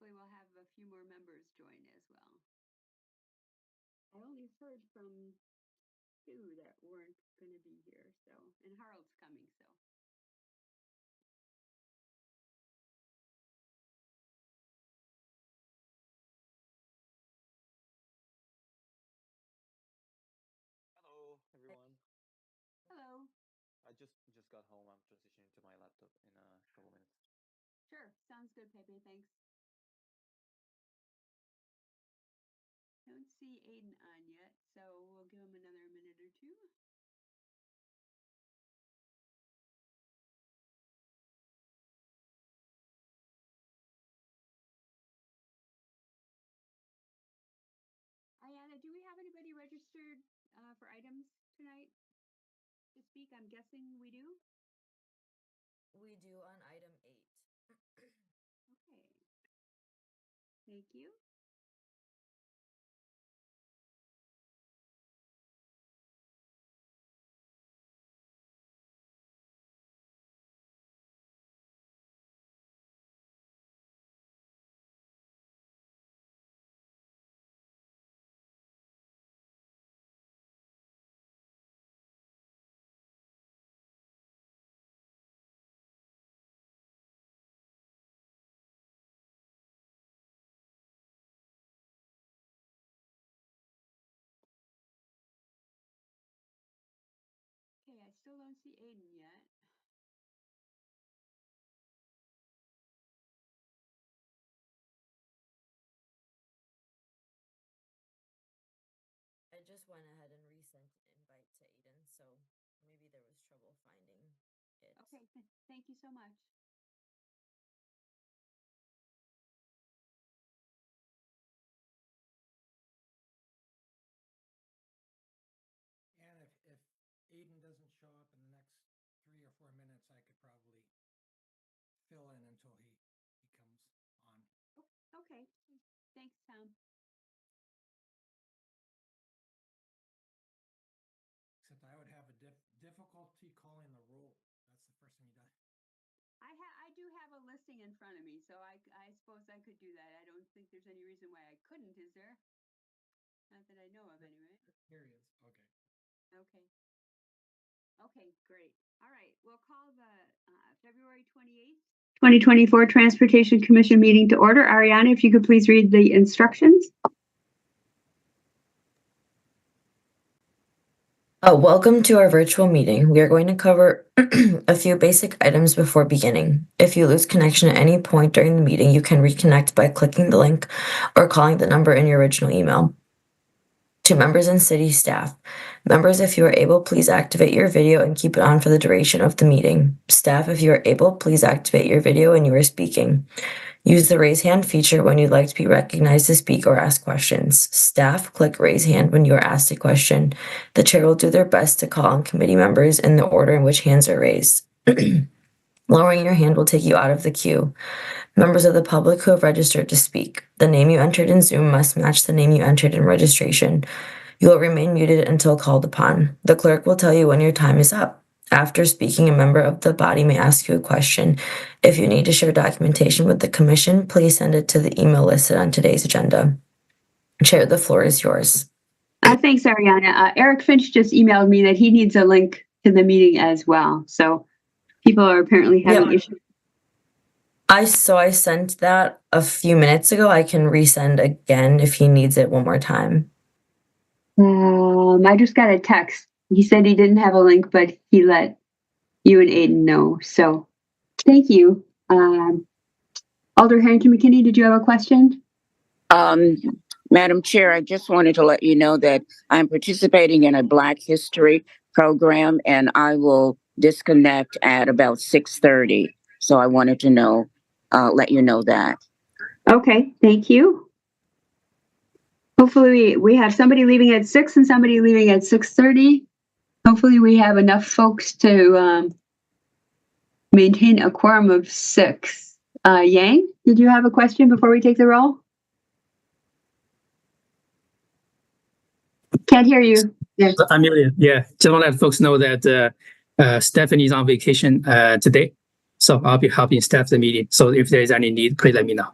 hopefully we'll have a few more members join as well. I only heard from 2 that weren't going to be here, so, and Harold's coming, so. Hello, everyone. Hello. I just got home. I'm transitioning to my laptop in a couple minutes. Sure, sounds good, Pepe. Thanks. Don't see Aiden on yet, so we'll give him another minute or 2. Ariana, do we have anybody registered for items tonight to speak? I'm guessing we do. We do on item 8. Okay. Thank you. Okay, I still don't see Aiden yet. I just went ahead and resent an invite to Aiden, so maybe there was trouble finding it. Okay, thank you so much. And if Aiden doesn't show up in the next 3 or 4 minutes, I could probably fill in until he comes on. Okay, thanks, Tom. Except I would have a difficulty calling the roll. That's the first thing he does. I do have a listing in front of me, so I suppose I could do that. I don't think there's any reason why I couldn't, is there? Not that I know of, anyway. Here he is. Okay. Okay. Okay, great. All right, we'll call the February 28th, 2024 Transportation Commission meeting to order. Ariana, if you could please read the instructions. Welcome to our virtual meeting. We are going to cover a few basic items before beginning. If you lose connection at any point during the meeting, you can reconnect by clicking the link or calling the number in your original email. To members and city staff. Members, if you are able, please activate your video and keep it on for the duration of the meeting. Staff, if you are able, please activate your video when you are speaking. Use the raise hand feature when you'd like to be recognized to speak or ask questions. Staff, click raise hand when you are asked a question. The chair will do their best to call on committee members in the order in which hands are raised. Lowering your hand will take you out of the queue. Members of the public who have registered to speak. The name you entered in Zoom must match the name you entered in registration. You will remain muted until called upon. The clerk will tell you when your time is up. After speaking, a member of the body may ask you a question. If you need to share documentation with the commission, please send it to the email listed on today's agenda. Chair, the floor is yours. Thanks, Ariana. Eric Finch just emailed me that he needs a link to the meeting as well. So people are apparently having issues. I sent that a few minutes ago. I can resend again if he needs it one more time. I just got a text. He said he didn't have a link, but he let you and Aiden know. So thank you. Alder Harrington McKinney, did you have a question? Madam Chair, I just wanted to let you know that I'm participating in a Black History program and I will disconnect at about 6:30. So I wanted to let you know that. Okay, thank you. Hopefully we have somebody leaving at 6 and somebody leaving at 6:30. Hopefully we have enough folks to maintain a quorum of 6. Yang, did you have a question before we take the roll? Can't hear you. Yes. I'm muted. Yeah, just want to let folks know that Stephanie's on vacation today, so I'll be helping staff the meeting. So if there is any need, please let me know.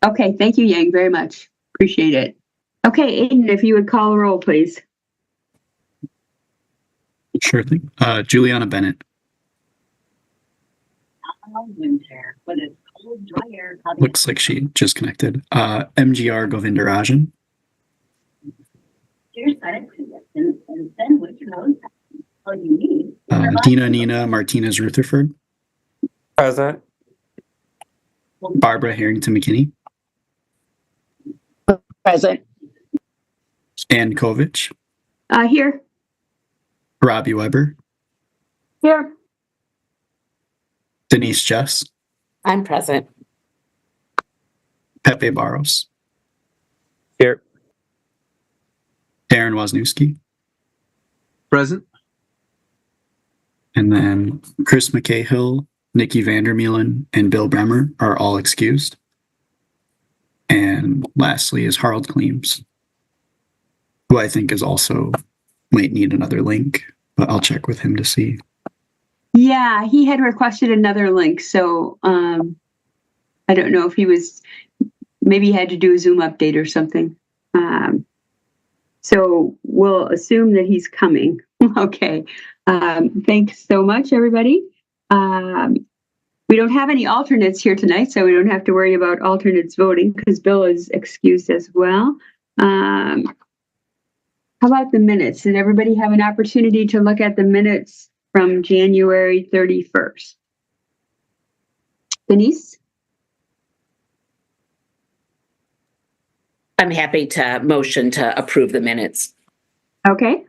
Okay, thank you, Yang, very much. Appreciate it. Okay, Aiden, if you would call the roll, please. Sure thing. Juliana Bennett, looks like she just connected. MGR Govindarajan, Dina Nina Martinez Rutherford, Present. Barbara Harrington McKinney, Present. Ann Kovich, Here. Robbie Weber, Here. Denise Jess, I'm present. Pepe Barros, Here. Darren Wozniewski, Present. and then Chris McCahill, Nikki Vandermeulen, and Bill Bremer are all excused. And lastly is Harold Kleems, who I think is also might need another link, but I'll check with him to see. Yeah, he had requested another link, so I don't know if he was, maybe he had to do a Zoom update or something. So we'll assume that he's coming. Okay. Thanks so much, everybody. We don't have any alternates here tonight, so we don't have to worry about alternates voting because Bill is excused as well. How about the minutes? Did everybody have an opportunity to look at the minutes from January 31st? Denise? I'm happy to motion to approve the minutes. Okay.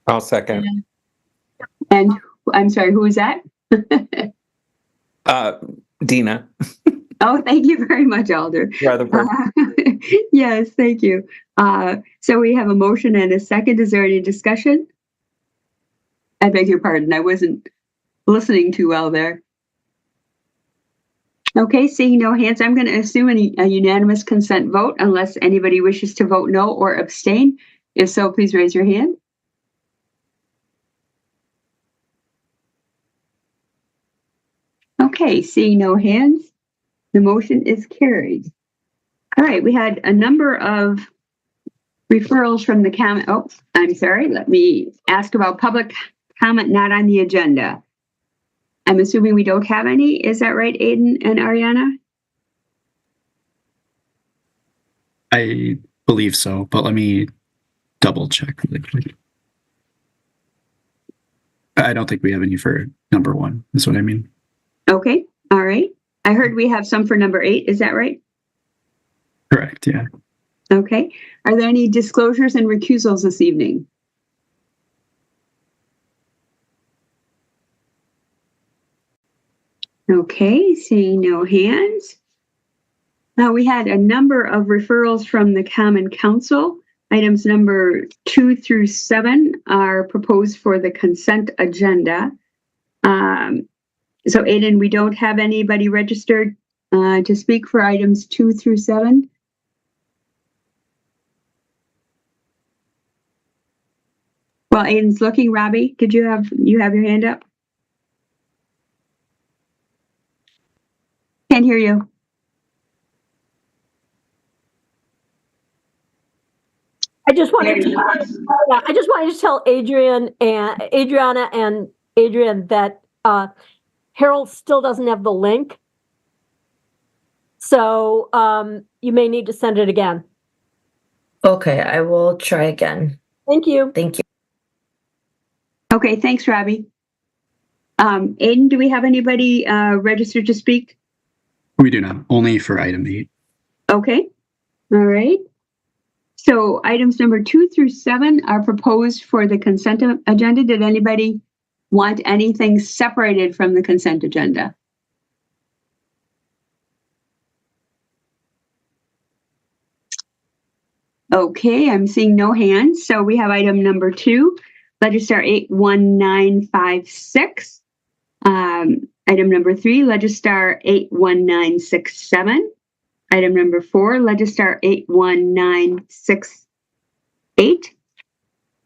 I'll second. And I'm sorry, who was that? Dina. Oh, thank you very much, Alder. Rutherford. Yes, thank you. So we have a motion and a second. Is there any discussion? I beg your pardon. I wasn't listening too well there. Okay, seeing no hands, I'm going to assume a unanimous consent vote unless anybody wishes to vote no or abstain. If so, please raise your hand. Okay, seeing no hands, the motion is carried. All right, we had a number of referrals from the comment. Oh, I'm sorry. Let me ask about public comment not on the agenda. I'm assuming we don't have any. Is that right, Aiden and Ariana? I believe so, but let me double check really quick. I don't think we have any for number 1, is what I mean. Okay, all right. I heard we have some for number 8. Is that right? Correct, yeah. Okay. Are there any disclosures and recusals this evening? Okay, seeing no hands. Now we had a number of referrals from the Common Council. Items number 2 through 7 are proposed for the consent agenda. So Aiden, we don't have anybody registered to speak for items 2 through 7. Well, Aiden's looking. Robbie, did you have your hand up? Can't hear you. I just wanted to tell Adriana and Adrian that Harold still doesn't have the link. So you may need to send it again. Okay, I will try again. Thank you. Thank you. Okay, thanks, Robbie. Aiden, do we have anybody registered to speak? We do not, only for item 8. Okay, all right. So items number 2 through 7 are proposed for the consent agenda. Did anybody want anything separated from the consent agenda? Okay, I'm seeing no hands. So we have item number 2, Legistar 81956. Item number 3, Legistar 81967. Item number 4, Legistar 81968.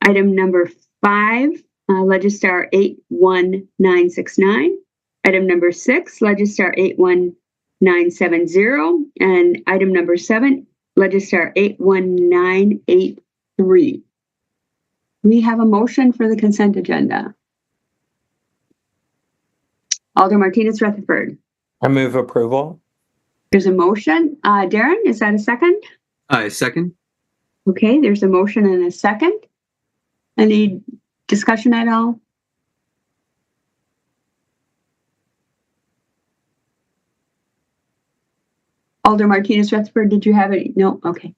Item number 5, Legistar 81969. Item number 6, Legistar 8970. And item number 7, Legistar 81983. We have a motion for the consent agenda. Alder Martinez Rutherford. I move approval. There's a motion. Darren, is that a second? I second. Okay, there's a motion and a second. Any discussion at all? Alder Martinez Rutherford, did you have any? No? Okay.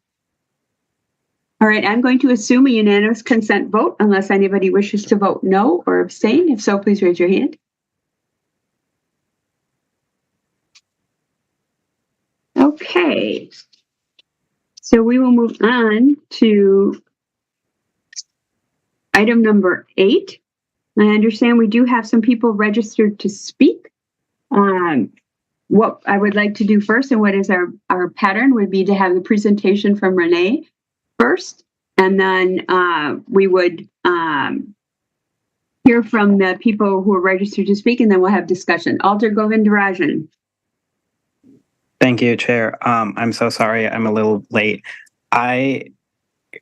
All right, I'm going to assume a unanimous consent vote unless anybody wishes to vote no or abstain. If so, please raise your hand. Okay. So we will move on to item number 8. I understand we do have some people registered to speak. What I would like to do first, and what is our pattern, would be to have the presentation from Renee first, and then we would hear from the people who are registered to speak, and then we'll have discussion. Alder Govindarajan. Thank you, Chair. I'm so sorry I'm a little late. I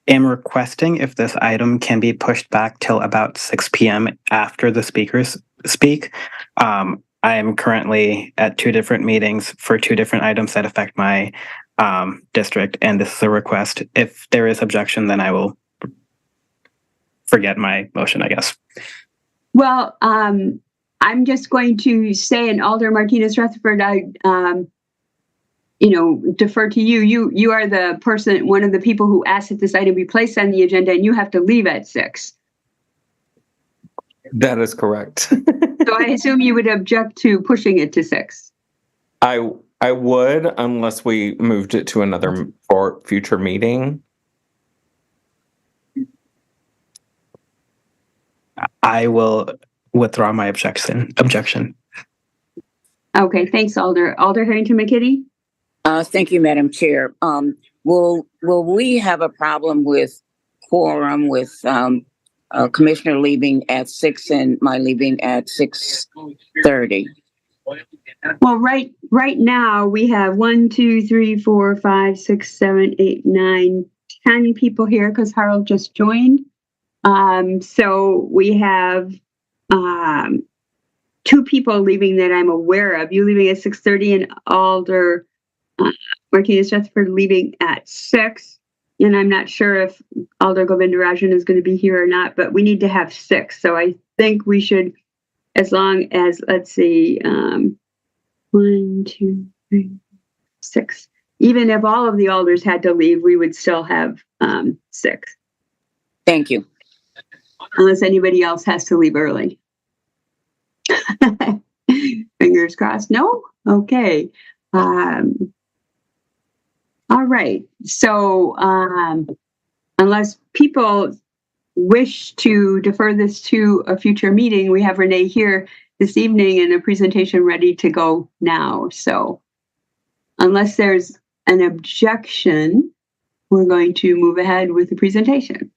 am requesting if this item can be pushed back till about 6 p.m. after the speakers speak. I am currently at 2 different meetings for 2 different items that affect my district, and this is a request. If there is objection, then I will forget my motion, I guess. Well, I'm just going to say, and Alder Martinez Rutherford, I defer to you. You are the person, one of the people who asked that this item be placed on the agenda, and you have to leave at 6. That is correct. So I assume you would object to pushing it to 6. I would, unless we moved it to another or future meeting. I will withdraw my objection. Okay, thanks, Alder. Alder Harrington McKitty? Thank you, Madam Chair. Will we have a problem with quorum with Commissioner leaving at 6 and my leaving at 6:30? Well, right now we have 1, 2, 3, 4, 5, 6, 7, 8, 9, 10 people here because Harold just joined. So we have 2 people leaving that I'm aware of. You leaving at 6:30 and Alder Martinez Rutherford leaving at 6. And I'm not sure if Alder Govindarajan is going to be here or not, but we need to have 6. So I think we should, as long as, let's see, 1, 2, 3, 6. Even if all of the alders had to leave, we would still have 6. Thank you. Unless anybody else has to leave early. Fingers crossed. No? Okay. All right. So unless people wish to defer this to a future meeting, we have Renee here this evening and a presentation ready to go now. So unless there's an objection, we're going to move ahead with the presentation.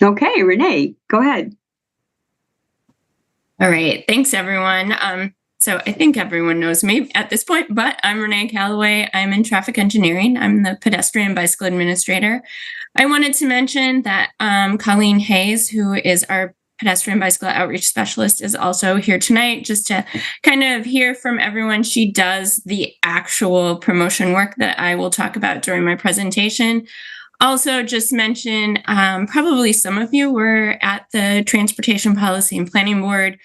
Okay, Renee, go ahead. All right. Thanks, everyone. So I think everyone knows me at this point, but I'm Renee Calloway. I'm in traffic engineering. I'm the pedestrian bicycle administrator. I wanted to mention that Colleen Hayes, who is our pedestrian bicycle outreach specialist, is also here tonight just to kind of hear from everyone. She does the actual promotion work that I will talk about during my presentation. Also, just mention, probably some of you were at the Transportation Policy and Planning Board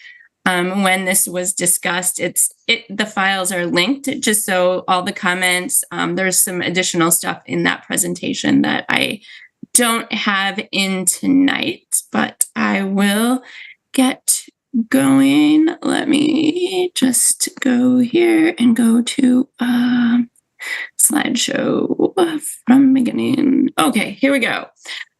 when this was discussed. The files are linked just so all the comments, there's some additional stuff in that presentation that I don't have in tonight, but I will get going. Let me just go here and go to slideshow from beginning. Okay, here we go.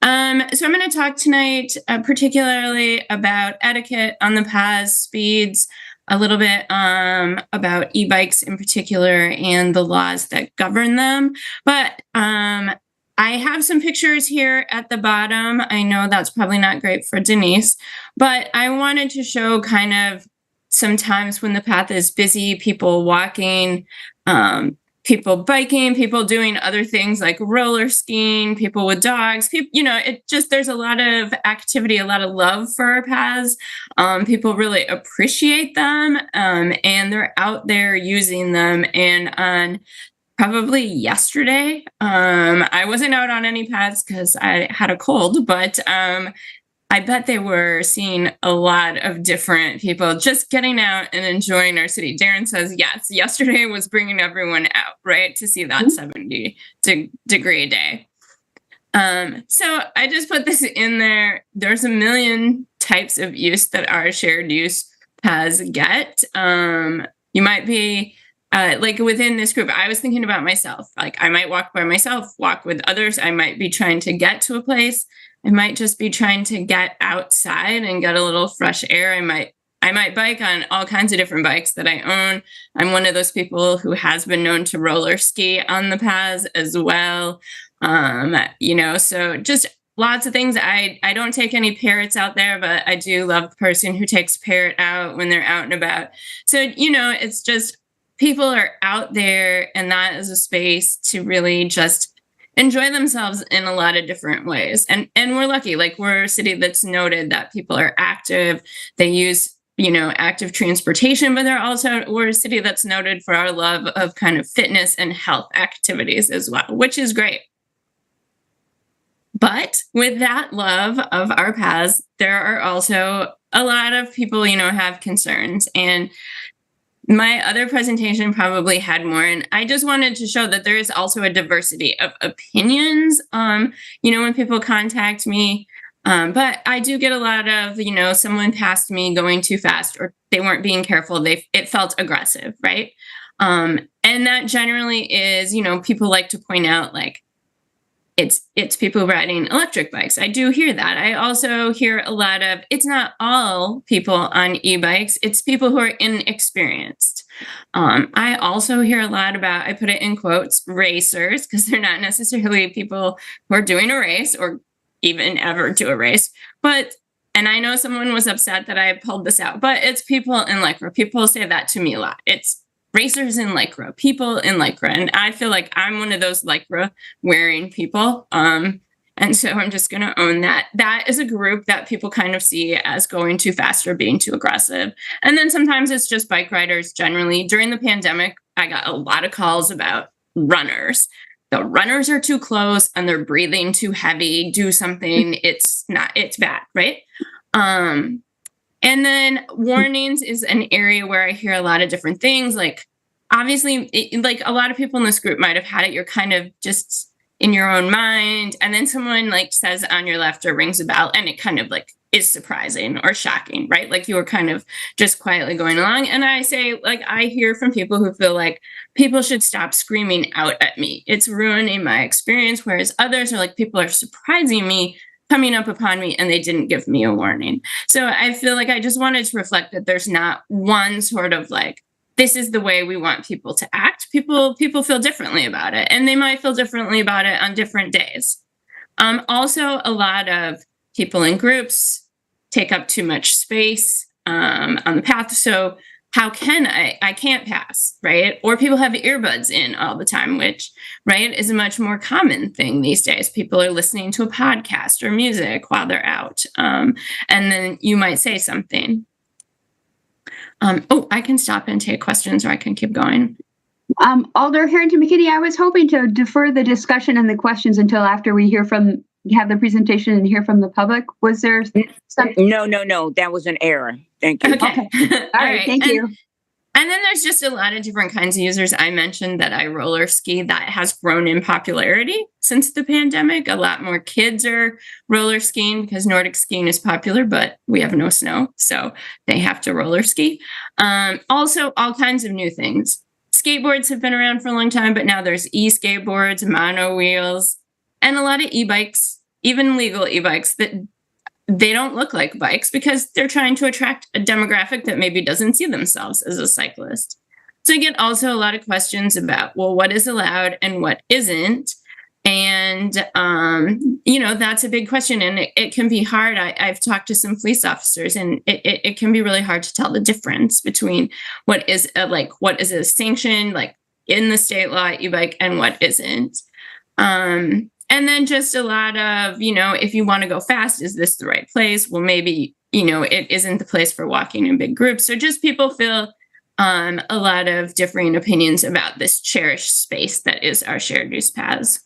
So I'm going to talk tonight particularly about etiquette on the paths, speeds, a little bit about e-bikes in particular and the laws that govern them. But I have some pictures here at the bottom. I know that's probably not great for Denise, but I wanted to show kind of sometimes when the path is busy, people walking, people biking, people doing other things like roller skiing, people with dogs, people, there's a lot of activity, a lot of love for our paths. People really appreciate them, and they're out there using them. And on probably yesterday, I wasn't out on any paths because I had a cold, but I bet they were seeing a lot of different people just getting out and enjoying our city. Darren says, yes, yesterday was bringing everyone out, right, to see that 70-degree day. So I just put this in there. There's a million types of use that our shared use paths get. You might be like within this group, I was thinking about myself. Like I might walk by myself, walk with others. I might be trying to get to a place. I might just be trying to get outside and get a little fresh air. I might bike on all kinds of different bikes that I own. I'm one of those people who has been known to roller ski on the paths as well. So just lots of things. I don't take any parrots out there, but I do love the person who takes a parrot out when they're out and about. So, it's just people are out there, and that is a space to really just enjoy themselves in a lot of different ways. And we're lucky, like we're a city that's noted that people are active. They use, active transportation, but we're a city that's noted for our love of kind of fitness and health activities as well, which is great. But with that love of our paths, there are also a lot of people, have concerns. And my other presentation probably had more, and I just wanted to show that there is also a diversity of opinions, when people contact me. But I do get a lot of, someone passed me going too fast, or they weren't being careful. It felt aggressive, right? And that generally is, people like to point out like, it's people riding electric bikes. I do hear that. I also hear a lot of, it's not all people on e-bikes, it's people who are inexperienced. I also hear a lot about, I put it in quotes, racers, because they're not necessarily people who are doing a race or even ever do a race. And I know someone was upset that I pulled this out, but it's people in Lycra. People say that to me a lot. It's racers in Lycra, people in Lycra. And I feel like I'm one of those Lycra wearing people. And so I'm just going to own that. That is a group that people kind of see as going too fast or being too aggressive. And then sometimes it's just bike riders generally. During the pandemic, I got a lot of calls about runners. The runners are too close and they're breathing too heavy. Do something. It's bad, right? And then warnings is an area where I hear a lot of different things. Like, obviously, like a lot of people in this group might have had it. You're kind of just in your own mind. And then someone like says on your left or rings a bell, and it kind of like is surprising or shocking, right? Like you were kind of just quietly going along. And I say, like, I hear from people who feel like people should stop screaming out at me. It's ruining my experience. Whereas others are like, people are surprising me, coming up upon me, and they didn't give me a warning. So I feel like I just wanted to reflect that there's not one sort of like, this is the way we want people to act. People feel differently about it, and they might feel differently about it on different days. Also, a lot of people in groups take up too much space on the path. So how can I can't pass, right? Or people have earbuds in all the time, which, right, is a much more common thing these days. People are listening to a podcast or music while they're out. And then you might say something. I can stop and take questions, or I can keep going. Alder Harrington McKinney, I was hoping to defer the discussion and the questions until after we have the presentation and hear from the public. Was there something? No. That was an error. Thank you. Okay. All right. Thank you. And then there's just a lot of different kinds of users. I mentioned that I roller ski. That has grown in popularity since the pandemic. A lot more kids are roller skiing because Nordic skiing is popular, but we have no snow, so they have to roller ski. Also, all kinds of new things. Skateboards have been around for a long time, but now there's e-skateboards, mono wheels, and a lot of e-bikes, even legal e-bikes that they don't look like bikes because they're trying to attract a demographic that maybe doesn't see themselves as a cyclist. So I get also a lot of questions about, well, what is allowed and what isn't. And, that's a big question, and it can be hard. I've talked to some police officers, and it can be really hard to tell the difference between what is a sanction, like in the state law e-bike, and what isn't. And then just a lot of, if you want to go fast, is this the right place? Well, maybe, it isn't the place for walking in big groups. So just people feel a lot of differing opinions about this cherished space that is our shared use paths.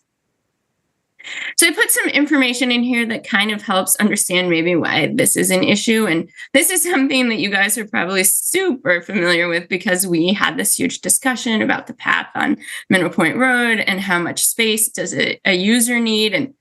So I put some information in here that kind of helps understand maybe why this is an issue. And this is something that you guys are probably super familiar with, because we had this huge discussion about the path on Mineral Point Road and how much space does a user need. And,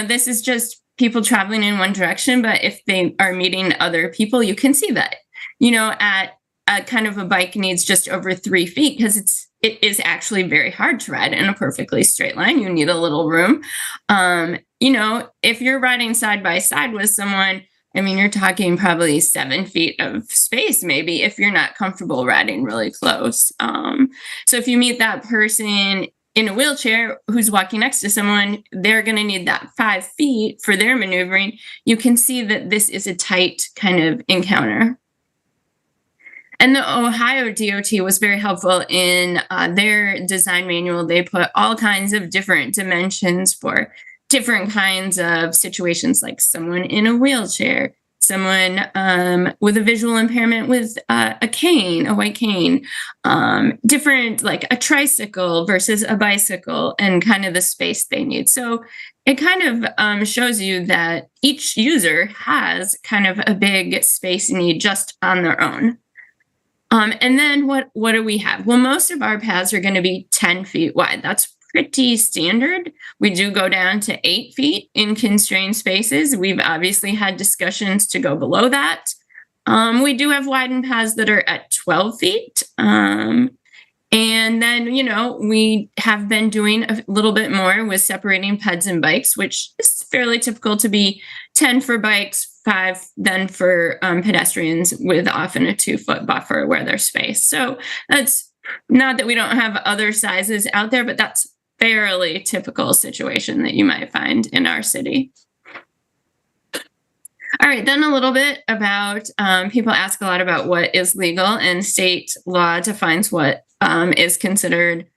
this is just people traveling in one direction, but if they are meeting other people, you can see that, at a kind of a bike needs just over 3 feet, because it is actually very hard to ride in a perfectly straight line. You need a little room. If you're riding side by side with someone, you're talking probably 7 feet of space, maybe, if you're not comfortable riding really close. So if you meet that person in a wheelchair who's walking next to someone, they're going to need that 5 feet for their maneuvering. You can see that this is a tight kind of encounter. And the Ohio DOT was very helpful in their design manual. They put all kinds of different dimensions for different kinds of situations, like someone in a wheelchair, someone with a visual impairment with a cane, a white cane, different, like a tricycle versus a bicycle, and kind of the space they need. So it kind of shows you that each user has kind of a big space need just on their own. And then what do we have? Well, most of our paths are going to be 10 feet wide. That's pretty standard. We do go down to 8 feet in constrained spaces. We've obviously had discussions to go below that. We do have widened paths that are at 12 feet. And then, we have been doing a little bit more with separating peds and bikes, which is fairly typical to be 10 for bikes, 5 then for pedestrians, with often a 2-foot buffer where there's space. So that's not that we don't have other sizes out there, but that's fairly typical situation that you might find in our city. All right, then a little bit about, people ask a lot about what is legal, and state law defines what is considered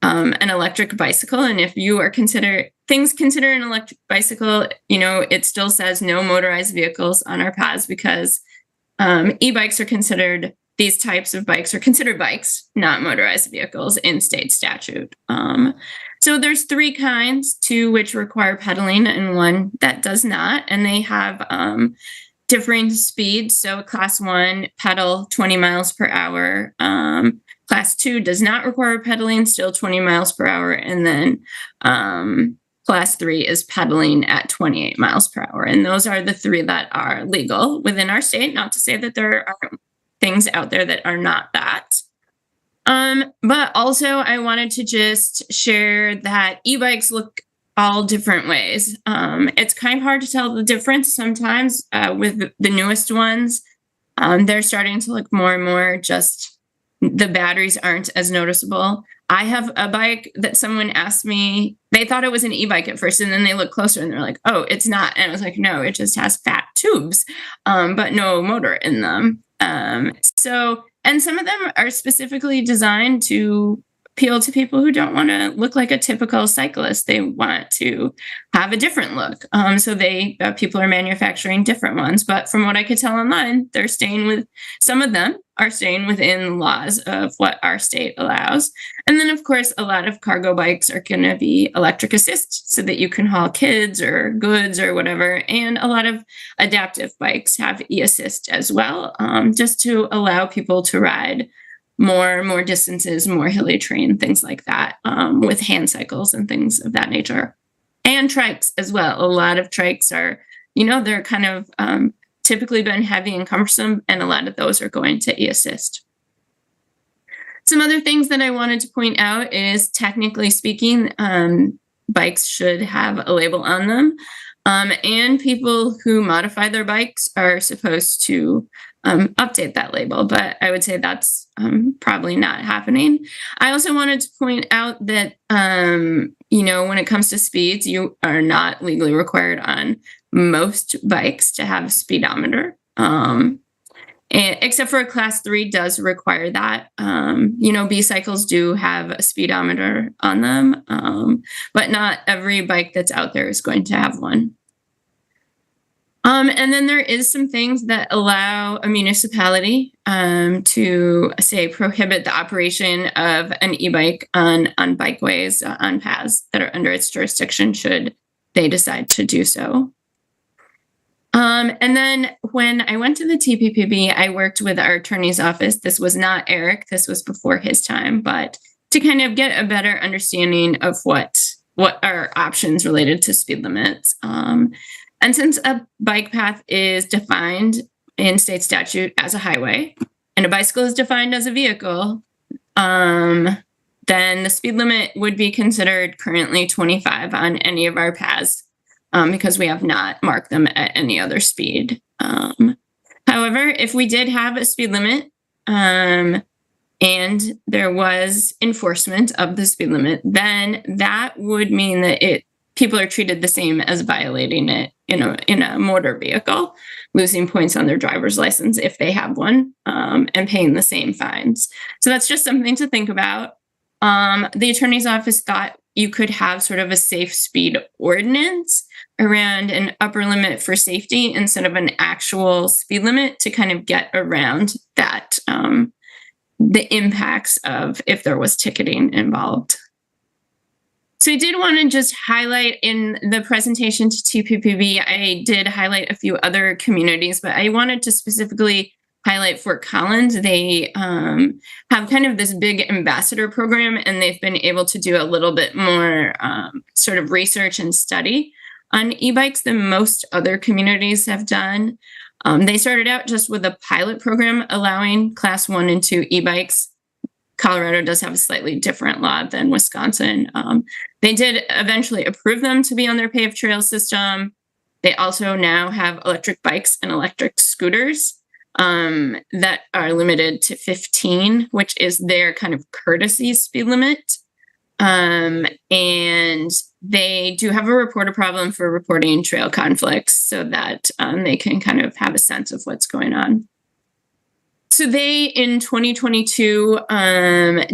an electric bicycle. And if you are considered an electric bicycle, it still says no motorized vehicles on our paths, because e-bikes are considered, these types of bikes are considered bikes, not motorized vehicles in state statute. So there's 3 kinds, 2 which require pedaling and 1 that does not, and they have differing speeds. So class 1 pedal 20 miles per hour. Class 2 does not require pedaling, still 20 miles per hour. And then class 3 is pedaling at 28 miles per hour. And those are the 3 that are legal within our state. Not to say that there are things out there that are not that. But also I wanted to just share that e-bikes look all different ways. It's kind of hard to tell the difference sometimes with the newest ones. They're starting to look more and more just, the batteries aren't as noticeable. I have a bike that someone asked me, they thought it was an e-bike at first, and then they looked closer and they're like, oh, it's not. And I was like, no, it just has fat tubes, but no motor in them. And some of them are specifically designed to appeal to people who don't want to look like a typical cyclist. They want to have a different look. So people are manufacturing different ones. But from what I could tell online, some of them are staying within the laws of what our state allows. And then, of course, a lot of cargo bikes are going to be electric assist, so that you can haul kids or goods or whatever. And a lot of adaptive bikes have e-assist as well, just to allow people to ride more distances, more hilly terrain, things like that, with hand cycles and things of that nature. And trikes as well. A lot of trikes are, they're kind of typically been heavy and cumbersome, and a lot of those are going to e-assist. Some other things that I wanted to point out is, technically speaking, bikes should have a label on them. And people who modify their bikes are supposed to update that label, but I would say that's probably not happening. I also wanted to point out that, when it comes to speeds, you are not legally required on most bikes to have a speedometer. Except for a class 3 does require that. B-cycles do have a speedometer on them, but not every bike that's out there is going to have one. And then there is some things that allow a municipality to, say, prohibit the operation of an e-bike on bikeways, on paths that are under its jurisdiction should they decide to do so. And then when I went to the TPPB, I worked with our attorney's office. This was not Eric. This was before his time, but to kind of get a better understanding of what are options related to speed limits. And since a bike path is defined in state statute as a highway and a bicycle is defined as a vehicle, then the speed limit would be considered currently 25 on any of our paths. Because we have not marked them at any other speed. However, if we did have a speed limit and there was enforcement of the speed limit, then that would mean that people are treated the same as violating it in a motor vehicle, losing points on their driver's license if they have one, and paying the same fines. So that's just something to think about. The attorney's office thought you could have sort of a safe speed ordinance around an upper limit for safety instead of an actual speed limit to kind of get around that, the impacts of if there was ticketing involved. So I did want to just highlight in the presentation to TPPB, I did highlight a few other communities, but I wanted to specifically highlight Fort Collins. They have kind of this big ambassador program, and they've been able to do a little bit more sort of research and study on e-bikes than most other communities have done. They started out just with a pilot program allowing class 1 and 2 e-bikes. Colorado does have a slightly different law than Wisconsin. They did eventually approve them to be on their paved trail system. They also now have electric bikes and electric scooters that are limited to 15, which is their kind of courtesy speed limit. And they do have a reporter problem for reporting trail conflicts so that they can kind of have a sense of what's going on. So they, in 2022,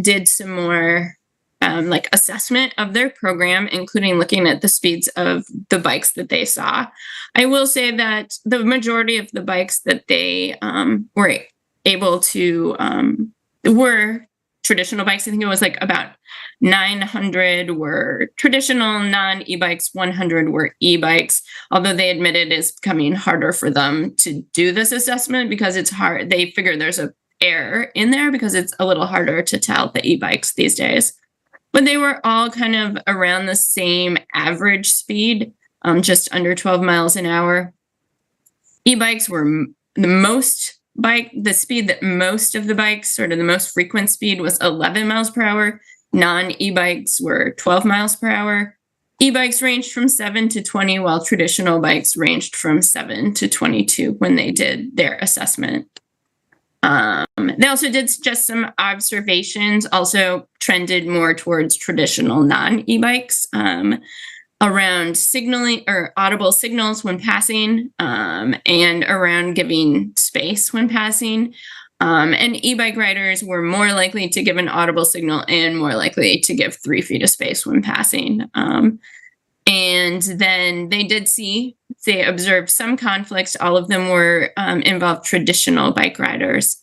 did some more assessment of their program, including looking at the speeds of the bikes that they saw. I will say that the majority of the bikes that they were able to were traditional bikes. I think it was like about 900 were traditional non-e-bikes, 100 were e-bikes, although they admitted it's becoming harder for them to do this assessment because it's hard. They figure there's an error in there because it's a little harder to tell the e-bikes these days. But they were all kind of around the same average speed, just under 12 miles an hour. E-bikes were the speed that most of the bikes, sort of the most frequent speed, was 11 miles per hour. Non-e-bikes were 12 miles per hour. E-bikes ranged from 7 to 20, while traditional bikes ranged from 7 to 22 when they did their assessment. They also did just some observations, also trended more towards traditional non-e-bikes, around signaling or audible signals when passing, and around giving space when passing. And e-bike riders were more likely to give an audible signal and more likely to give 3 feet of space when passing. And then they observed some conflicts. All of them were involved traditional bike riders,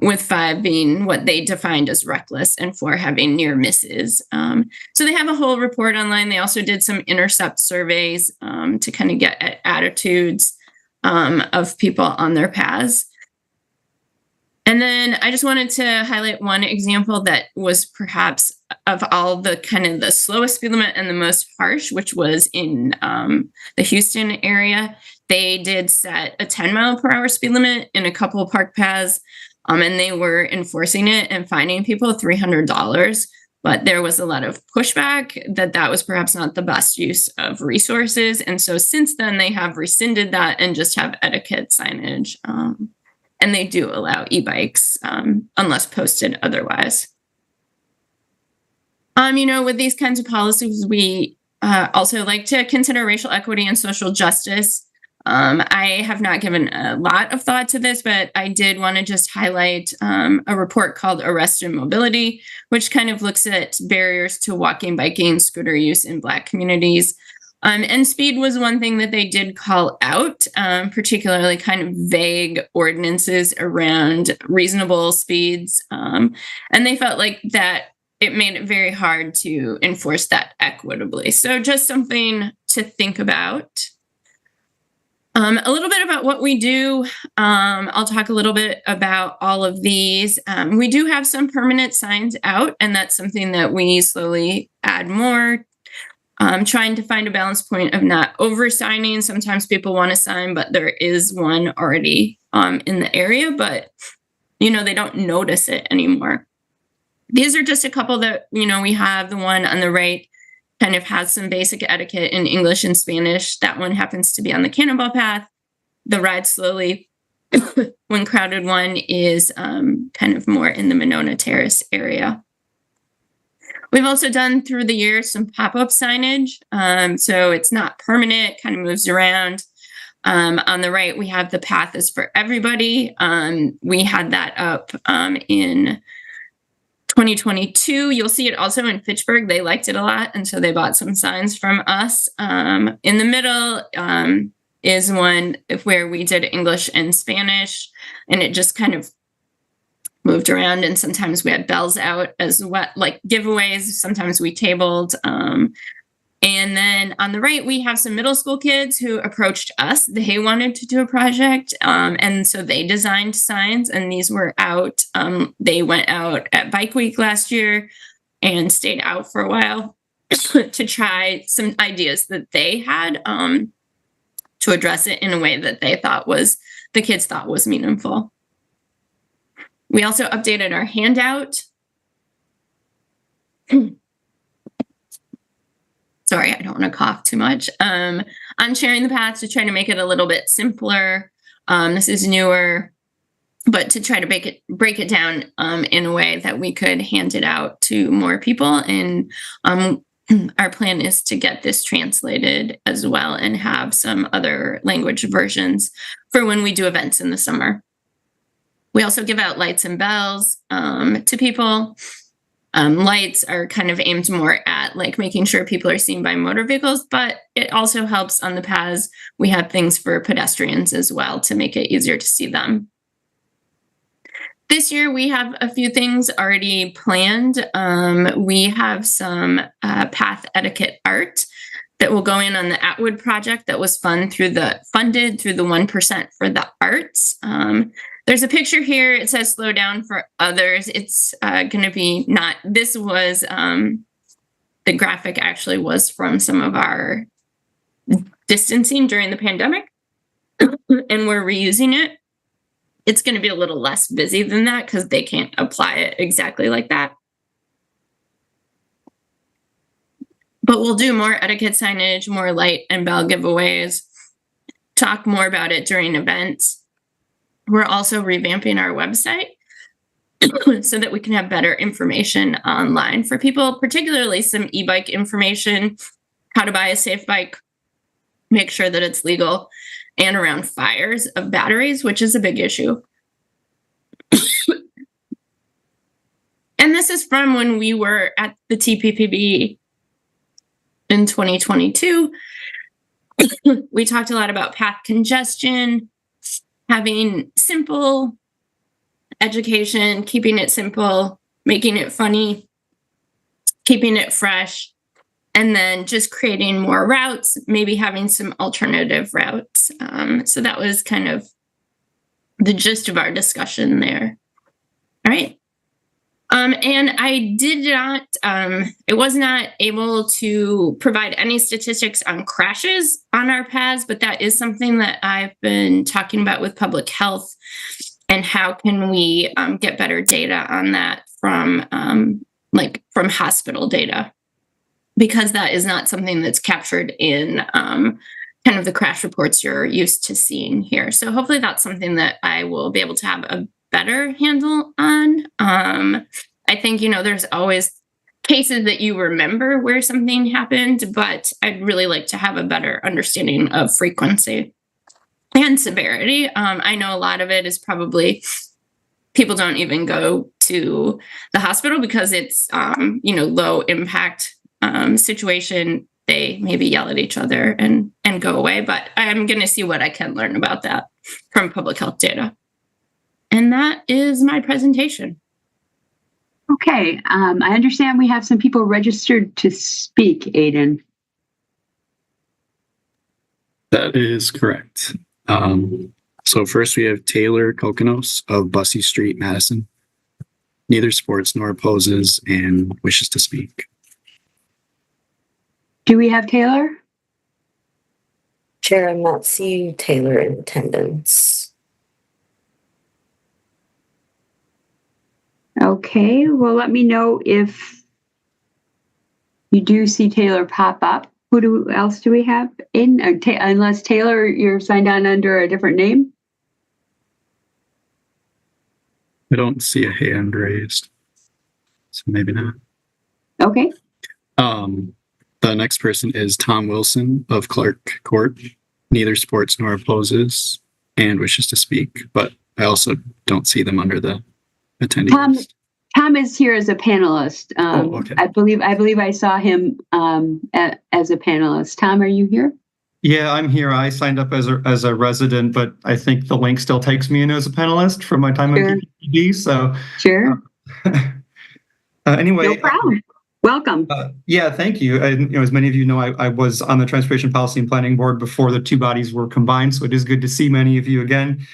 with 5 being what they defined as reckless and 4 having near misses. So they have a whole report online. They also did some intercept surveys to kind of get at attitudes of people on their paths. And then I just wanted to highlight one example that was perhaps of all the kind of the slowest speed limit and the most harsh, which was in the Houston area. They did set a 10 mile per hour speed limit in a couple of park paths, and they were enforcing it and fining people $300. but there was a lot of pushback that was perhaps not the best use of resources. And so since then, they have rescinded that and just have etiquette signage. And they do allow e-bikes unless posted otherwise. With these kinds of policies, we also like to consider racial equity and social justice. I have not given a lot of thought to this, but I did want to just highlight a report called Arrested Mobility, which kind of looks at barriers to walking, biking, scooter use in Black communities. And speed was one thing that they did call out, particularly kind of vague ordinances around reasonable speeds. And they felt like that it made it very hard to enforce that equitably. So just something to think about. A little bit about what we do. I'll talk a little bit about all of these. We do have some permanent signs out, and that's something that we slowly add more. Trying to find a balance point of not over-signing. Sometimes people want to sign, but there is one already in the area, but they don't notice it anymore. These are just a couple that, we have. The one on the right kind of has some basic etiquette in English and Spanish. That one happens to be on the Cannonball Path. The Ride Slowly, when crowded one, is kind of more in the Monona Terrace area. We've also done through the year some pop-up signage. So it's not permanent, kind of moves around. On the right, we have the path is for everybody. We had that up in 2022. You'll see it also in Fitchburg. They liked it a lot, and so they bought some signs from us. In the middle is one where we did English and Spanish, and it just kind of moved around. And sometimes we had bells out as well, like giveaways. Sometimes we tabled. And then on the right, we have some middle school kids who approached us. They wanted to do a project. And so they designed signs, and these were out. They went out at Bike Week last year and stayed out for a while to try some ideas that they had to address it in a way that the kids thought was meaningful. We also updated our handout. Sorry, I don't want to cough too much. On sharing the path to try to make it a little bit simpler. This is newer, but to try to break it down in a way that we could hand it out to more people. And our plan is to get this translated as well and have some other language versions for when we do events in the summer. We also give out lights and bells to people. Lights are kind of aimed more at like making sure people are seen by motor vehicles, but it also helps on the paths. We have things for pedestrians as well to make it easier to see them. This year, we have a few things already planned. We have some path etiquette art that will go in on the Atwood project that was funded through the 1% for the arts. There's a picture here. It says slow down for others. It's going to be not, this was, the graphic actually was from some of our distancing during the pandemic, and we're reusing it. It's going to be a little less busy than that because they can't apply it exactly like that. But we'll do more etiquette signage, more light and bell giveaways, talk more about it during events. We're also revamping our website so that we can have better information online for people, particularly some e-bike information, how to buy a safe bike, make sure that it's legal, and around fires of batteries, which is a big issue. And this is from when we were at the TPPB in 2022. We talked a lot about path congestion, having simple education, keeping it simple, making it funny, keeping it fresh, and then just creating more routes, maybe having some alternative routes. So that was kind of the gist of our discussion there. All right. And I did not, I was not able to provide any statistics on crashes on our paths, but that is something that I've been talking about with public health and how can we get better data on that from like from hospital data, because that is not something that's captured in kind of the crash reports you're used to seeing here. So hopefully that's something that I will be able to have a better handle on. I think, there's always cases that you remember where something happened, but I'd really like to have a better understanding of frequency and severity. I know a lot of it is probably people don't even go to the hospital because it's, low impact situation. They maybe yell at each other and go away, but I'm going to see what I can learn about that from public health data. And that is my presentation. Okay, I understand we have some people registered to speak, Aiden. That is correct. So first we have Taylor Kokonos of Bussey Street, Madison. Neither supports nor opposes and wishes to speak. Do we have Taylor? Chair, I'm not seeing Taylor in attendance. Okay, well, let me know if you do see Taylor pop up. Who else do we have in? Unless Taylor, you're signed on under a different name? I don't see a hand raised, so maybe not. Okay. The next person is Tom Wilson of Clark Court. Neither supports nor opposes and wishes to speak, but I also don't see them under the attendee list. Tom is here as a panelist. Okay. I believe I saw him as a panelist. Tom, are you here? Yeah, I'm here. I signed up as a resident, but I think the link still takes me in as a panelist from my time at PPD. So sure. Anyway, no problem. Welcome. Yeah, thank you. And as many of you know, I was on the Transportation Policy and Planning Board before the two bodies were combined. So it is good to see many of you again.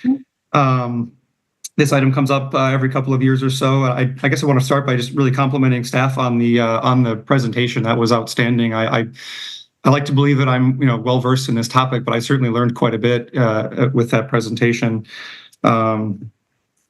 This item comes up every couple of years or so. I guess I want to start by just really complimenting staff on the presentation. That was outstanding. I like to believe that I'm well versed in this topic, but I certainly learned quite a bit with that presentation. So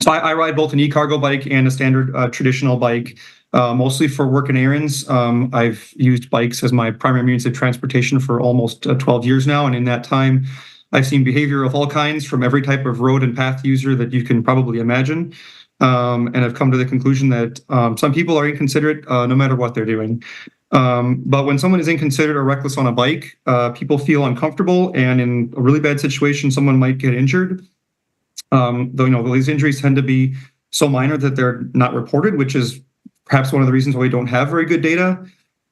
I ride both an e-cargo bike and a standard traditional bike, mostly for work and errands. I've used bikes as my primary means of transportation for almost 12 years now, and in that time, I've seen behavior of all kinds from every type of road and path user that you can probably imagine. And I've come to the conclusion that some people are inconsiderate no matter what they're doing. But when someone is inconsiderate or reckless on a bike, people feel uncomfortable, and in a really bad situation, someone might get injured. Though these injuries tend to be so minor that they're not reported, which is perhaps one of the reasons why we don't have very good data.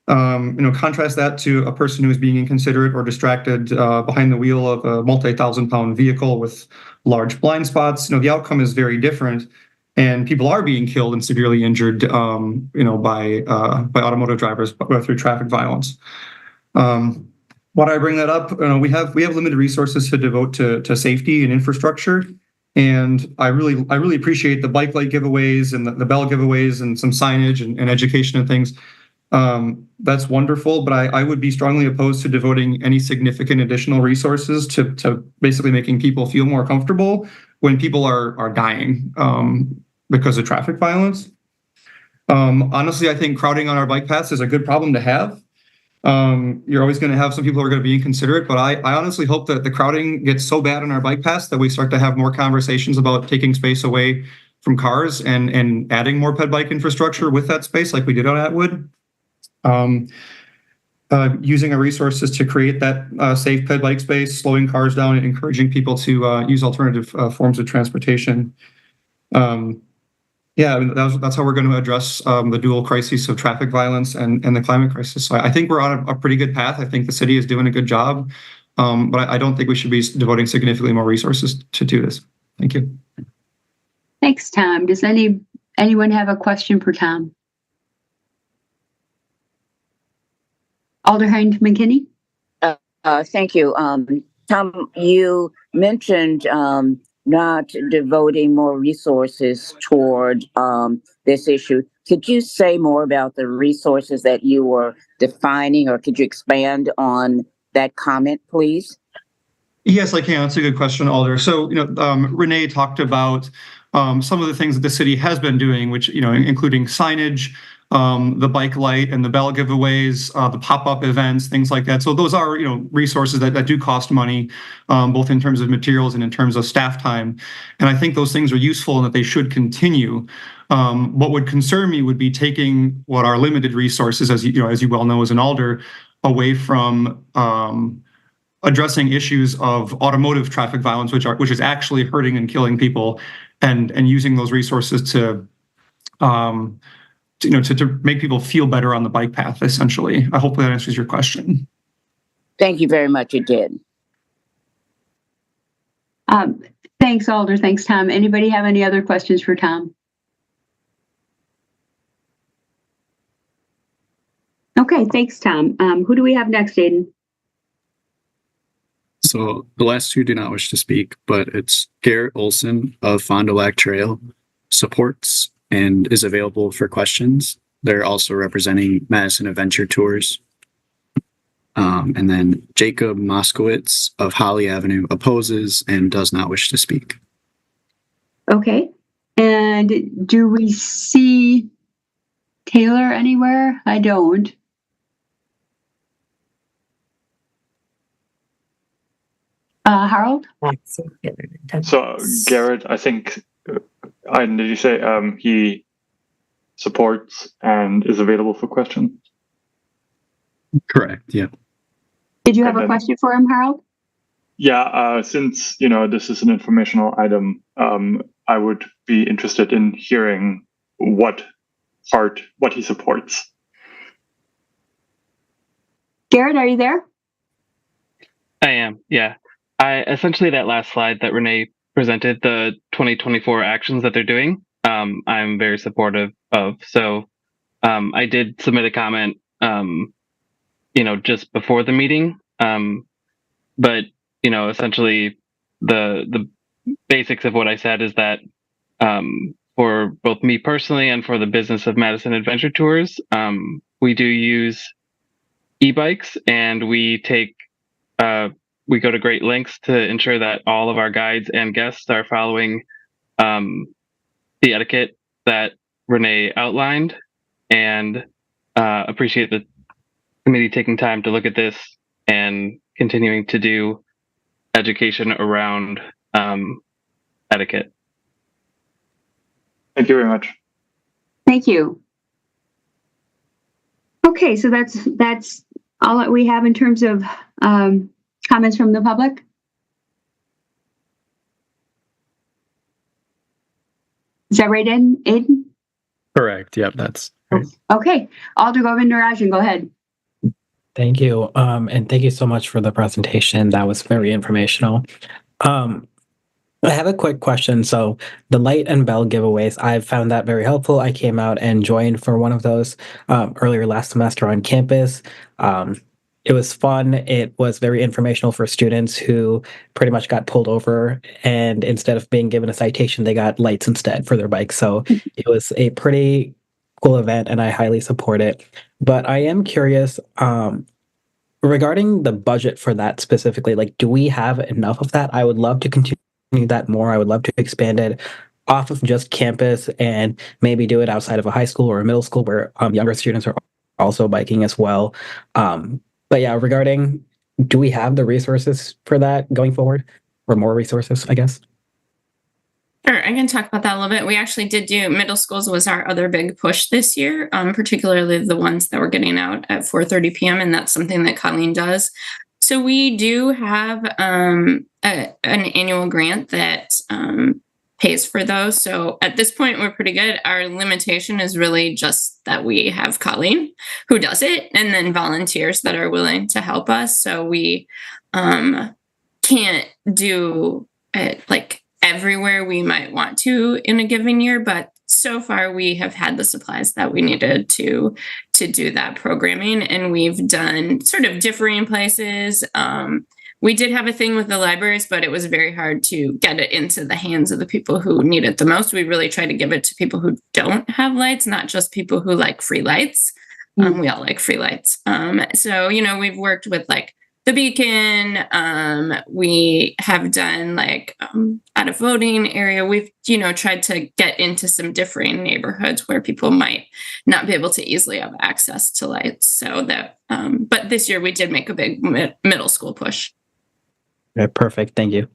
Contrast that to a person who is being inconsiderate or distracted behind the wheel of a multi-thousand-pound vehicle with large blind spots. The outcome is very different, and people are being killed and severely injured, by automotive drivers through traffic violence. Why do I bring that up? We have limited resources to devote to safety and infrastructure. And I really appreciate the bike light giveaways and the bell giveaways and some signage and education and things. That's wonderful, but I would be strongly opposed to devoting any significant additional resources to basically making people feel more comfortable when people are dying because of traffic violence. Honestly, I think crowding on our bike paths is a good problem to have. You're always going to have some people who are going to be inconsiderate, but I honestly hope that the crowding gets so bad on our bike paths that we start to have more conversations about taking space away from cars and adding more ped bike infrastructure with that space like we did on Atwood. Using our resources to create that safe ped bike space, slowing cars down and encouraging people to use alternative forms of transportation. That's how we're going to address the dual crises of traffic violence and the climate crisis. So I think we're on a pretty good path. I think the city is doing a good job, but I don't think we should be devoting significantly more resources to do this. Thank you. Thanks, Tom. Does anyone have a question for Tom? Alderman McKinney? Thank you. Tom, you mentioned not devoting more resources toward this issue. Could you say more about the resources that you were defining, or could you expand on that comment, please? Yes, I can. That's a good question, Alder. So, Renee talked about some of the things that the city has been doing, which, including signage, the bike light and the bell giveaways, the pop-up events, things like that. So those are, resources that do cost money, both in terms of materials and in terms of staff time. And I think those things are useful and that they should continue. What would concern me would be taking what are limited resources, as you well know as an alder, away from addressing issues of automotive traffic violence, which is actually hurting and killing people, and using those resources to make people feel better on the bike path, essentially. I hope that answers your question. Thank you very much. It did. Thanks, Alder. Thanks, Tom. Anybody have any other questions for Tom? Okay, thanks, Tom. Who do we have next, Aiden? So the last two do not wish to speak, but it's Garrett Olson of Fond du Lac Trail supports and is available for questions. They're also representing Madison Adventure Tours. And then Jacob Moskowitz of Holly Avenue opposes and does not wish to speak. Okay. And do we see Taylor anywhere? I don't. Harold? So Garrett, I think, did you say he supports and is available for questions? Correct. Yeah. Did you have a question for him, Harold? Yeah. Since this is an informational item, I would be interested in hearing what he supports. Garrett, are you there? I am. Yeah. Essentially that last slide that Renee presented, the 2024 actions that they're doing, I'm very supportive of. So I did submit a comment, just before the meeting. But, essentially the basics of what I said is that for both me personally and for the business of Madison Adventure Tours, we do use e-bikes, and we go to great lengths to ensure that all of our guides and guests are following the etiquette that Renee outlined, and appreciate the committee taking time to look at this and continuing to do education around etiquette. Thank you very much. Thank you. Okay, so that's all that we have in terms of comments from the public. Is that right, Aiden? Correct. Yep, that's right. Okay. Alder Govindarajan, go ahead. Thank you. And thank you so much for the presentation. That was very informational. I have a quick question. So the light and bell giveaways, I've found that very helpful. I came out and joined for one of those earlier last semester on campus. It was fun. It was very informational for students who pretty much got pulled over, and instead of being given a citation, they got lights instead for their bikes. So it was a pretty cool event, and I highly support it. But I am curious, regarding the budget for that specifically, like, do we have enough of that? I would love to continue that more. I would love to expand it off of just campus and maybe do it outside of a high school or a middle school where younger students are also biking as well. But yeah, regarding, do we have the resources for that going forward, or more resources, I guess? Sure, I can talk about that a little bit. We actually did do middle schools was our other big push this year, particularly the ones that were getting out at 4:30 p.m. And that's something that Colleen does. So we do have an annual grant that pays for those. So at this point, we're pretty good. Our limitation is really just that we have Colleen who does it, and then volunteers that are willing to help us. So we can't do it like everywhere we might want to in a given year, but so far we have had the supplies that we needed to do that programming, and we've done sort of differing places. We did have a thing with the libraries, but it was very hard to get it into the hands of the people who need it the most. We really try to give it to people who don't have lights, not just people who like free lights. We all like free lights. So, we've worked with like the Beacon. We have done like at a voting area. We've tried to get into some differing neighborhoods where people might not be able to easily have access to lights. So that, but this year we did make a big middle school push. Okay, perfect. Thank you.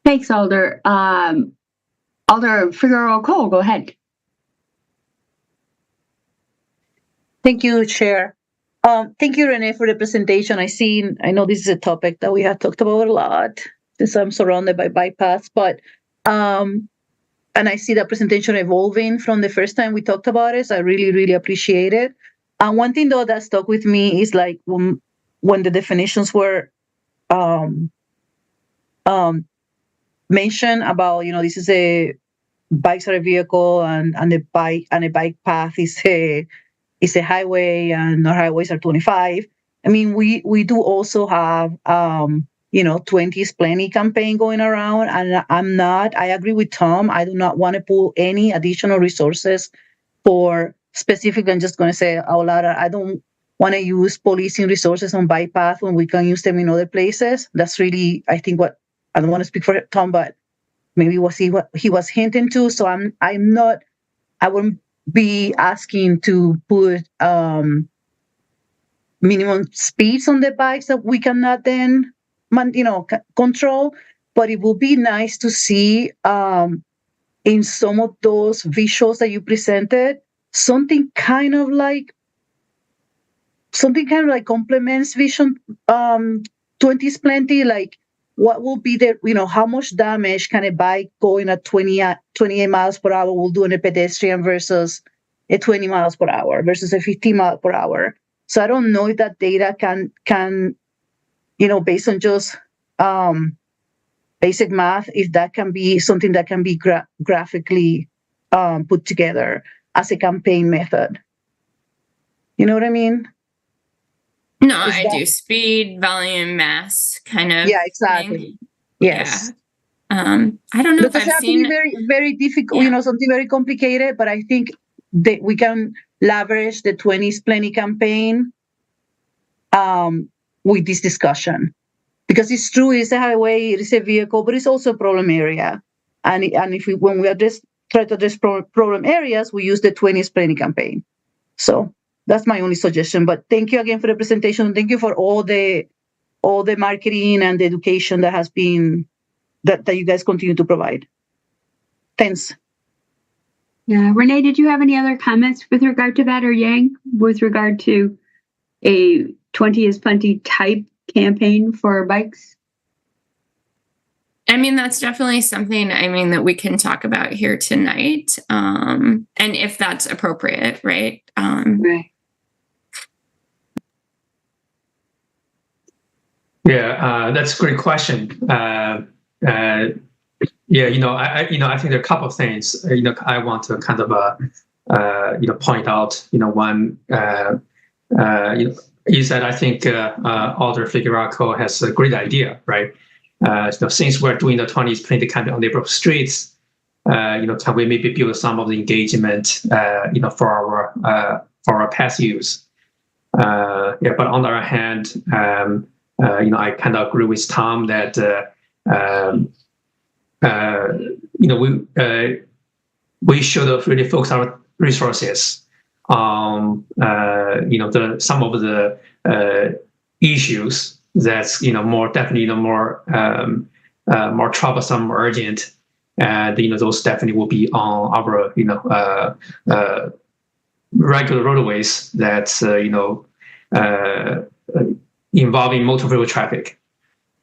Thanks, Alder. Alder Figueroa Cole, go ahead. Thank you, Chair. Thank you, Renee, for the presentation. I know this is a topic that we have talked about a lot since I'm surrounded by bypass, but and I see that presentation evolving from the first time we talked about it. So I really, really appreciate it. One thing though that stuck with me is like when the definitions were mentioned about, this is a bikes are a vehicle and a bike path is a highway and our highways are 25. I mean, we do also have 20 is plenty campaign going around, and I agree with Tom. I do not want to pull any additional resources for specific. I'm just going to say out loud, I don't want to use policing resources on bike path when we can use them in other places. That's really, I think, what I don't want to speak for Tom, but maybe what he was hinting to. So I wouldn't be asking to put minimum speeds on the bikes that we cannot then control, but it will be nice to see in some of those visuals that you presented something kind of like complements Vision 20 is plenty. Like, what will be how much damage can a bike going at 28 miles per hour will do on a pedestrian versus a 20 miles per hour versus a 15 miles per hour. So I don't know if that data can based on just basic math, if that can be something that can be graphically put together as a campaign method. You know what I mean? No, I do speed, volume, mass kind of. Yeah, exactly. Thing. Yes. Yeah. I don't know if I've seen very, very difficult, something very complicated, but I think that we can leverage the 20s Plenty campaign with this discussion. Because it's true, it's a highway, it is a vehicle, but it's also a problem area. And when we try to address problem areas, we use the 20s Plenty campaign. So that's my only suggestion. But thank you again for the presentation. Thank you for all the marketing and the education that has been that you guys continue to provide. Thanks. Yeah, Renee, did you have any other comments with regard to that, or Yang, with regard to a 20 is plenty type campaign for bikes? I mean, that's definitely something, that we can talk about here tonight. And if that's appropriate, right? Right. Yeah, that's a great question. I think there are a couple of things, I want to kind of, point out, one, is that I think Alder Figueroa has a great idea, right? Since we're doing the 20s Plenty campaign on neighborhood streets, can we maybe build some of the engagement, for our past use? But on the other hand, I kind of agree with Tom that, we should really focus our resources on, some of the issues that's, more troublesome, more urgent. And, those definitely will be on our, regular roadways that's, involving motor vehicle traffic.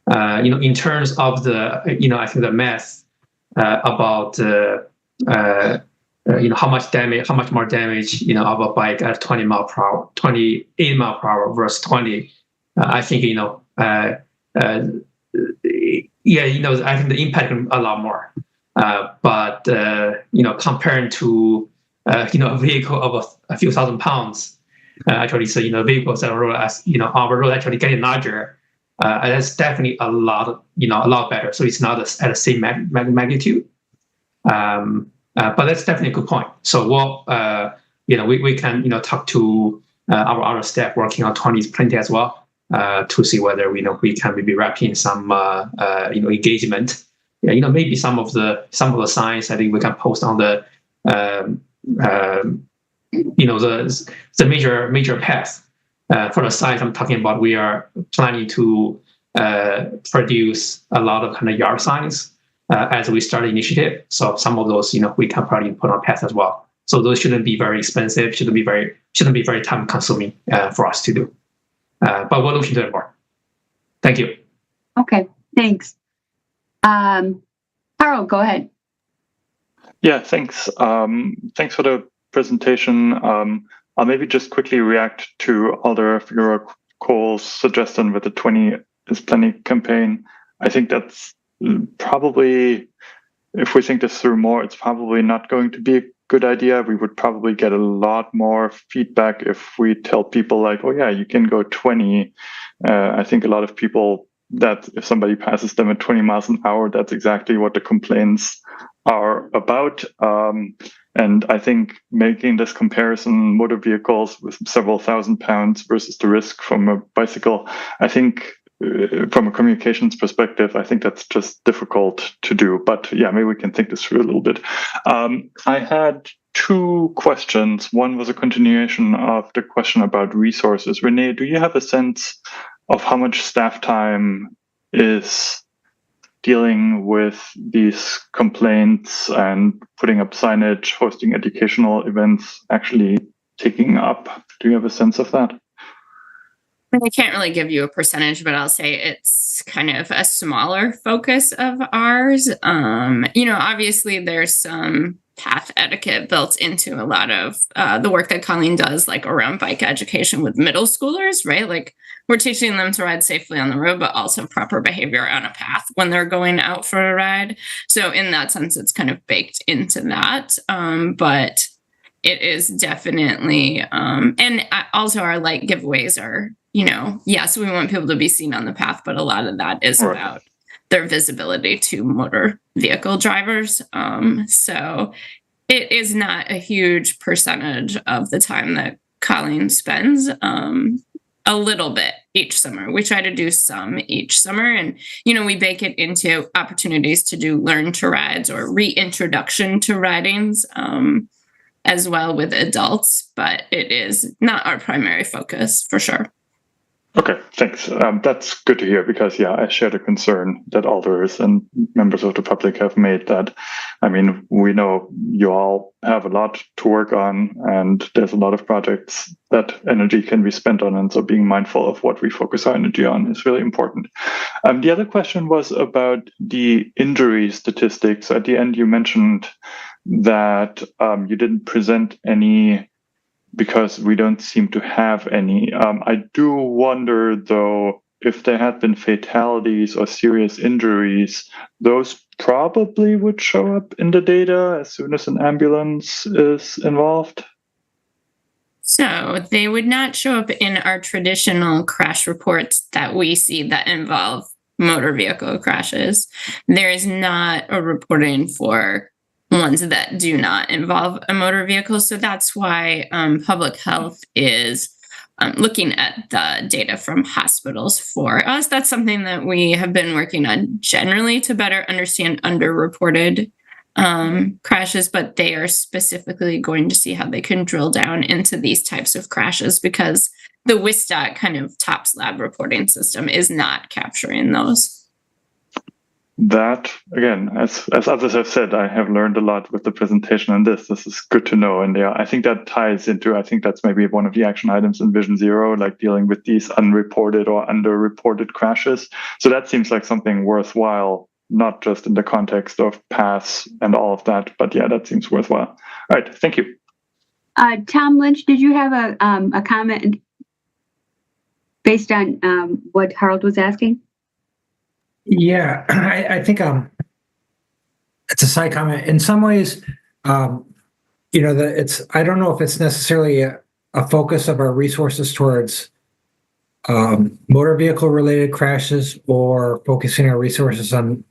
In terms of the, I think the math about, how much more damage, of a bike at 28 mile per hour versus 20. I think, I think the impact is a lot more. But comparing to, a vehicle of a few thousand pounds, actually, so, vehicles that are, on the road actually getting larger, that's definitely a lot better. So it's not at the same magnitude. But that's definitely a good point. So we can, talk to, our other staff working on 20s plenty as well to see whether we can maybe wrap in some engagement. Yeah, maybe some of the signs I think we can post on the the major paths. For the signs I'm talking about, we are planning to produce a lot of kind of yard signs as we start the initiative. So some of those, we can probably put on paths as well. So those shouldn't be very expensive, shouldn't be very time consuming for us to do. But we'll look into it more. Thank you. Okay, thanks. Harold, go ahead. Yeah, thanks. Thanks for the presentation. I'll maybe just quickly react to Alder Figueroa Cole's suggestion with the 20 is plenty campaign. I think that's probably, if we think this through more, it's probably not going to be a good idea. We would probably get a lot more feedback if we tell people like, oh yeah, you can go 20. I think a lot of people that if somebody passes them at 20 miles an hour, that's exactly what the complaints are about. And I think making this comparison, motor vehicles with several thousand pounds versus the risk from a bicycle, I think from a communications perspective, I think that's just difficult to do. But yeah, maybe we can think this through a little bit. I had two questions. One was a continuation of the question about resources. Renee, do you have a sense of how much staff time is dealing with these complaints and putting up signage, hosting educational events actually taking up? Do you have a sense of that? I can't really give you a percentage, but I'll say it's kind of a smaller focus of ours. Obviously there's some path etiquette built into a lot of the work that Colleen does, like around bike education with middle schoolers, right? Like we're teaching them to ride safely on the road, but also proper behavior on a path when they're going out for a ride. So in that sense, it's kind of baked into that. But it is definitely, and also our light giveaways are, yes, we want people to be seen on the path, but a lot of that is about their visibility to motor vehicle drivers. So it is not a huge percentage of the time that Colleen spends, a little bit each summer. We try to do some each summer, and, we bake it into opportunities to do learn to rides or reintroduction to ridings as well with adults, but it is not our primary focus for sure. Okay, thanks. That's good to hear because, yeah, I share the concern that alders and members of the public have made that, we know you all have a lot to work on and there's a lot of projects that energy can be spent on. And so being mindful of what we focus our energy on is really important. The other question was about the injury statistics. At the end, you mentioned that you didn't present any because we don't seem to have any. I do wonder, though, if there had been fatalities or serious injuries, those probably would show up in the data as soon as an ambulance is involved. So they would not show up in our traditional crash reports that we see that involve motor vehicle crashes. There is not a reporting for ones that do not involve a motor vehicle. So that's why public health is looking at the data from hospitals for us. That's something that we have been working on generally to better understand underreported crashes, but they are specifically going to see how they can drill down into these types of crashes because the WISDOT kind of TOPS lab reporting system is not capturing those. That, again, as others have said, I have learned a lot with the presentation on this. This is good to know. And yeah, I think that ties into, I think that's maybe one of the action items in Vision Zero, like dealing with these unreported or underreported crashes. So that seems like something worthwhile, not just in the context of paths and all of that, but yeah, that seems worthwhile. All right, thank you. Tom Lynch, did you have a comment based on what Harold was asking? Yeah, I think it's a side comment. In some ways, it's I don't know if it's necessarily a focus of our resources towards motor vehicle related crashes or focusing our resources on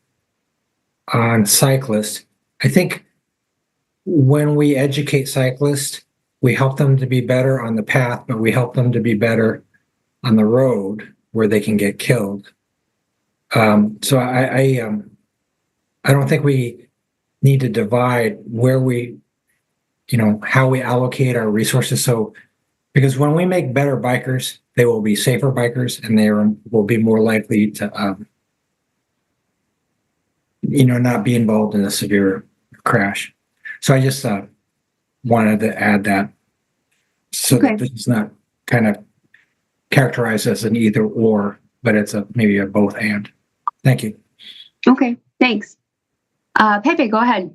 cyclists. I think when we educate cyclists, we help them to be better on the path, but we help them to be better on the road where they can get killed. So I don't think we need to divide where we, how we allocate our resources. So, because when we make better bikers, they will be safer bikers, and they will be more likely to, not be involved in a severe crash. So I just wanted to add that, so that this is not kind of characterized as an either or, but it's maybe a both and. Thank you. Okay, thanks. Pepe, go ahead.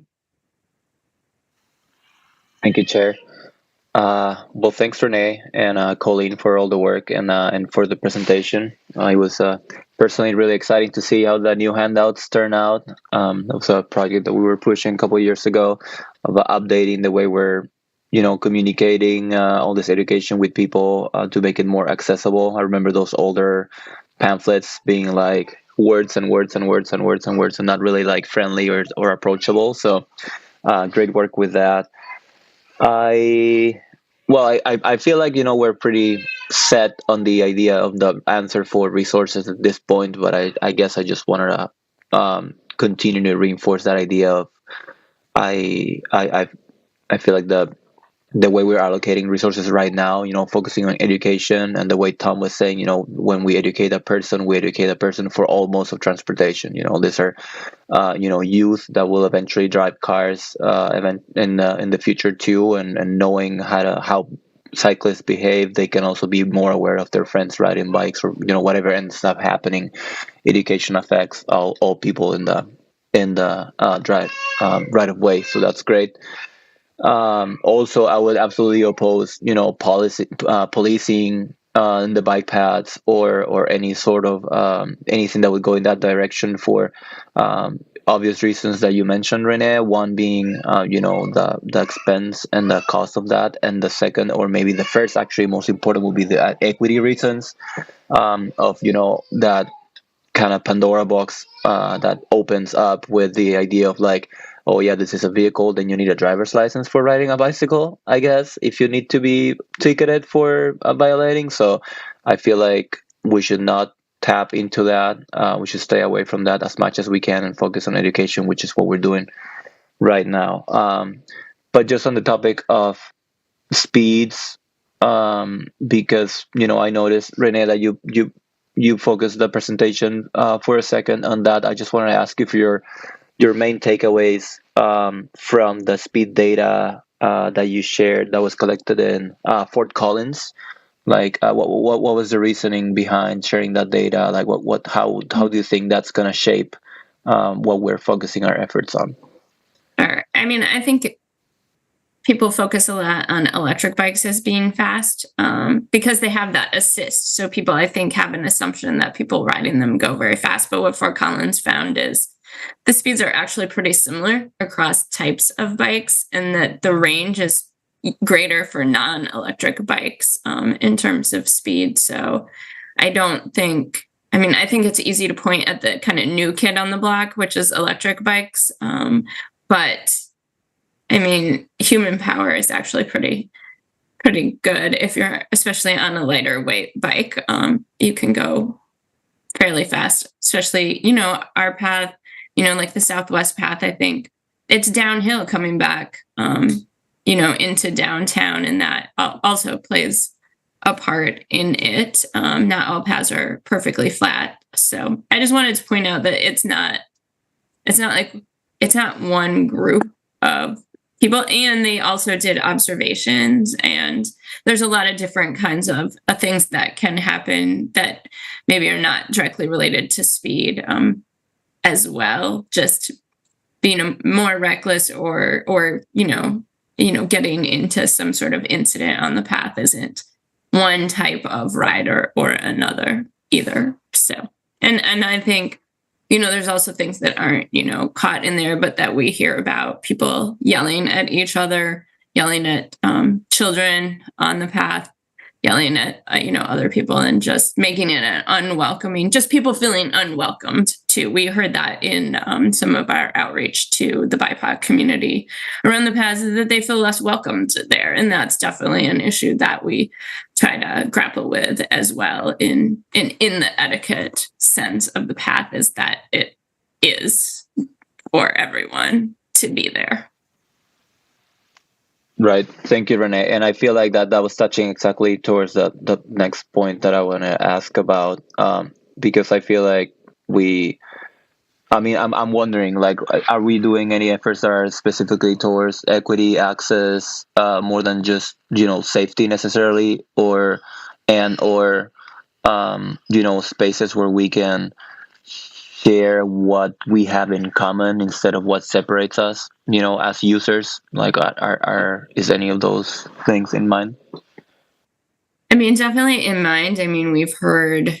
Thank you, Chair. Well, thanks, Renee and Colleen, for all the work and for the presentation. It was personally really exciting to see how the new handouts turn out. That was a project that we were pushing a couple of years ago of updating the way we're, communicating all this education with people to make it more accessible. I remember those older pamphlets being like words and words and words and words and words and not really like friendly or approachable. So great work with that. I feel like, we're pretty set on the idea of the answer for resources at this point, but I guess I just wanted to continue to reinforce that idea of I feel like the way we're allocating resources right now, focusing on education, and the way Tom was saying, when we educate a person for all modes of transportation. These are, youth that will eventually drive cars in the future too, and knowing how cyclists behave, they can also be more aware of their friends riding bikes, or whatever ends up happening. Education affects all people in the right of way, so that's great. Also, I would absolutely oppose, policing in the bike paths or any sort of anything that would go in that direction for obvious reasons that you mentioned, Renee. One being, the expense and the cost of that, and the second, or maybe the first, actually most important, will be the equity reasons of that kind of Pandora box that opens up with the idea of like, oh yeah, this is a vehicle, then you need a driver's license for riding a bicycle, I guess, if you need to be ticketed for violating. So I feel like we should not tap into that. We should stay away from that as much as we can and focus on education, which is what we're doing right now. But just on the topic of speeds, because, I noticed, Renee, that you focused the presentation for a second on that. I just wanted to ask you for your main takeaways from the speed data that you shared that was collected in Fort Collins. Like, what was the reasoning behind sharing that data? Like, how do you think that's going to shape what we're focusing our efforts on? Sure. I mean, I think people focus a lot on electric bikes as being fast because they have that assist. So people, I think, have an assumption that people riding them go very fast. But what Fort Collins found is the speeds are actually pretty similar across types of bikes, and that the range is greater for non-electric bikes in terms of speed. So I think it's easy to point at the kind of new kid on the block, which is electric bikes. But I mean, human power is actually pretty good. If you're especially on a lighter weight bike, you can go fairly fast, especially, our path, like the Southwest path, I think it's downhill coming back, into downtown, and that also plays a part in it. Not all paths are perfectly flat. So I just wanted to point out that it's not one group of people, and they also did observations, and there's a lot of different kinds of things that can happen that maybe are not directly related to speed as well. Just being more reckless or getting into some sort of incident on the path isn't one type of rider or another either. So, and I think, there's also things that aren't, caught in there, but that we hear about: people yelling at each other, yelling at children on the path, yelling at, other people, and just making it an unwelcoming, just people feeling unwelcomed too. We heard that in some of our outreach to the BIPOC community around the paths, that they feel less welcomed there. And that's definitely an issue that we try to grapple with as well in the etiquette sense of the path, is that it is for everyone to be there. Right. Thank you, Renee. And I feel like that was touching exactly towards the next point that I want to ask about, because I feel like I'm wondering, like, are we doing any efforts that are specifically towards equity, access, more than just, safety necessarily, or spaces where we can share what we have in common instead of what separates us, as users? Like, is any of those things in mind? I mean, definitely in mind. I mean, we've tried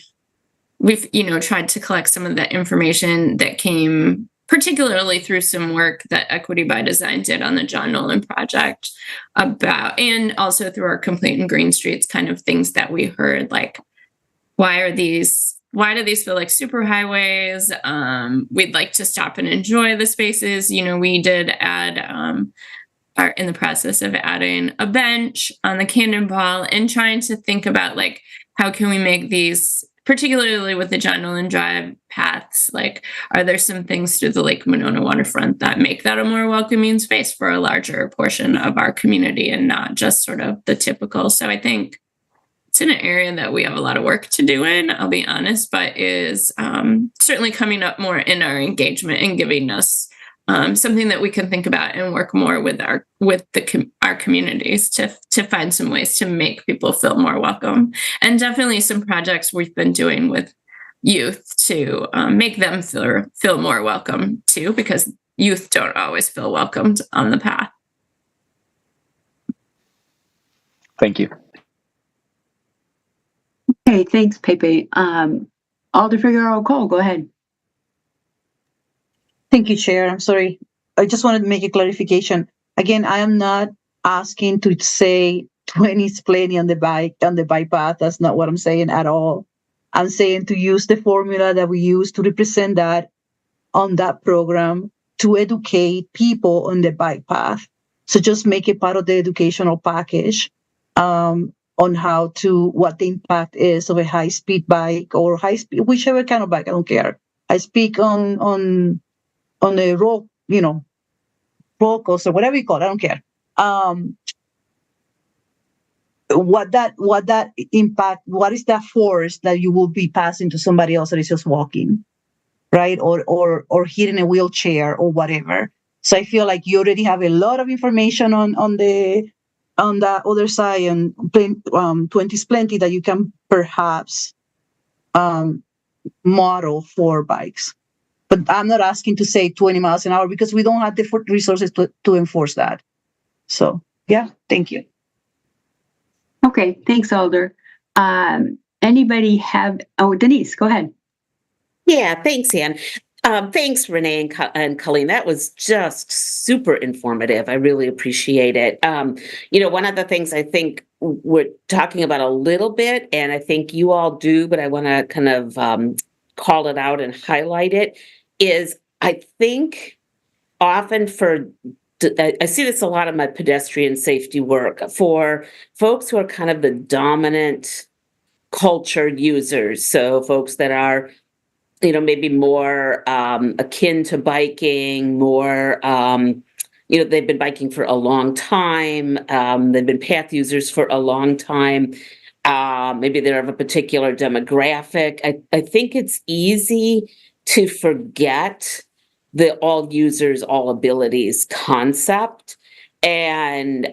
to collect some of that information that came particularly through some work that Equity by Design did on the John Nolan project about, and also through our Complete and Green Streets kind of things that we heard, like, why do these feel like superhighways? We'd like to stop and enjoy the spaces. We did add, are in the process of adding a bench on the Cannonball and trying to think about, like, how can we make these, particularly with the John Nolan Drive paths, like, are there some things through the Lake Monona waterfront that make that a more welcoming space for a larger portion of our community and not just sort of the typical? So I think it's in an area that we have a lot of work to do in, I'll be honest, but is certainly coming up more in our engagement and giving us something that we can think about and work more with our communities to find some ways to make people feel more welcome. And definitely some projects we've been doing with youth to make them feel more welcome too, because youth don't always feel welcomed on the path. Thank you. Okay, thanks, Pepe. Alder Figueroa Cole, go ahead. Thank you, Chair. I'm sorry. I just wanted to make a clarification. Again, I am not asking to say 20 is plenty on the bike path. That's not what I'm saying at all. I'm saying to use the formula that we use to represent that on that program to educate people on the bike path. So just make it part of the educational package on what the impact is of a high-speed bike or high-speed, whichever kind of bike, I don't care. I speak on a roll, roller coaster, whatever you call it, I don't care. What that impact, what is that force that you will be passing to somebody else that is just walking, right? Or hitting a wheelchair or whatever. So I feel like you already have a lot of information on the other side, and 20 is plenty that you can perhaps model for bikes. But I'm not asking to say 20 miles an hour because we don't have the resources to enforce that. So, yeah, thank you. Okay, thanks, Alder. Anybody have, Denise, go ahead. Yeah, thanks, Ann. Thanks, Renee and Colleen. That was just super informative. I really appreciate it. One of the things I think we're talking about a little bit, and I think you all do, but I want to kind of call it out and highlight it, is I think often I see this a lot in my pedestrian safety work for folks who are kind of the dominant culture users. So folks that are, maybe more akin to biking, more, they've been biking for a long time. They've been path users for a long time. Maybe they're of a particular demographic. I think it's easy to forget the all users, all abilities concept. And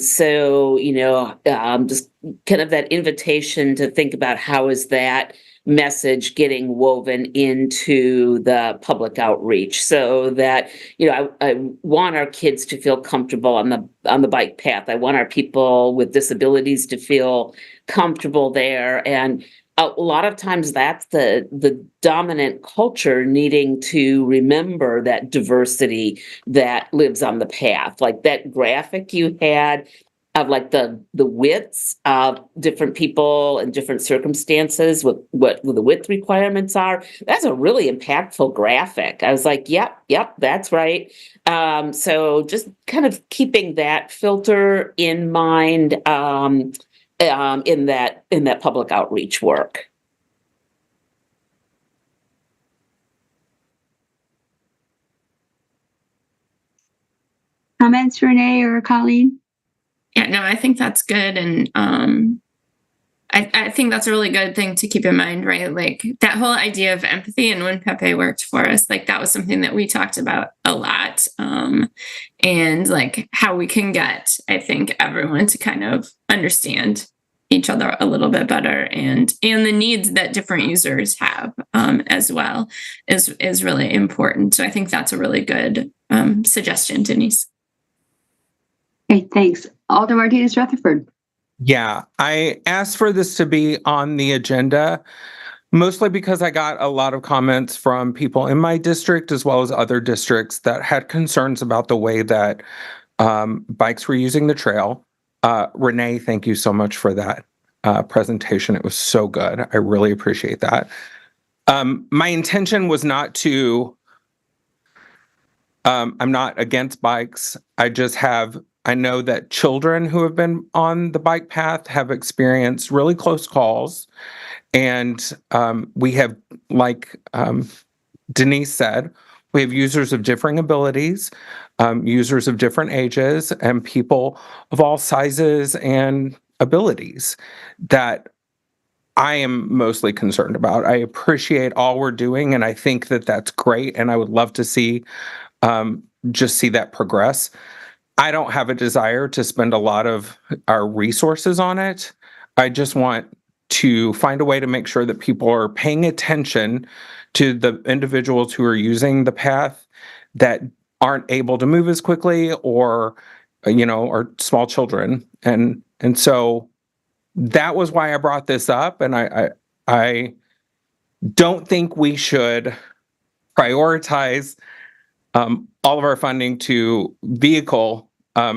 so, just kind of that invitation to think about how is that message getting woven into the public outreach, so that I want our kids to feel comfortable on the bike path. I want our people with disabilities to feel comfortable there, and a lot of times that's the dominant culture needing to remember that diversity that lives on the path. Like that graphic you had, like the widths of different people and different circumstances with what the width requirements are. That's a really impactful graphic. I was like, yep, that's right. So just kind of keeping that filter in mind in that public outreach work. Comments, Renee or Colleen? Yeah, no, I think that's good. And I think that's a really good thing to keep in mind, right? Like that whole idea of empathy, and when Pepe worked for us, like that was something that we talked about a lot. And like how we can get, I think, everyone to kind of understand each other a little bit better, and the needs that different users have as well is really important. So I think that's a really good suggestion, Denise. Okay, thanks. Alder Martinez Rutherford. Yeah, I asked for this to be on the agenda, mostly because I got a lot of comments from people in my district as well as other districts that had concerns about the way that bikes were using the trail. Renee, thank you so much for that presentation. It was so good. I really appreciate that. My intention was not to, I'm not against bikes. I know that children who have been on the bike path have experienced really close calls. And we have, like Denise said, we have users of differing abilities, users of different ages, and people of all sizes and abilities that I am mostly concerned about. I appreciate all we're doing, and I think that that's great, and I would love to see just see that progress. I don't have a desire to spend a lot of our resources on it. I just want to find a way to make sure that people are paying attention to the individuals who are using the path that aren't able to move as quickly, or, or small children. And so that was why I brought this up. And I don't think we should prioritize all of our funding to vehicle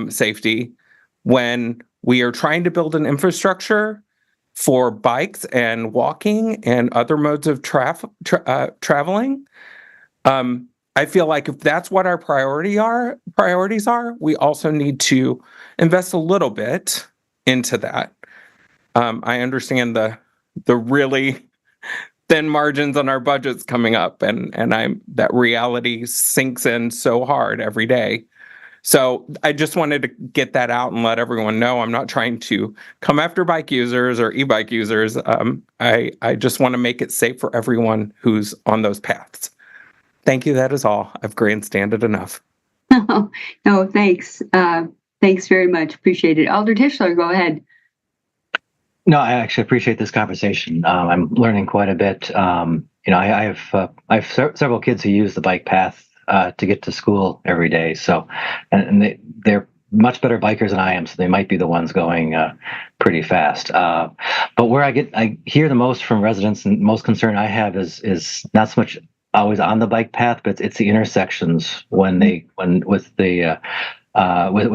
safety when we are trying to build an infrastructure for bikes and walking and other modes of traveling. I feel like if that's what our priorities are, we also need to invest a little bit into that. I understand the really thin margins on our budgets coming up, and that reality sinks in so hard every day. So I just wanted to get that out and let everyone know I'm not trying to come after bike users or e-bike users. I just want to make it safe for everyone who's on those paths. Thank you. That is all. I've grandstanded enough. No, thanks. Thanks very much. Appreciate it. Alder Tischler, go ahead. No, I actually appreciate this conversation. I'm learning quite a bit. I have several kids who use the bike path to get to school every day. So, and they're much better bikers than I am, so they might be the ones going pretty fast. But where I hear the most from residents, and most concern I have is not so much always on the bike path, but it's the intersections with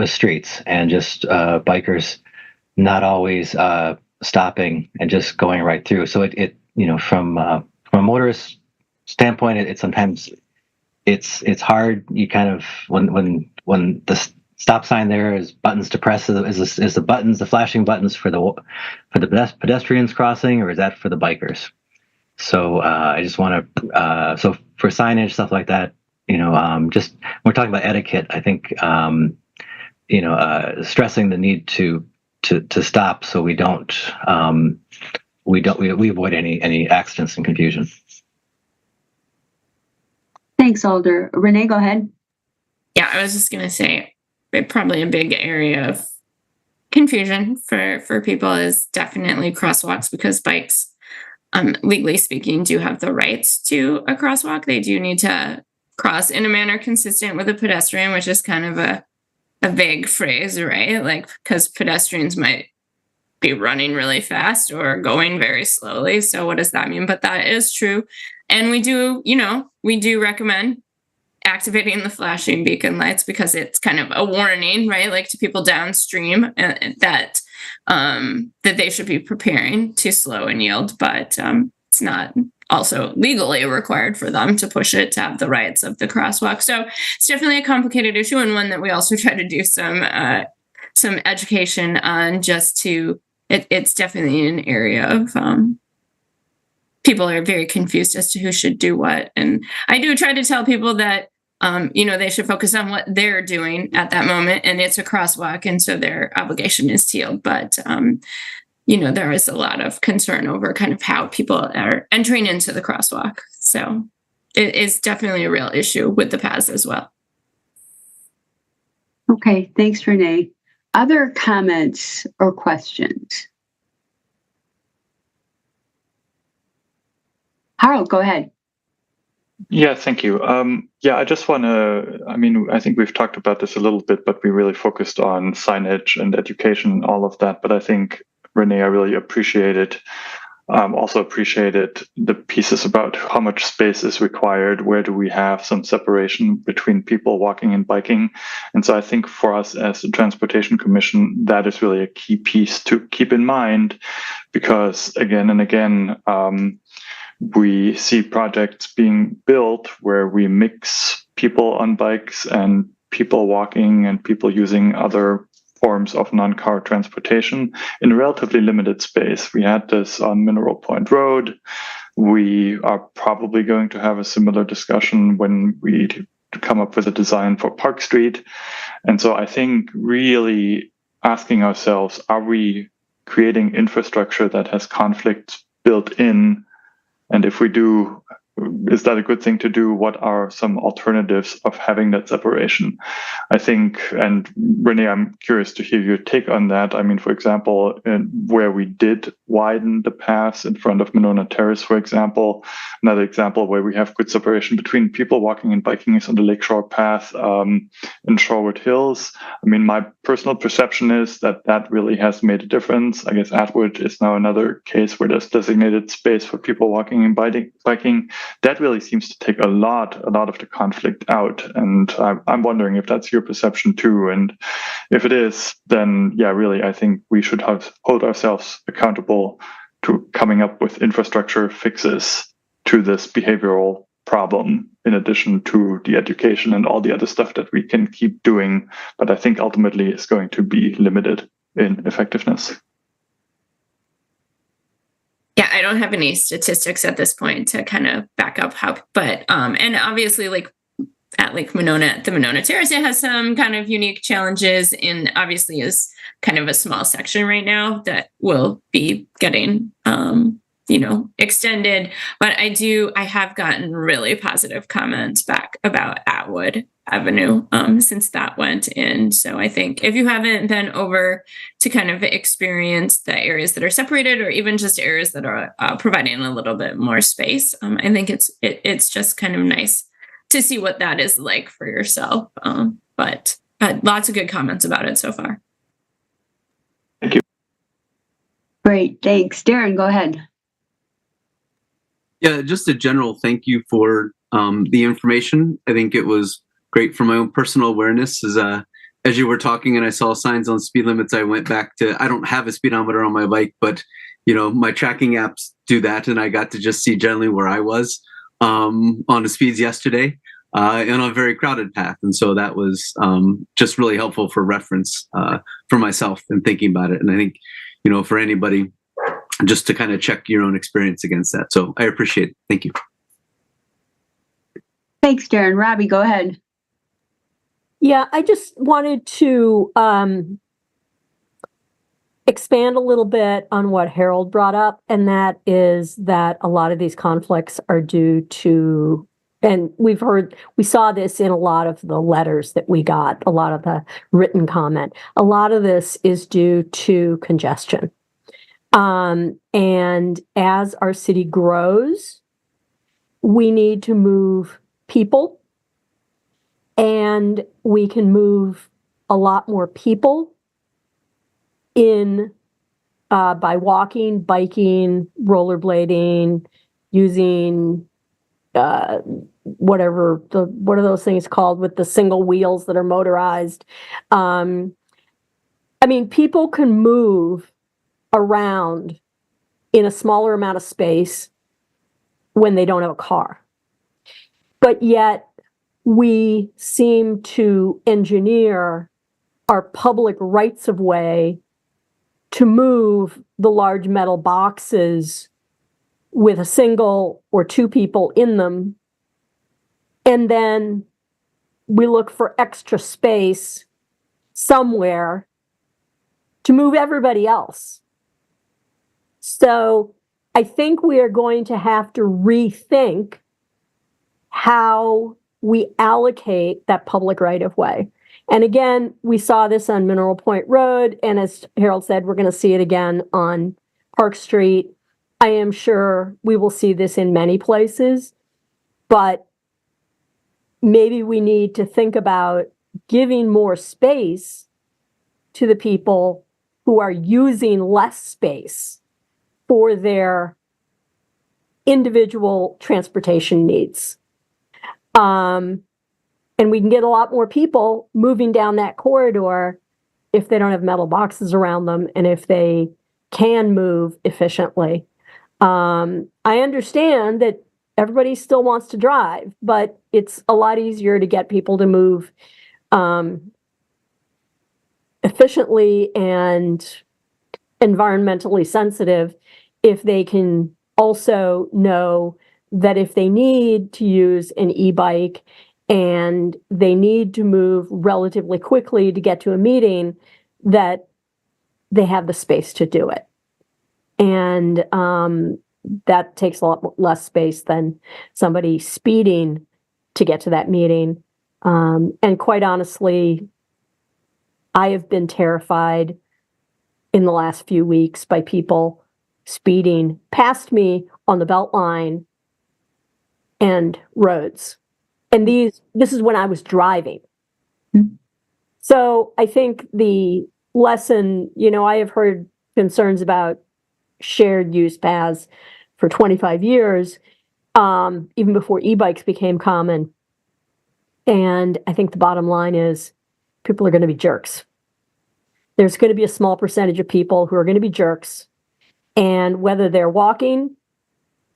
streets, and just bikers not always stopping and just going right through. So from a motorist standpoint, it sometimes it's hard. You kind of when the stop sign there is buttons to press, is the flashing buttons for the pedestrians crossing, or is that for the bikers? So I just want to so for signage, stuff like that, just we're talking about etiquette. I think stressing the need to stop so we avoid any accidents and confusion. Thanks, Alder. Renee, go ahead. Yeah, I was just going to say probably a big area of confusion for people is definitely crosswalks, because bikes, legally speaking, do have the rights to a crosswalk. They do need to cross in a manner consistent with a pedestrian, which is kind of a vague phrase, right? Like, because pedestrians might be running really fast or going very slowly. So what does that mean? But that is true. And we do recommend activating the flashing beacon lights because it's kind of a warning, right? Like to people downstream that they should be preparing to slow and yield, but it's not also legally required for them to push it to have the rights of the crosswalk. So it's definitely a complicated issue, and one that we also try to do some education on, just to, it's definitely an area of, people are very confused as to who should do what. And I do try to tell people that, they should focus on what they're doing at that moment, and it's a crosswalk, and so their obligation is to yield. But, there is a lot of concern over kind of how people are entering into the crosswalk. So it is definitely a real issue with the paths as well. Okay, thanks, Renee. Other comments or questions? Harold, go ahead. Yeah, thank you. I just want to, I think we've talked about this a little bit, but we really focused on signage and education and all of that. But I think, Renee, I really appreciated the pieces about how much space is required, where do we have some separation between people walking and biking. And so I think for us as the Transportation Commission, that is really a key piece to keep in mind, because again and again, we see projects being built where we mix people on bikes and people walking and people using other forms of non-car transportation in a relatively limited space. We had this on Mineral Point Road. We are probably going to have a similar discussion when we come up with a design for Park Street. And so I think really asking ourselves, are we creating infrastructure that has conflicts built in? And if we do, is that a good thing to do? What are some alternatives of having that separation? I think, and Renee, I'm curious to hear your take on that. I mean, for example, where we did widen the paths in front of Monona Terrace, for example, another example where we have good separation between people walking and biking is on the Lakeshore Path in Shorewood Hills. I mean, my personal perception is that that really has made a difference. I guess Atwood is now another case where there's designated space for people walking and biking. That really seems to take a lot of the conflict out. And I'm wondering if that's your perception too. And if it is, then yeah, really, I think we should hold ourselves accountable to coming up with infrastructure fixes to this behavioral problem, in addition to the education and all the other stuff that we can keep doing. But I think ultimately it's going to be limited in effectiveness. Yeah, I don't have any statistics at this point to kind of back up how, but, and obviously like at Lake Monona, at the Monona Terrace, it has some kind of unique challenges, and obviously is kind of a small section right now that will be getting, extended. But I have gotten really positive comments back about Atwood Avenue since that went in. So I think if you haven't been over to kind of experience the areas that are separated, or even just areas that are providing a little bit more space, I think it's just kind of nice to see what that is like for yourself. But lots of good comments about it so far. Thank you. Great, thanks. Darren, go ahead. Yeah, just a general thank you for the information. I think it was great for my own personal awareness. As you were talking and I saw signs on speed limits, I went back to, I don't have a speedometer on my bike, but my tracking apps do that, and I got to just see generally where I was on the speeds yesterday on a very crowded path. And so that was just really helpful for reference for myself and thinking about it. And I think, for anybody, just to kind of check your own experience against that. So I appreciate it. Thank you. Thanks, Darren. Robbie, go ahead. Yeah, I just wanted to expand a little bit on what Harold brought up, and that is that a lot of these conflicts are due to, and we saw this in a lot of the letters that we got, a lot of the written comment. A lot of this is due to congestion. And as our city grows, we need to move people, and we can move a lot more people in by walking, biking, rollerblading, using what are those things called with the single wheels that are motorized? I mean, people can move around in a smaller amount of space when they don't have a car. But yet we seem to engineer our public rights of way to move the large metal boxes with a single or two people in them. And then we look for extra space somewhere to move everybody else. So I think we are going to have to rethink how we allocate that public right of way. And again, we saw this on Mineral Point Road. And as Harold said, we're going to see it again on Park Street. I am sure we will see this in many places, but maybe we need to think about giving more space to the people who are using less space for their individual transportation needs. And we can get a lot more people moving down that corridor if they don't have metal boxes around them and if they can move efficiently. I understand that everybody still wants to drive, but it's a lot easier to get people to move efficiently and environmentally sensitive if they can also know that if they need to use an e-bike and they need to move relatively quickly to get to a meeting, that they have the space to do it. And that takes a lot less space than somebody speeding to get to that meeting. And quite honestly, I have been terrified in the last few weeks by people speeding past me on the Beltline and roads. And this is when I was driving. Mm-hmm. So I think the lesson, I have heard concerns about shared use paths for 25 years, even before e-bikes became common. And I think the bottom line is people are going to be jerks. There's going to be a small percentage of people who are going to be jerks. And whether they're walking,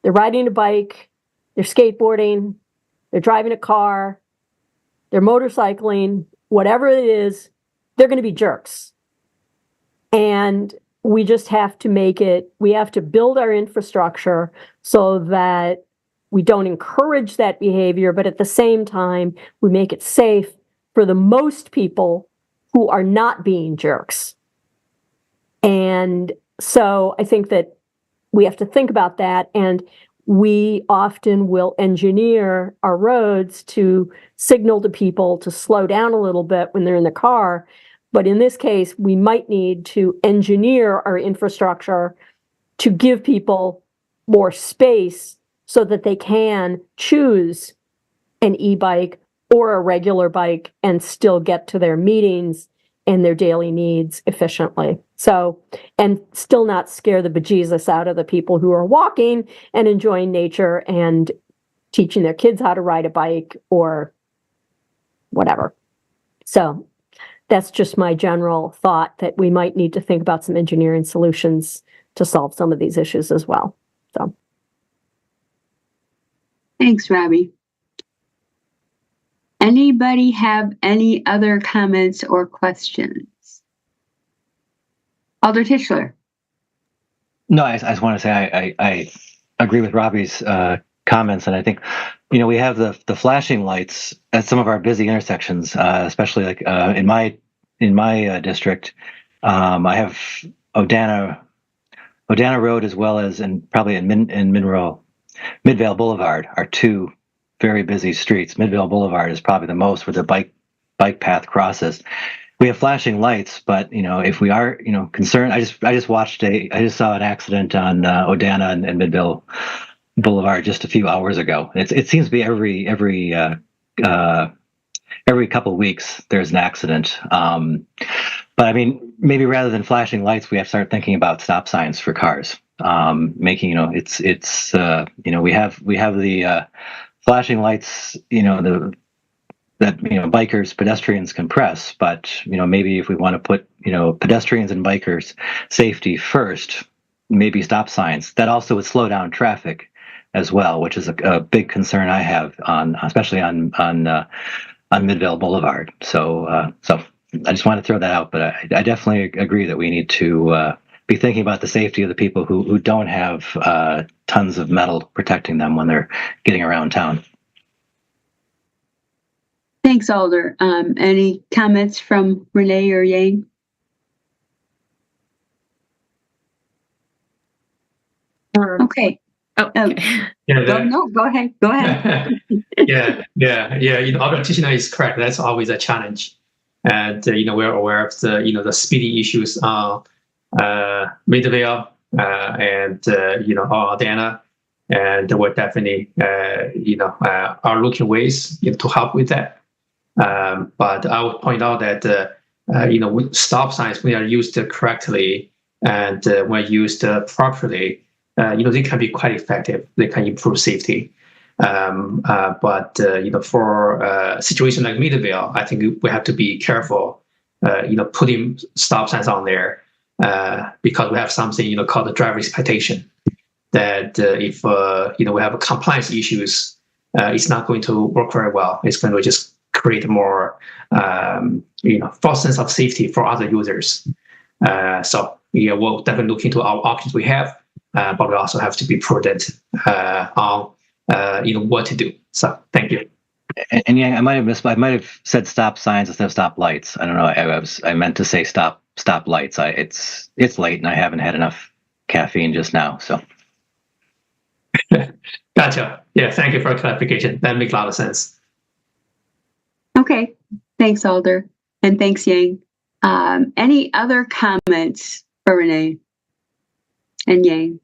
they're riding a bike, they're skateboarding, they're driving a car, they're motorcycling, whatever it is, they're going to be jerks. And we just have to we have to build our infrastructure so that we don't encourage that behavior, but at the same time, we make it safe for the most people who are not being jerks. And so I think that we have to think about that. And we often will engineer our roads to signal to people to slow down a little bit when they're in the car. But in this case, we might need to engineer our infrastructure to give people more space so that they can choose an e-bike or a regular bike and still get to their meetings and their daily needs efficiently. So, and still not scare the bejesus out of the people who are walking and enjoying nature and teaching their kids how to ride a bike or whatever. So that's just my general thought, that we might need to think about some engineering solutions to solve some of these issues as well. So. Thanks, Robbie. Anybody have any other comments or questions? Alder Tischler. No, I just want to say I agree with Robbie's comments, and I think we have the flashing lights at some of our busy intersections, especially like in my district. I have Odana Road as well as probably in Midvale Boulevard are two very busy streets. Midvale Boulevard is probably the most where the bike path crosses. We have flashing lights, but if we are concerned, I just saw an accident on Odana and Midvale Boulevard just a few hours ago. It seems to be every couple of weeks there's an accident. But I mean, maybe rather than flashing lights, we have to start thinking about stop signs for cars. Making we have flashing lights, bikers, pedestrians can press, but maybe if we want to put pedestrians and bikers safety first, maybe stop signs. That also would slow down traffic as well, which is a big concern I have especially on Midvale Boulevard. So I just want to throw that out, but I definitely agree that we need to be thinking about the safety of the people who don't have tons of metal protecting them when they're getting around town. Thanks, Alder. Any comments from Renee or Yang? Okay. Oh, okay. Go ahead. Go ahead. Yeah. Alder Tichenor is correct. That's always a challenge, and we're aware of the speeding issues on Midvale and Aldana, and we're definitely are looking ways to help with that. But I would point out that stop signs, when they are used correctly and when used properly, they can be quite effective. They can improve safety. But for a situation like Midvale, I think we have to be careful. Putting stop signs on there because we have something called the driver expectation. That if we have compliance issues, it's not going to work very well. It's going to just create more false sense of safety for other users. So we'll definitely look into our options we have, but we also have to be prudent on what to do. So thank you. And yeah, I might have said stop signs instead of stop lights. I don't know. I meant to say stop lights. It's late and I haven't had enough caffeine just now. So. Gotcha. Yeah, thank you for clarification. That makes a lot of sense. Okay. Thanks, Alder. And thanks, Yang. Any other comments for Renee and Yang?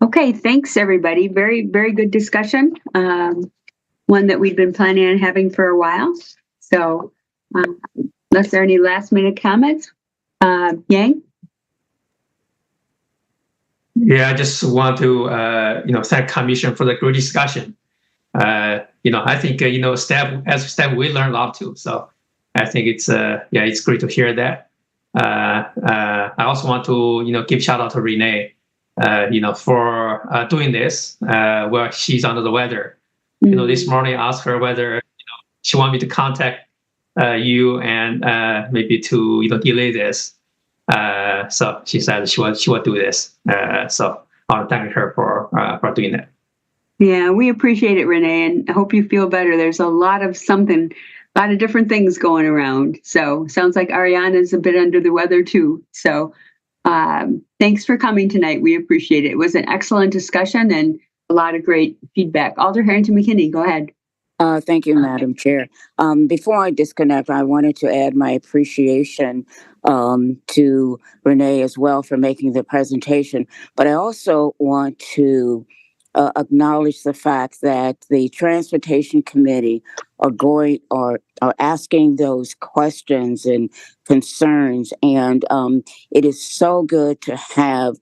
Okay, thanks, everybody. Very, very good discussion. One that we've been planning on having for a while. So unless there are any last minute comments, Yang? Yeah, I just want to thank Commission for the great discussion. I think step we learn a lot too. So I think it's great to hear that. I also want to give shout out to Renee, for doing this while she's under the weather. This morning I asked her whether she wanted me to contact you and maybe to delay this. So she said she will do this. So I want to thank her for doing that. Yeah, we appreciate it, Renee, and I hope you feel better. There's a lot of different things going around. So sounds like Ariana's a bit under the weather too. So thanks for coming tonight. We appreciate it. It was an excellent discussion and a lot of great feedback. Alder Harrington McKinney, go ahead. Thank you, Madam Chair. Before I disconnect, I wanted to add my appreciation to Renee as well for making the presentation. But I also want to acknowledge the fact that the Transportation Committee are asking those questions and concerns, and it is so good to have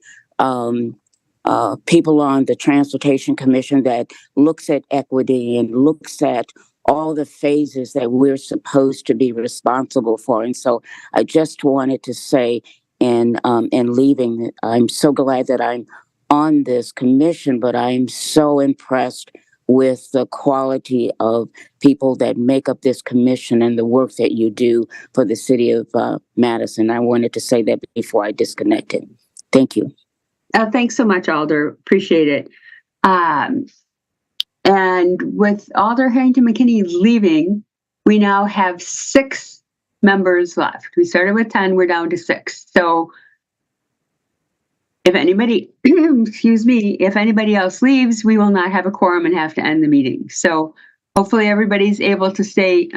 people on the Transportation Commission that looks at equity and looks at all the phases that we're supposed to be responsible for. And so I just wanted to say in leaving, I'm so glad that I'm on this commission, but I'm so impressed with the quality of people that make up this commission and the work that you do for the city of Madison. I wanted to say that before I disconnected. Thank you. Thanks so much, Alder. Appreciate it. And with Alder Harrington McKinney leaving, we now have 6 members left. We started with 10, we're down to 6. So if anybody, if anybody else leaves, we will not have a quorum and have to end the meeting. So hopefully everybody's able to stay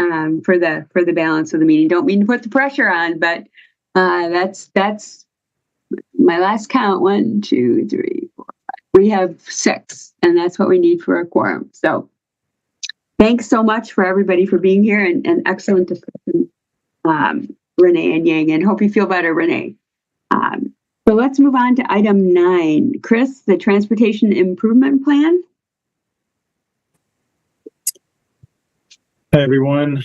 for the balance of the meeting. Don't mean to put the pressure on, but that's my last count. 1, 2, 3, 4, 5. We have 6, and that's what we need for a quorum. So thanks so much for everybody for being here and excellent discussion, Renee and Yang, and hope you feel better, Renee. So let's move on to item 9. Chris, the Transportation Improvement Plan. Hi, everyone.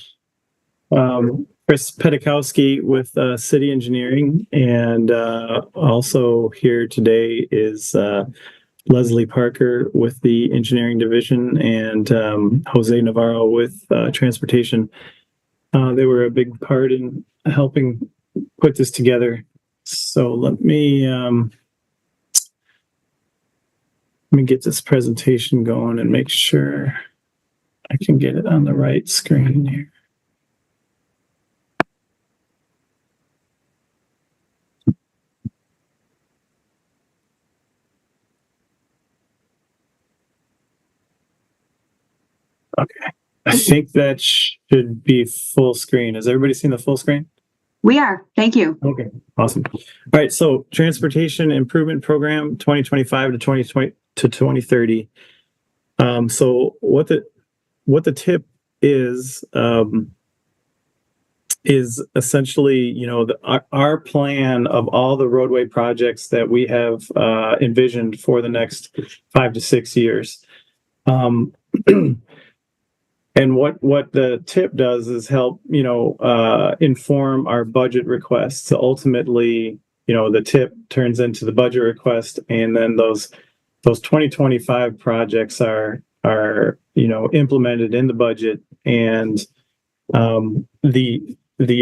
Chris Pedikowski with City Engineering, and also here today is Leslie Parker with the Engineering Division and Jose Navarro with Transportation. They were a big part in helping put this together. So let me get this presentation going and make sure I can get it on the right screen here. Okay, I think that should be full screen. Has everybody seen the full screen? We are. Thank you. Okay, awesome. All right, so Transportation Improvement Program 2025 to 2020 to 2030. So what the tip is essentially, you know, our plan of all the roadway projects that we have envisioned for the next 5 to 6 years. And what the tip does is help, you know, inform our budget requests. So ultimately, you know, the tip turns into the budget request, and then those 2025 projects are you know, implemented in the budget, and the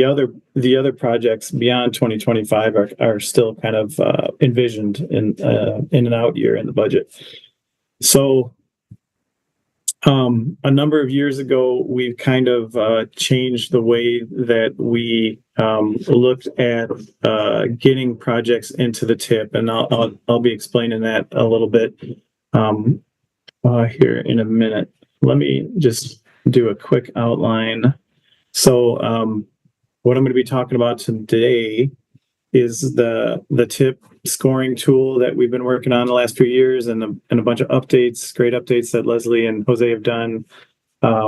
other projects beyond 2025 are still kind of envisioned in an out year in the budget. So a number of years ago, we kind of changed the way that we looked at getting projects into the tip, and I'll be explaining that a little bit here in a minute. Let me just do a quick outline. So what I'm going to be talking about today is the tip scoring tool that we've been working on the last few years, and a bunch of updates, great updates that Leslie and Jose have done to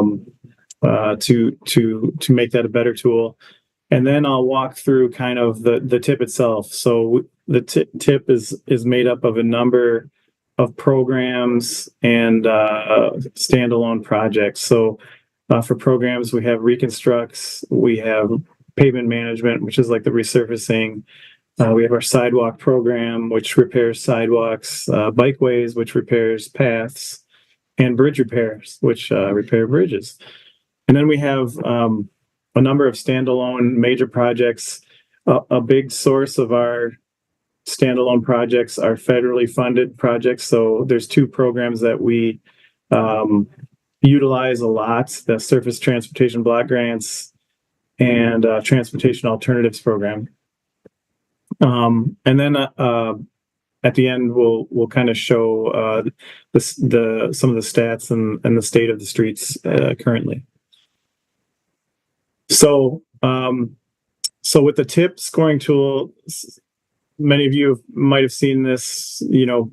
make that a better tool. And then I'll walk through kind of the tip itself. So the tip is made up of a number of programs and standalone projects. So for programs, we have reconstructs, we have pavement management, which is like the resurfacing. We have our sidewalk program, which repairs sidewalks, bikeways, which repairs paths, and bridge repairs, which repair bridges. And then we have a number of standalone major projects. A big source of our standalone projects are federally funded projects. So there's two programs that we utilize a lot: the Surface Transportation Block Grants and Transportation Alternatives Program. And then at the end, we'll kind of show some of the stats and the state of the streets currently. So with the tip scoring tool, many of you might have seen this, you know,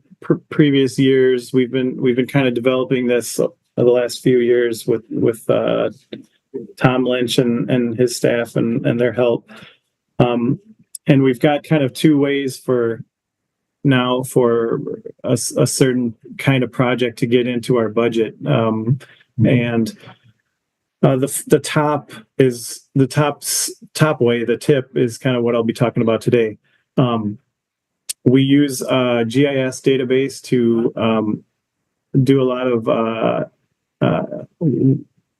previous years. We've been kind of developing this the last few years with Tom Lynch and his staff and their help. And we've got kind of two ways for a certain kind of project to get into our budget. And the top way, the tip is kind of what I'll be talking about today. We use a GIS database to do a lot of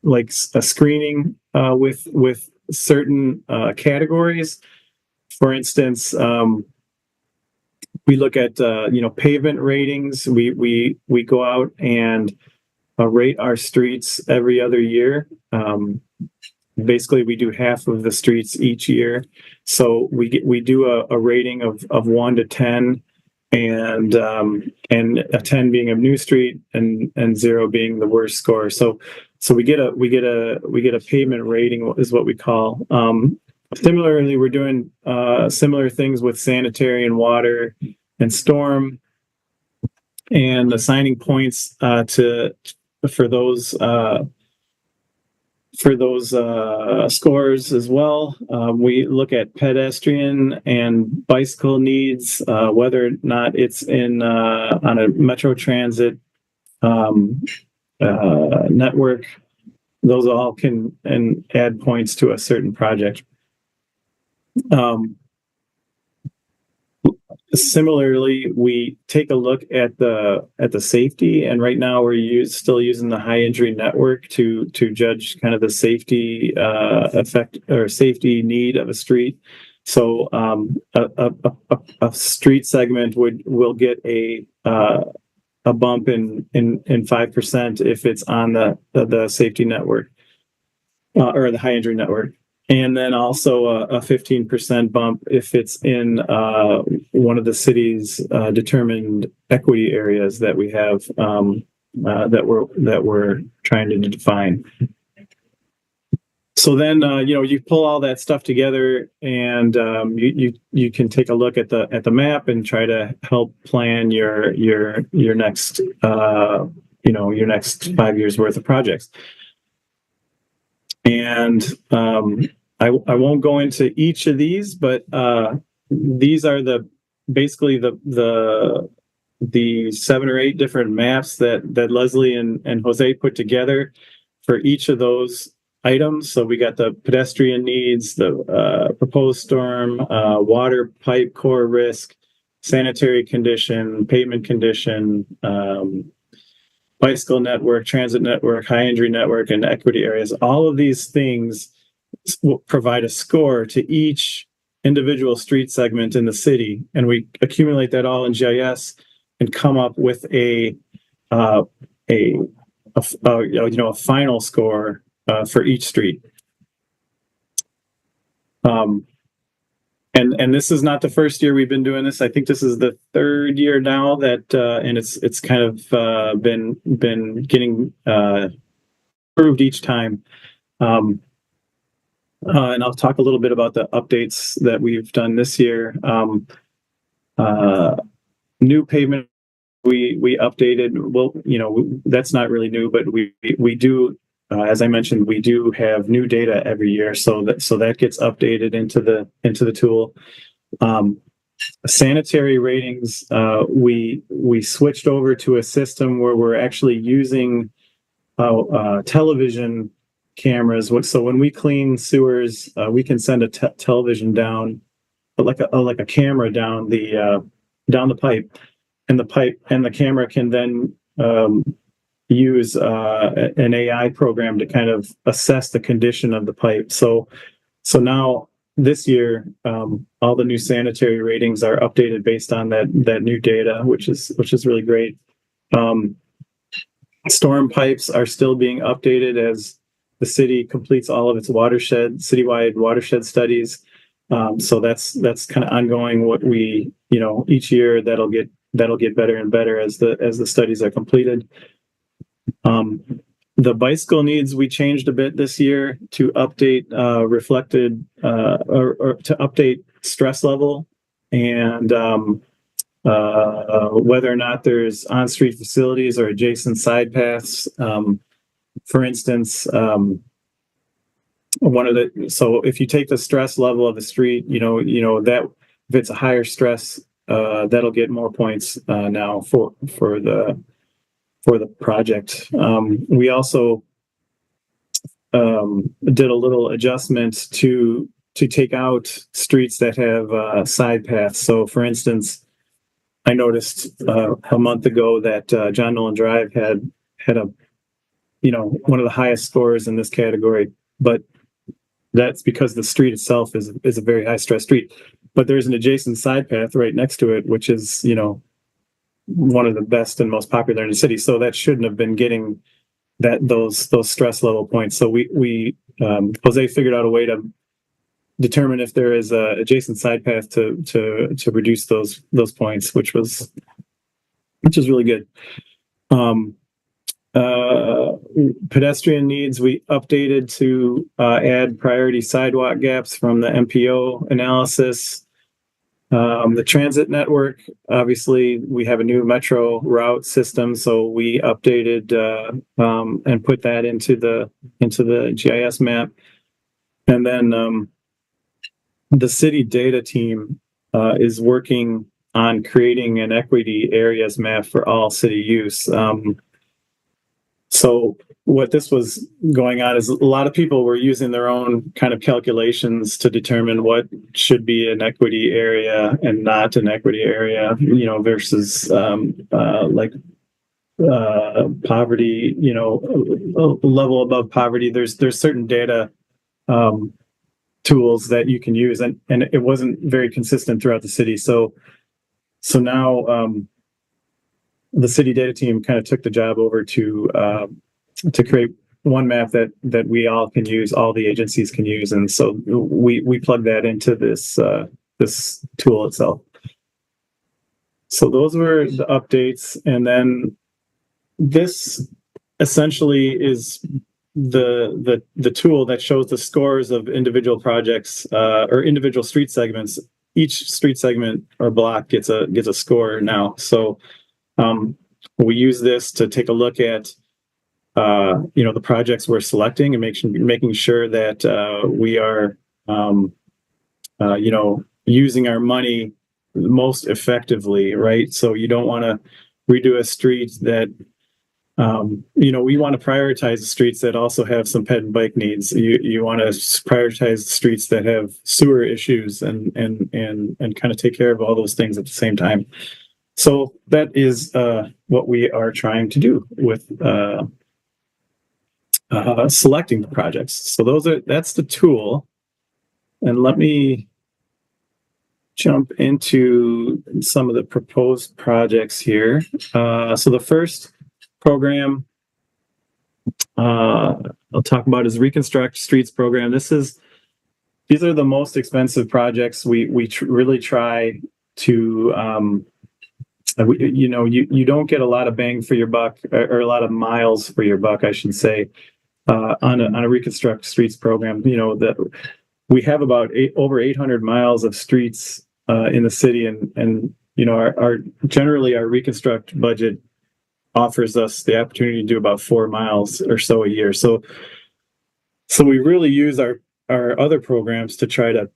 like a screening with certain categories. For instance, we look at you know, pavement ratings. We go out and rate our streets every other year. Basically, we do half of the streets each year. So we do a rating of 1 to 10, and a 10 being a new street and 0 being the worst score. So we get a pavement rating is what we call. Similarly, we're doing similar things with sanitary and water and storm, and assigning points for those scores as well. We look at pedestrian and bicycle needs, whether or not it's in on a Metro Transit network. those all can and add points to a certain project. Similarly, we take a look at the safety, and right now we're still using the high injury network to judge kind of the safety effect or safety need of a street. So a street segment will get a bump in 5% if it's on the safety network or the high injury network. And then also a 15% bump if it's in one of the city's determined equity areas that we have that we're trying to define. So then you pull all that stuff together, and you can take a look at the map and try to help plan your next your next 5 years worth of projects. And I won't go into each of these, but these are basically the 7 or 8 different maps that Leslie and Jose put together for each of those items. So we got the pedestrian needs, the proposed storm, water pipe core risk, sanitary condition, pavement condition, bicycle network, transit network, high injury network, and equity areas. All of these things will provide a score to each individual street segment in the city, and we accumulate that all in GIS and come up with a final score for each street. And this is not the first year we've been doing this. I think this is the 3rd year now that, and it's kind of been getting improved each time. And I'll talk a little bit about the updates that we've done this year. New pavement we updated. Well, that's not really new, but we do. As I mentioned, we do have new data every year, so that gets updated into the tool. Sanitary ratings, we switched over to a system where we're actually using television cameras. So when we clean sewers, we can send a television down, like a camera down the pipe, and the camera can then use an AI program to kind of assess the condition of the pipe. So now this year, all the new sanitary ratings are updated based on that new data, which is really great. Storm pipes are still being updated as the city completes all of its citywide watershed studies. So that's kind of ongoing. What we each year that'll get better and better as the studies are completed. The bicycle needs we changed a bit this year to update reflected or to update stress level and whether or not there's on-street facilities or adjacent side paths. For instance, so if you take the stress level of the street, that if it's a higher stress, that'll get more points now for the project. We also did a little adjustment to take out streets that have side paths. So, for instance, I noticed a month ago that John Nolan Drive had a one of the highest scores in this category, but that's because the street itself is a very high stress street. But there's an adjacent side path right next to it, which is one of the best and most popular in the city. So that shouldn't have been getting those stress level points. So we Jose figured out a way to determine if there is a adjacent side path to reduce those points, which is really good. Pedestrian needs we updated to add priority sidewalk gaps from the MPO analysis. The transit network, obviously, we have a new metro route system, so we updated and put that into the GIS map. And then the city data team is working on creating an equity areas map for all city use. So what this was going on is a lot of people were using their own kind of calculations to determine what should be an equity area and not an equity area, versus poverty, a level above poverty. There's certain data tools that you can use, and it wasn't very consistent throughout the city. So now the city data team kind of took the job over to create one map that we all can use, all the agencies can use, and so we plug that into this tool itself. So those were the updates, and then this essentially is the tool that shows the scores of individual projects or individual street segments. Each street segment or block gets a score now. So we use this to take a look at the projects we're selecting and making sure that we are using our money most effectively, right? So you don't want to redo a street that we want to prioritize the streets that also have some ped and bike needs. You want to prioritize the streets that have sewer issues and kind of take care of all those things at the same time. So that is what we are trying to do with selecting the projects. So that's the tool. And let me jump into some of the proposed projects here. So the first program I'll talk about is Reconstruct Streets program. These are the most expensive projects. We really try to you don't get a lot of bang for your buck, or a lot of miles for your buck, I should say, on a Reconstruct Streets program. That we have about over 800 miles of streets in the city, and our generally our Reconstruct budget offers us the opportunity to do about 4 miles or so a year. So we really use our other programs to try to,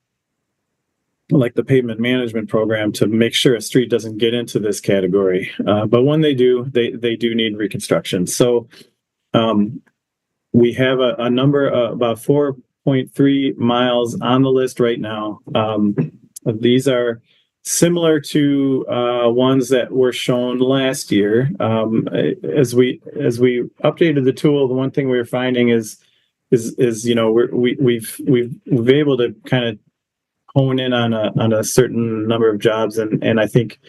like the pavement management program, to make sure a street doesn't get into this category. But when they do, they do need reconstruction. So we have a number about 4.3 miles on the list right now. These are similar to ones that were shown last year. As we updated the tool, the one thing we were finding is we've been able to kind of hone in on a certain number of jobs, and I think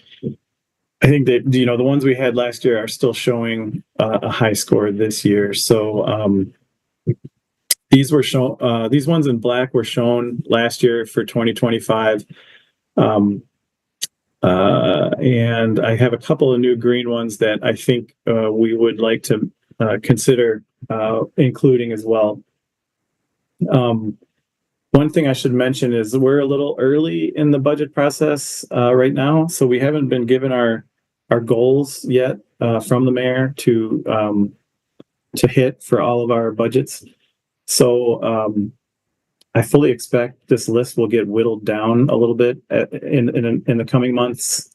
that the ones we had last year are still showing a high score this year. So these were shown. These ones in black were shown last year for 2025. And I have a couple of new green ones that I think we would like to consider including as well. One thing I should mention is we're a little early in the budget process right now, so we haven't been given our goals yet from the mayor to hit for all of our budgets. So I fully expect this list will get whittled down a little bit in the coming months,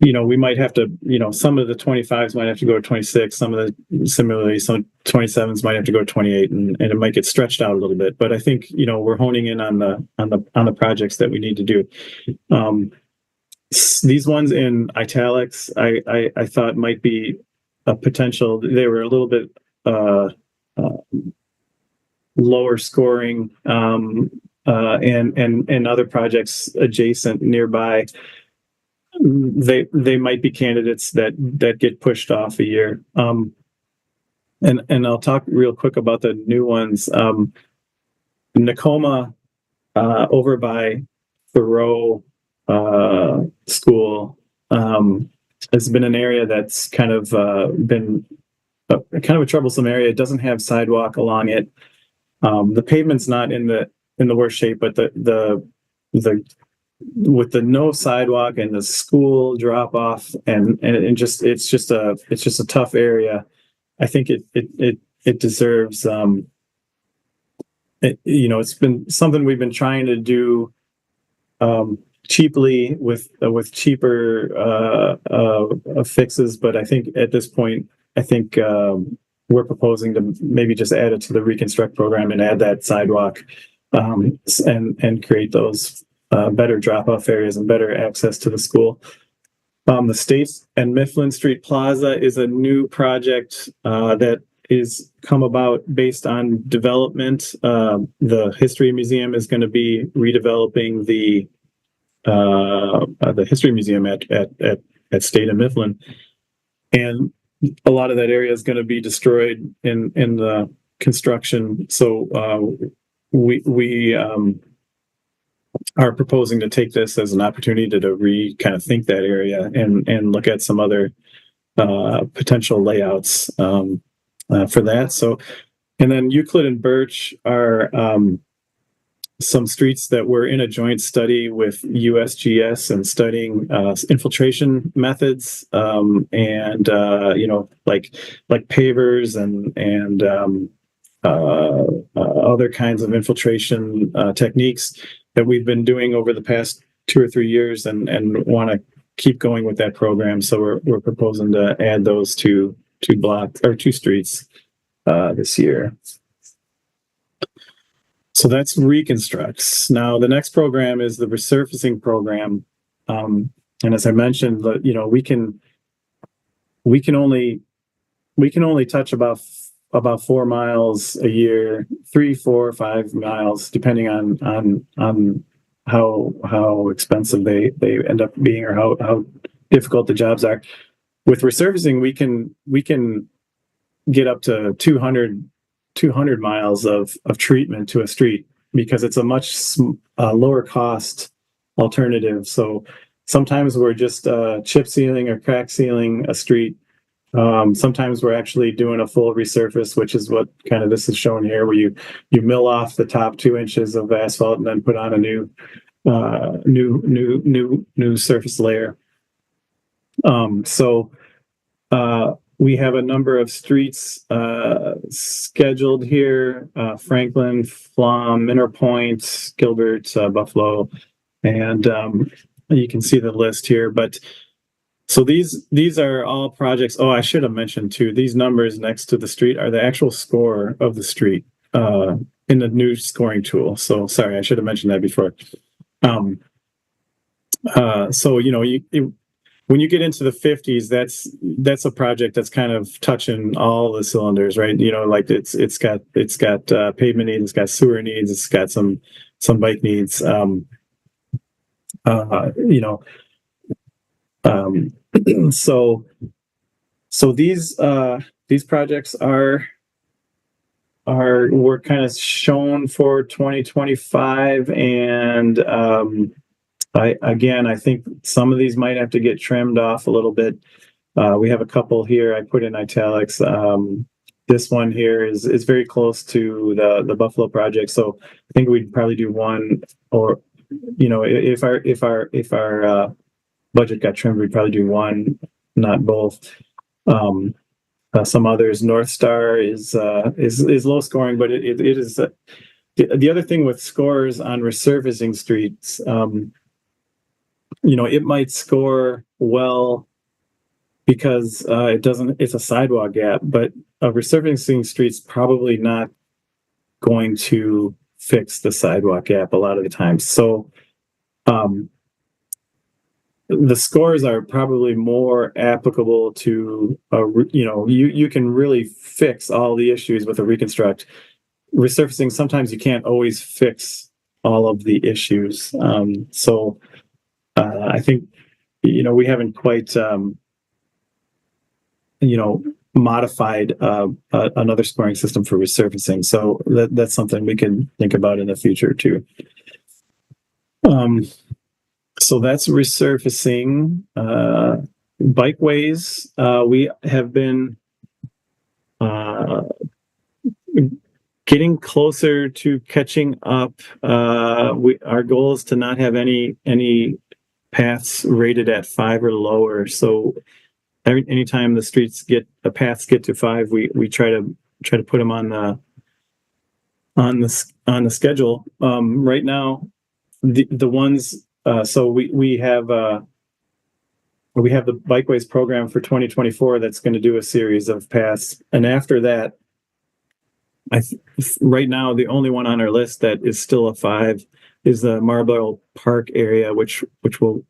we might have to, some of the 25s might have to go to 26, some 27s might have to go to 28, and it might get stretched out a little bit. But I think we're honing in on the projects that we need to do. These ones in italics, I thought might be a potential. They were a little bit lower scoring, and other projects adjacent nearby. They might be candidates that get pushed off a year. And I'll talk real quick about the new ones. Nakoma over by Thoreau School has been an area that's kind of been a troublesome area. It doesn't have sidewalk along it. The pavement's not in the worst shape, but the with the no sidewalk and the school drop off and it's just a tough area. I think it deserves it's been something we've been trying to do cheaply with cheaper fixes, but I think at this point, we're proposing to maybe just add it to the Reconstruct program and add that sidewalk, and create those better drop-off areas and better access to the school. The States and Mifflin Street Plaza is a new project that is come about based on development. The History Museum is going to be redeveloping the History Museum at State and Mifflin, and a lot of that area is going to be destroyed in the construction. So we are proposing to take this as an opportunity to kind of think that area and look at some other potential layouts for that. So, and then Euclid and Birch are some streets that were in a joint study with USGS and studying infiltration methods, and like pavers and other kinds of infiltration techniques that we've been doing over the past 2 or 3 years, and want to keep going with that program. So we're proposing to add those two streets this year. So that's Reconstructs. Now the next program is the resurfacing program, and as I mentioned, we can only touch about 4 miles a year, 3, 4, 5 miles, depending on how expensive they end up being or how difficult the jobs are. With resurfacing, we can get up to 200 miles of treatment to a street because it's a much lower cost alternative. So sometimes we're just chip sealing or crack sealing a street. Sometimes we're actually doing a full resurface, which is what kind of this is shown here, where you mill off the top 2 inches of asphalt and then put on a new surface layer. We have a number of streets scheduled here: Franklin, Flom, Minter Point, Gilbert, Buffalo, and you can see the list here. But so these are all projects. Oh, I should have mentioned too, these numbers next to the street are the actual score of the street in the new scoring tool. So sorry, I should have mentioned that before. When you get into the 50s, that's a project that's kind of touching all the cylinders, right? Like it's got pavement needs, it's got sewer needs, it's got some bike needs. So these projects were kind of shown for 2025, and I think some of these might have to get trimmed off a little bit. We have a couple here I put in italics. This one here is very close to the Buffalo project, so I think we'd probably do one, or if our budget got trimmed, we'd probably do one, not both. Some others, North Star is low scoring, but it is. The other thing with scores on resurfacing streets, it might score well because it's a sidewalk gap, but a resurfacing street's probably not going to fix the sidewalk gap a lot of the time. So the scores are probably more applicable to you can really fix all the issues with a reconstruct. Resurfacing, sometimes you can't always fix all of the issues. I think we haven't quite modified another scoring system for resurfacing, so that's something we can think about in the future too. So that's resurfacing. Bikeways, we have been getting closer to catching up. Our goal is to not have any paths rated at 5 or lower. So anytime the paths get to 5, we try to put them on the schedule. Right now, the ones So we have the Bikeways program for 2024 that's going to do a series of paths, and after that, right now the only one on our list that is still a 5 is the Marlboro Park area, which we'll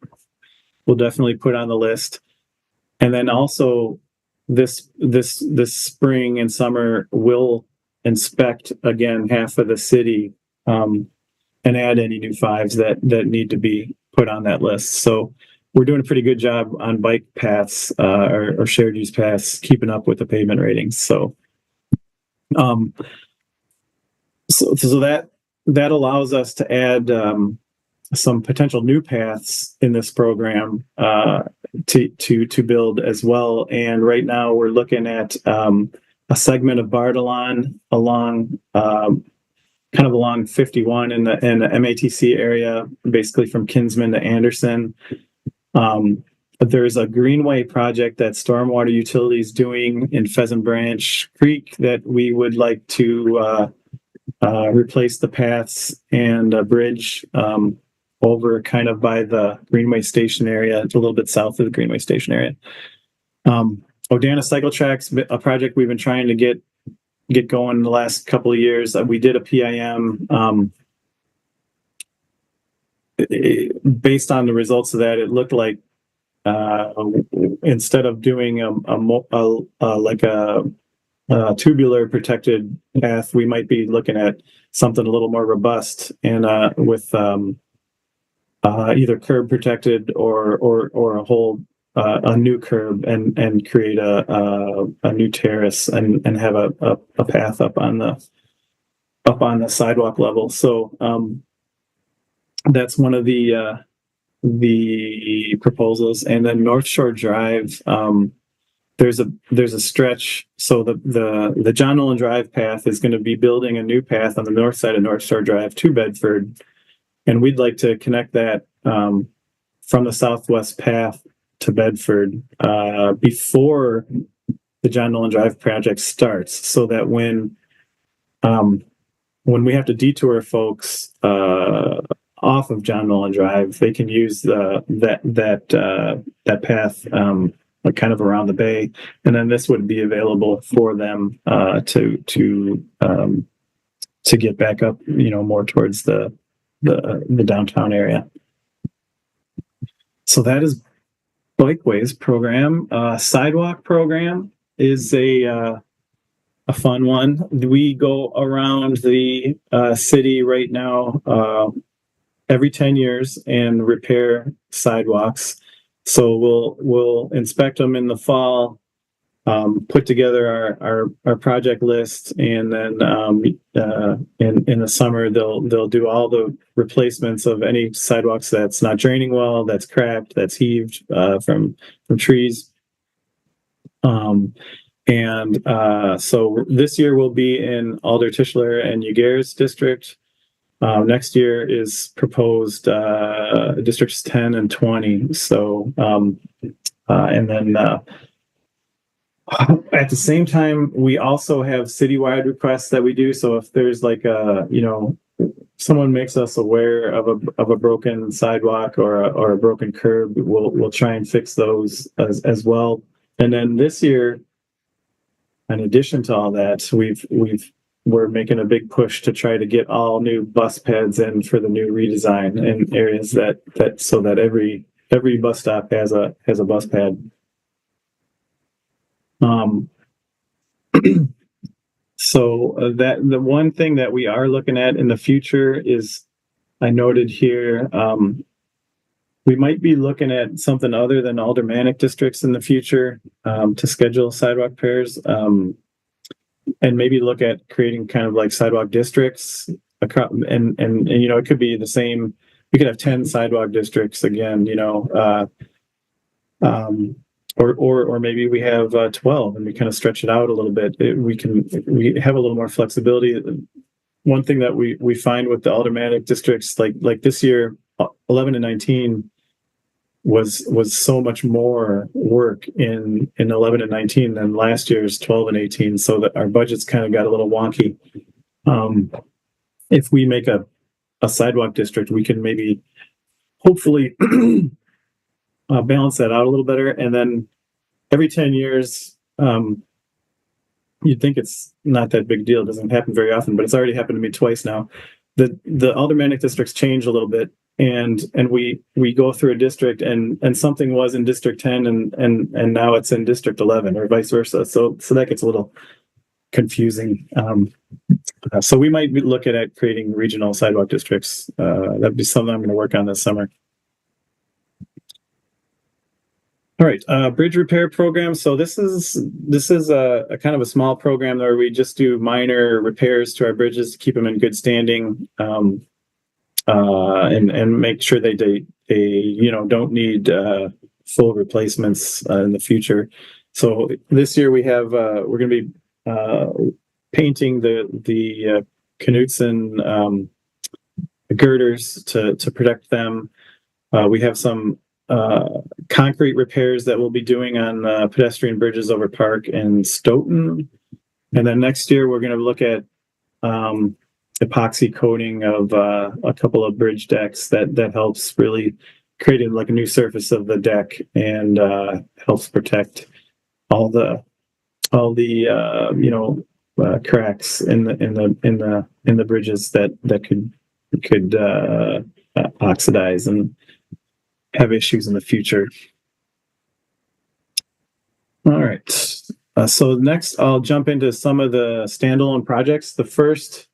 definitely put on the list. And then also this spring and summer we'll inspect again half of the city and add any new 5s that need to be put on that list. So we're doing a pretty good job on bike paths or shared use paths, keeping up with the pavement ratings. So that allows us to add some potential new paths in this program to build as well. And right now we're looking at a segment of Bartolon along kind of along 51 in the MATC area, basically from Kinsman to Anderson. There's a greenway project that Stormwater Utilities doing in Pheasant Branch Creek that we would like to replace the paths and a bridge over kind of by the Greenway Station area, a little bit south of the Greenway Station area. Odana Cycle Tracks, a project we've been trying to get going in the last couple of years. We did a PIM. Based on the results of that, it looked like instead of doing a tubular protected path, we might be looking at something a little more robust and with either curb protected or a whole a new curb and create a new terrace and have a path up on the sidewalk level. So that's one of the proposals. And then North Shore Drive, there's a stretch. So the John Nolan Drive path is going to be building a new path on the north side of North Shore Drive to Bedford, and we'd like to connect that from the southwest path to Bedford before the John Nolan Drive project starts, so that when we have to detour folks off of John Nolan Drive, they can use that path kind of around the bay, and then this would be available for them to get back up, more towards the downtown area. So that is Bikeways program. Sidewalk program is a fun one. We go around the city right now every 10 years and repair sidewalks. So we'll inspect them in the fall, put together our project list, and then in the summer they'll do all the replacements of any sidewalks that's not draining well, that's cracked, that's heaved from trees. So this year we'll be in Alder, Tischler, and Ugares district. Next year is proposed districts 10 and 20. So and then at the same time, we also have citywide requests that we do. So if there's like someone makes us aware of a broken sidewalk or a broken curb, we'll try and fix those as well. And then this year, in addition to all that, we're making a big push to try to get all new bus pads in for the new redesign in areas that so that every bus stop has a bus pad. So that the one thing that we are looking at in the future is, I noted here, we might be looking at something other than aldermanic districts in the future to schedule sidewalk pairs, and maybe look at creating kind of like sidewalk districts. And it could be the same. We could have 10 sidewalk districts again, or maybe we have 12 and we kind of stretch it out a little bit. We have a little more flexibility. One thing that we find with the aldermanic districts, like this year, 11 and 19 was so much more work in 11 and 19 than last year's 12 and 18. So that our budgets kind of got a little wonky. If we make a sidewalk district, we can maybe hopefully balance that out a little better. And then every 10 years, you'd think it's not that big deal. It doesn't happen very often, but it's already happened to me twice now. The aldermanic districts change a little bit, and we go through a district, and something was in District 10, and now it's in District 11, or vice versa. So that gets a little confusing. So we might be looking at creating regional sidewalk districts. That'd be something I'm going to work on this summer. All right, bridge repair program. So this is a kind of a small program where we just do minor repairs to our bridges to keep them in good standing, and make sure they don't need full replacements in the future. So this year we're going to be painting the Knutson girders to protect them. We have some concrete repairs that we'll be doing on pedestrian bridges over Park and Stoughton. And then next year, we're going to look at epoxy coating of a couple of bridge decks that helps really create like a new surface of the deck and helps protect all the cracks in the bridges that could oxidize and have issues in the future. All right. So next, I'll jump into some of the standalone projects. The first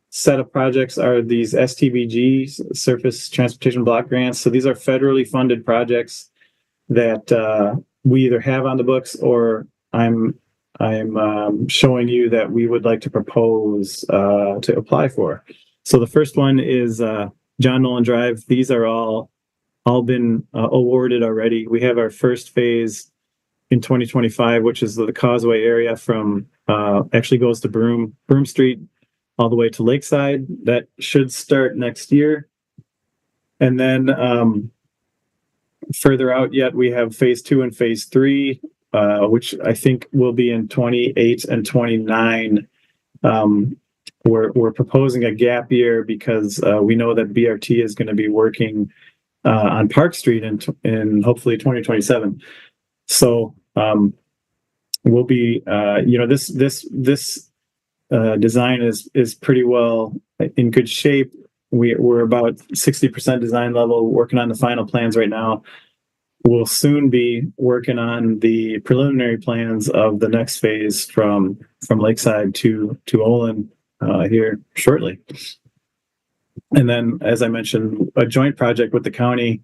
set of projects are these STBG, Surface Transportation Block Grants. So these are federally funded projects that we either have on the books or I'm showing you that we would like to propose to apply for. So the first one is John Nolan Drive. These are all been awarded already. We have our first phase in 2025, which is the Causeway area from actually goes to Broome Street all the way to Lakeside. That should start next year. And then further out yet, we have phase 2 and phase 3, which I think will be in 28 and 29. We're proposing a gap year because we know that BRT is going to be working on Park Street in hopefully 2027. So we'll be, this design is pretty well in good shape. We're about 60% design level, working on the final plans right now. We'll soon be working on the preliminary plans of the next phase from Lakeside to Olin here shortly. And then, as I mentioned, a joint project with the county,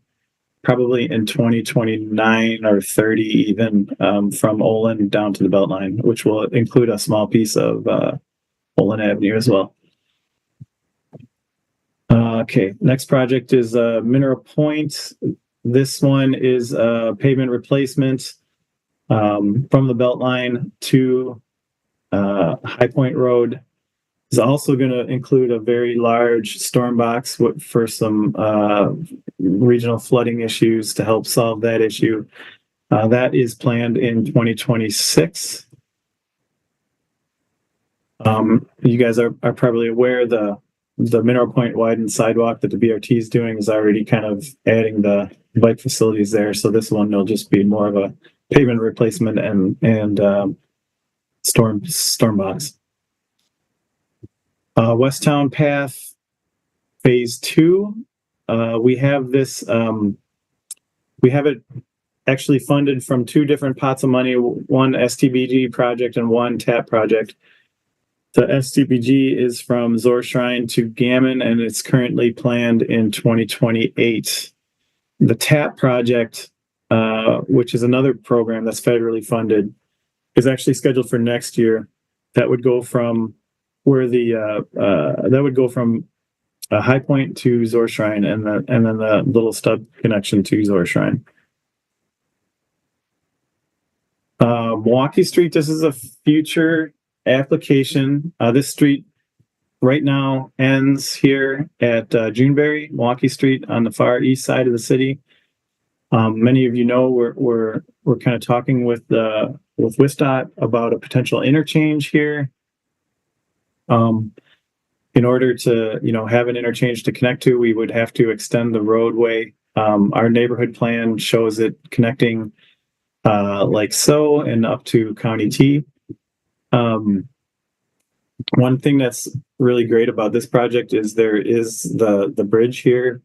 probably in 2029 or 30 even, from Olin down to the Beltline, which will include a small piece of Olin Avenue as well. Okay, next project is Mineral Point. This one is pavement replacement from the Beltline to High Point Road. Is also going to include a very large storm box for some regional flooding issues to help solve that issue. That is planned in 2026. You guys are probably aware the Mineral Point widened sidewalk that the BRT is doing is already kind of adding the bike facilities there. So this one will just be more of a pavement replacement and storm box. Westtown Path phase 2. We have this, we have it actually funded from 2 different pots of money, one STBG project and one TAP project. The STBG is from Zor Shrine to Gammon, and it's currently planned in 2028. The TAP project, which is another program that's federally funded, is actually scheduled for next year. That would go from High Point to Zor Shrine, and then the little stub connection to Zor Shrine. Milwaukee Street. This is a future application. This street right now ends here at Juneberry, Milwaukee Street on the far east side of the city. Many of you know we're kind of talking with WSDOT about a potential interchange here. in order to, have an interchange to connect to, we would have to extend the roadway. Our neighborhood plan shows it connecting like so and up to County T. One thing that's really great about this project is there is the bridge here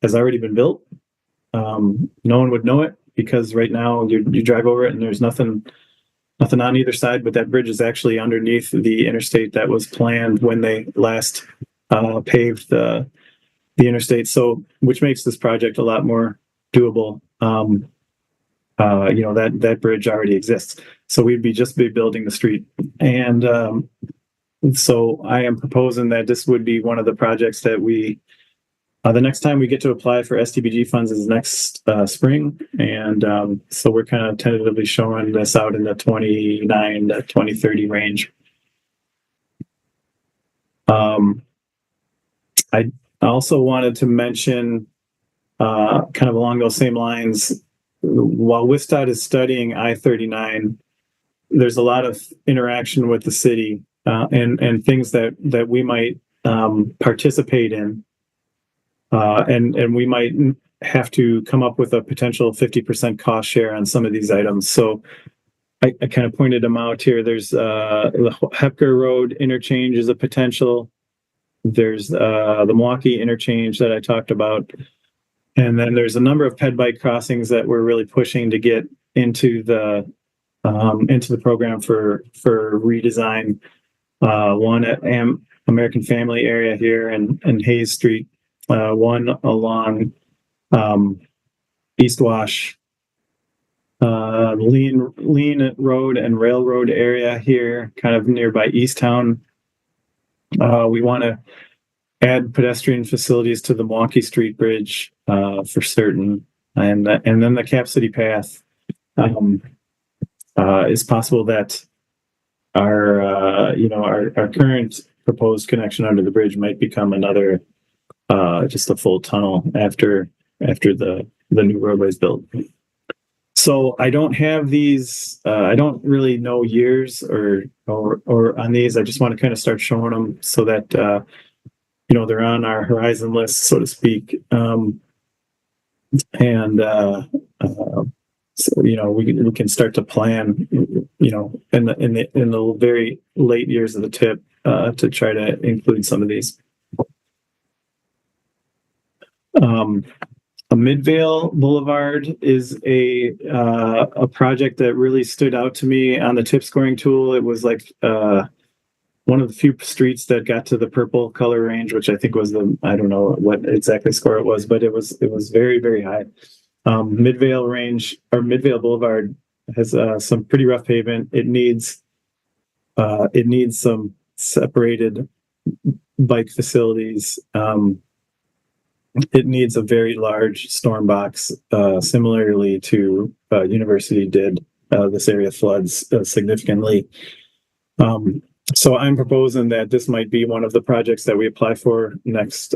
has already been built. No one would know it because right now you drive over it and there's nothing on either side, but that bridge is actually underneath the interstate that was planned when they last paved the interstate. So, which makes this project a lot more doable. That bridge already exists. So we'd just be building the street. And so I am proposing that this would be one of the projects that the next time we get to apply for SDBG funds is next spring. And so we're kind of tentatively showing this out in the 29 to 2030 range. I also wanted to mention kind of along those same lines, while WISTOT is studying I-39, there's a lot of interaction with the city and things that we might participate in. And we might have to come up with a potential 50% cost share on some of these items. So I kind of pointed them out here. There's the Hepker Road interchange is a potential. There's the Milwaukee interchange that I talked about. And then there's a number of ped bike crossings that we're really pushing to get into the program for redesign. One at American Family area here and Hayes Street. One along East Wash, Lean Road and Railroad area here, kind of nearby Easttown. We want to add pedestrian facilities to the Milwaukee Street Bridge for certain, and then the Cap City Path. It's possible that our current proposed connection under the bridge might become another. Just a full tunnel after the new roadway is built. So I don't have these. I don't really know years or on these. I just want to kind of start showing them so that they're on our horizon list, so to speak. So we can start to plan. In the very late years of the TIP to try to include some of these. A Midvale Boulevard is a project that really stood out to me on the TIP scoring tool. It was like one of the few streets that got to the purple color range, which I think was I don't know what exactly score it was, but it was very, very high. Midvale Boulevard has some pretty rough pavement. It needs some separated bike facilities. It needs a very large storm box, similarly to University did. This area floods significantly. So I'm proposing that this might be one of the projects that we apply for next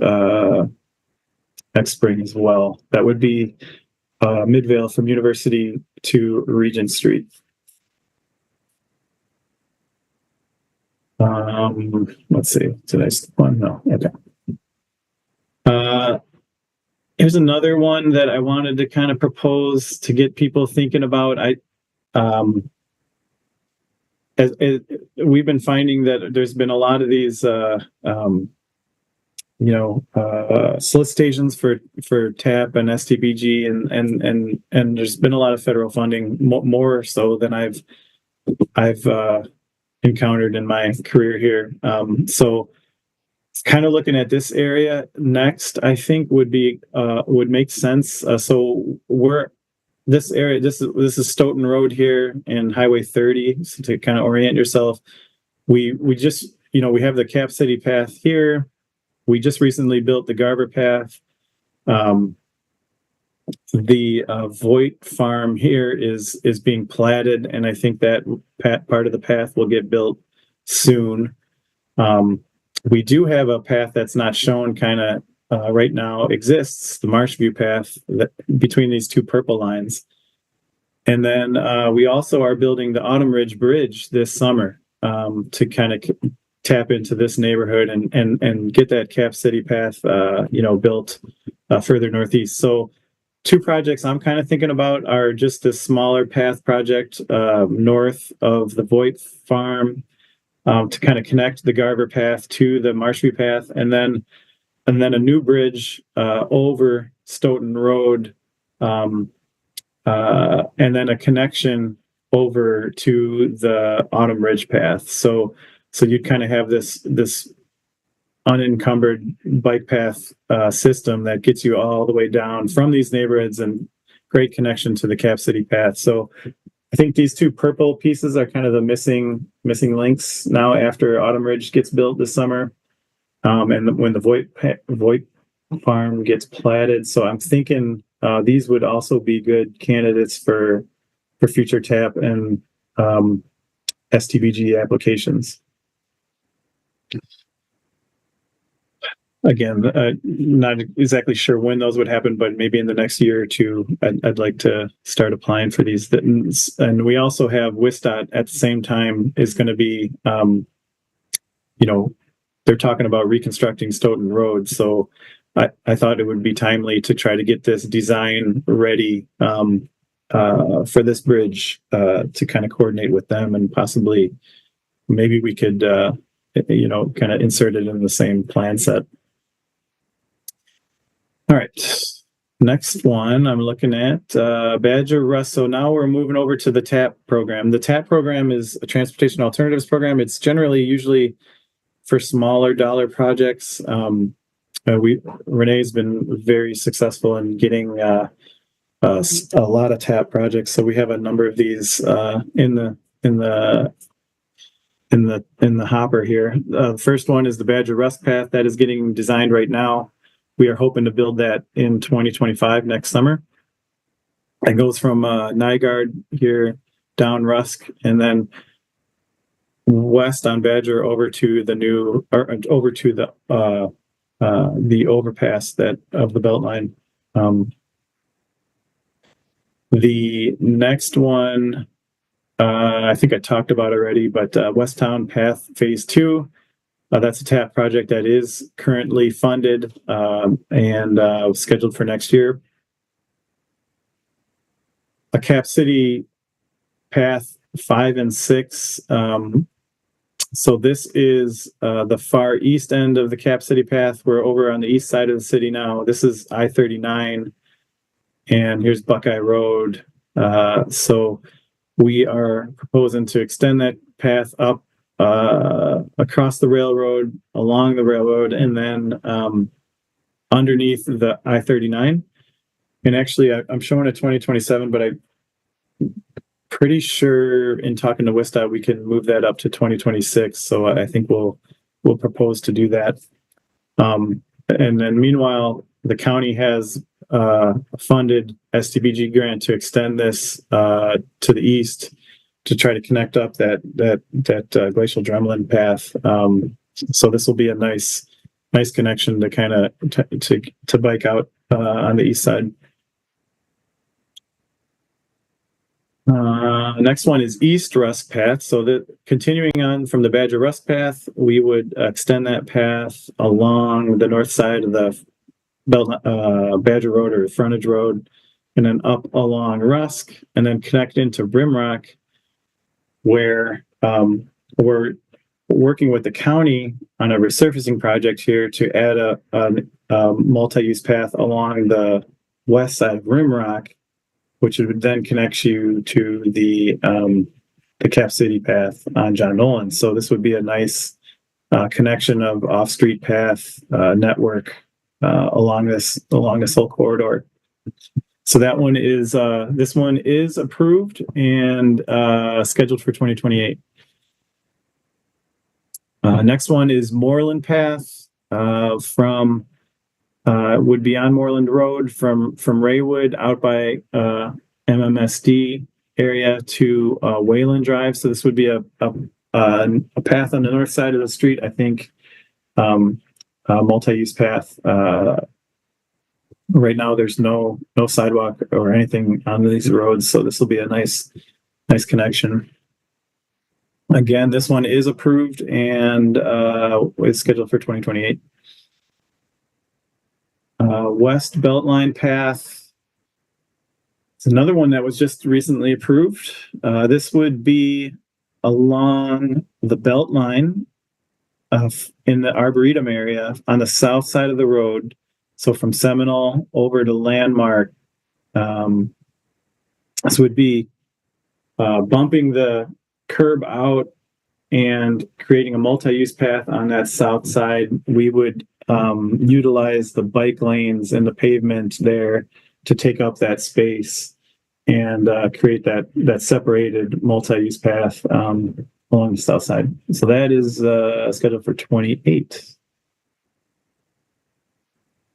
spring as well. That would be Midvale from University to Regent Street. Let's see. Did I skip one? No. Okay. Here's another one that I wanted to kind of propose to get people thinking about. We've been finding that there's been a lot of these, solicitations for TAP and SDBG, and there's been a lot of federal funding, more so than I've encountered in my career here. So kind of looking at this area next, I think would make sense. So this area, this is Stoughton Road here and Highway 30. So to kind of orient yourself, we just, we have the Cap City Path here. We just recently built the Garber Path. The Voigt Farm here is being platted, and I think that part of the path will get built soon. We do have a path that's not shown kind of right now exists, the Marshview path between these two purple lines. And then we also are building the Autumn Ridge Bridge this summer to kind of tap into this neighborhood and get that Cap City path, built further northeast. So 2 projects I'm kind of thinking about are just a smaller path project north of the Voigt farm to kind of connect the Garver path to the Marshview path, and then a new bridge over Stoughton Road, and then a connection over to the Autumn Ridge path. So you'd kind of have this unencumbered bike path system that gets you all the way down from these neighborhoods, and great connection to the Cap City path. So I think these 2 purple pieces are kind of the missing links now after Autumn Ridge gets built this summer, and when the Voigt farm gets platted. So I'm thinking these would also be good candidates for future TAP and STBG applications. Again, not exactly sure when those would happen, but maybe in the next year or 2, I'd like to start applying for these. And we also have WISDOT at the same time is going to be, they're talking about reconstructing Stoughton Road. So I thought it would be timely to try to get this design ready for this bridge to kind of coordinate with them, and possibly maybe we could, kind of insert it in the same plan set. All right, next one I'm looking at Badger Rust. So now we're moving over to the TAP program. The TAP program is a transportation alternatives program. It's usually for smaller dollar projects. Renee's been very successful in getting a lot of TAP projects. So we have a number of these in the hopper here. The first one is the Badger Rust path that is getting designed right now. We are hoping to build that in 2025 next summer. It goes from Nygaard here down Rusk, and then west on Badger over to the overpass of the Beltline. The next one, I think I talked about already, but Westtown Path Phase 2. That's a TAP project that is currently funded and scheduled for next year. A Cap City Path 5 and 6. So this is the far east end of the Cap City Path. We're over on the east side of the city now. This is I-39, and here's Buckeye Road. So we are proposing to extend that path up across the railroad, along the railroad, and then underneath the I-39. And actually, I'm showing a 2027, but I'm pretty sure in talking to WISDOT, we can move that up to 2026. So I think we'll propose to do that. And then meanwhile, the county has a funded STBG grant to extend this to the east to try to connect up that glacial Drumlin path. So this will be a nice connection to kind of to bike out on the east side. Next one is East Rusk Path. So that continuing on from the Badger Rusk Path, we would extend that path along the north side of the Badger Road or frontage road, and then up along Rusk, and then connect into Brimrock, where we're working with the county on a resurfacing project here to add a multi-use path along the west side of Brimrock, which would then connect you to the Cap City path on John Nolan. So this would be a nice connection of off-street path network along this whole corridor. So that one is this one is approved and scheduled for 2028. Next one is Moreland Path from would be on Moreland Road from Raywood out by MMSD area to Wayland Drive. So this would be a path on the north side of the street. I think a multi-use path. Right now, there's no sidewalk or anything on these roads, so this will be a nice connection. Again, this one is approved and is scheduled for 2028. West Beltline Path. It's another one that was just recently approved. This would be along the Beltline in the Arboretum area on the south side of the road. So from Seminole over to Landmark. This would be bumping the curb out and creating a multi-use path on that south side. We would utilize the bike lanes and the pavement there to take up that space and create that separated multi-use path along the south side. So that is scheduled for 28.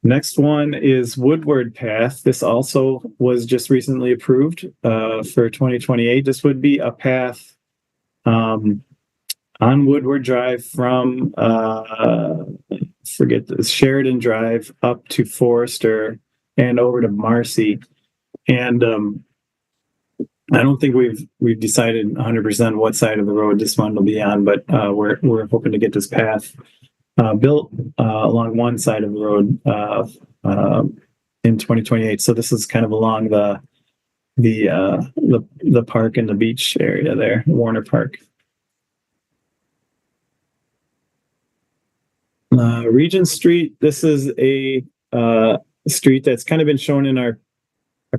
Next one is Woodward Path. This also was just recently approved for 2028. This would be a path on Woodward Drive from Sheridan Drive up to Forester and over to Marcy. And I don't think we've decided 100% what side of the road this one will be on, but we're hoping to get this path built along one side of the road in 2028. So this is kind of along the park and the beach area there, Warner Park. Regent Street. This is a street that's kind of been shown in our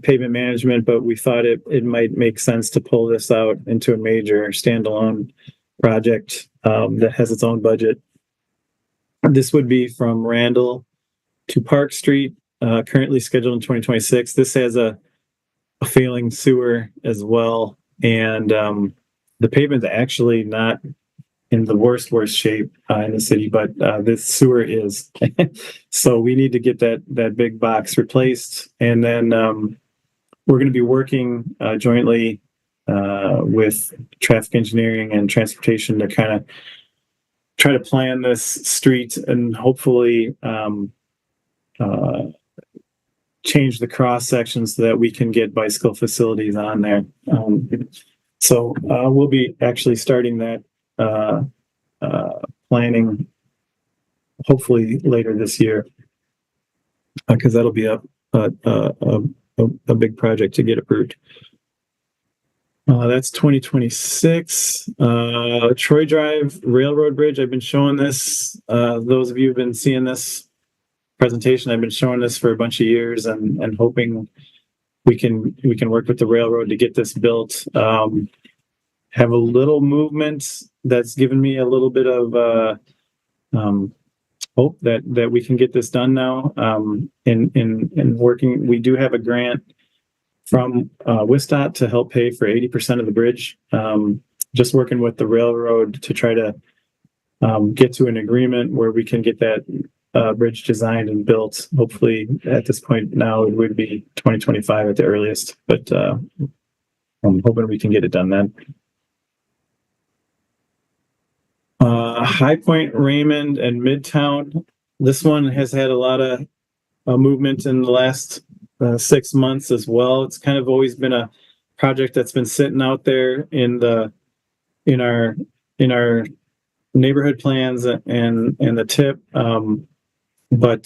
pavement management, but we thought it might make sense to pull this out into a major standalone project that has its own budget. This would be from Randall to Park Street, currently scheduled in 2026. This has a failing sewer as well, and the pavement's actually not in the worst shape in the city, but this sewer is. So we need to get that big box replaced, and then we're going to be working jointly with traffic engineering and transportation to kind of try to plan this street and hopefully change the cross sections so that we can get bicycle facilities on there. So we'll be actually starting that planning hopefully later this year, because that'll be a big project to get approved. That's 2026. Troy Drive Railroad Bridge. I've been showing this. Those of you who've been seeing this presentation, I've been showing this for a bunch of years and hoping we can work with the railroad to get this built. Have a little movement that's given me a little bit of hope that we can get this done now. In working, we do have a grant from WISDOT to help pay for 80% of the bridge. Just working with the railroad to try to get to an agreement where we can get that bridge designed and built. Hopefully at this point now it would be 2025 at the earliest, but I'm hoping we can get it done then. High Point, Raymond, and Midtown. This one has had a lot of movement in the last 6 months as well. It's kind of always been a project that's been sitting out there in our neighborhood plans and the TIP. But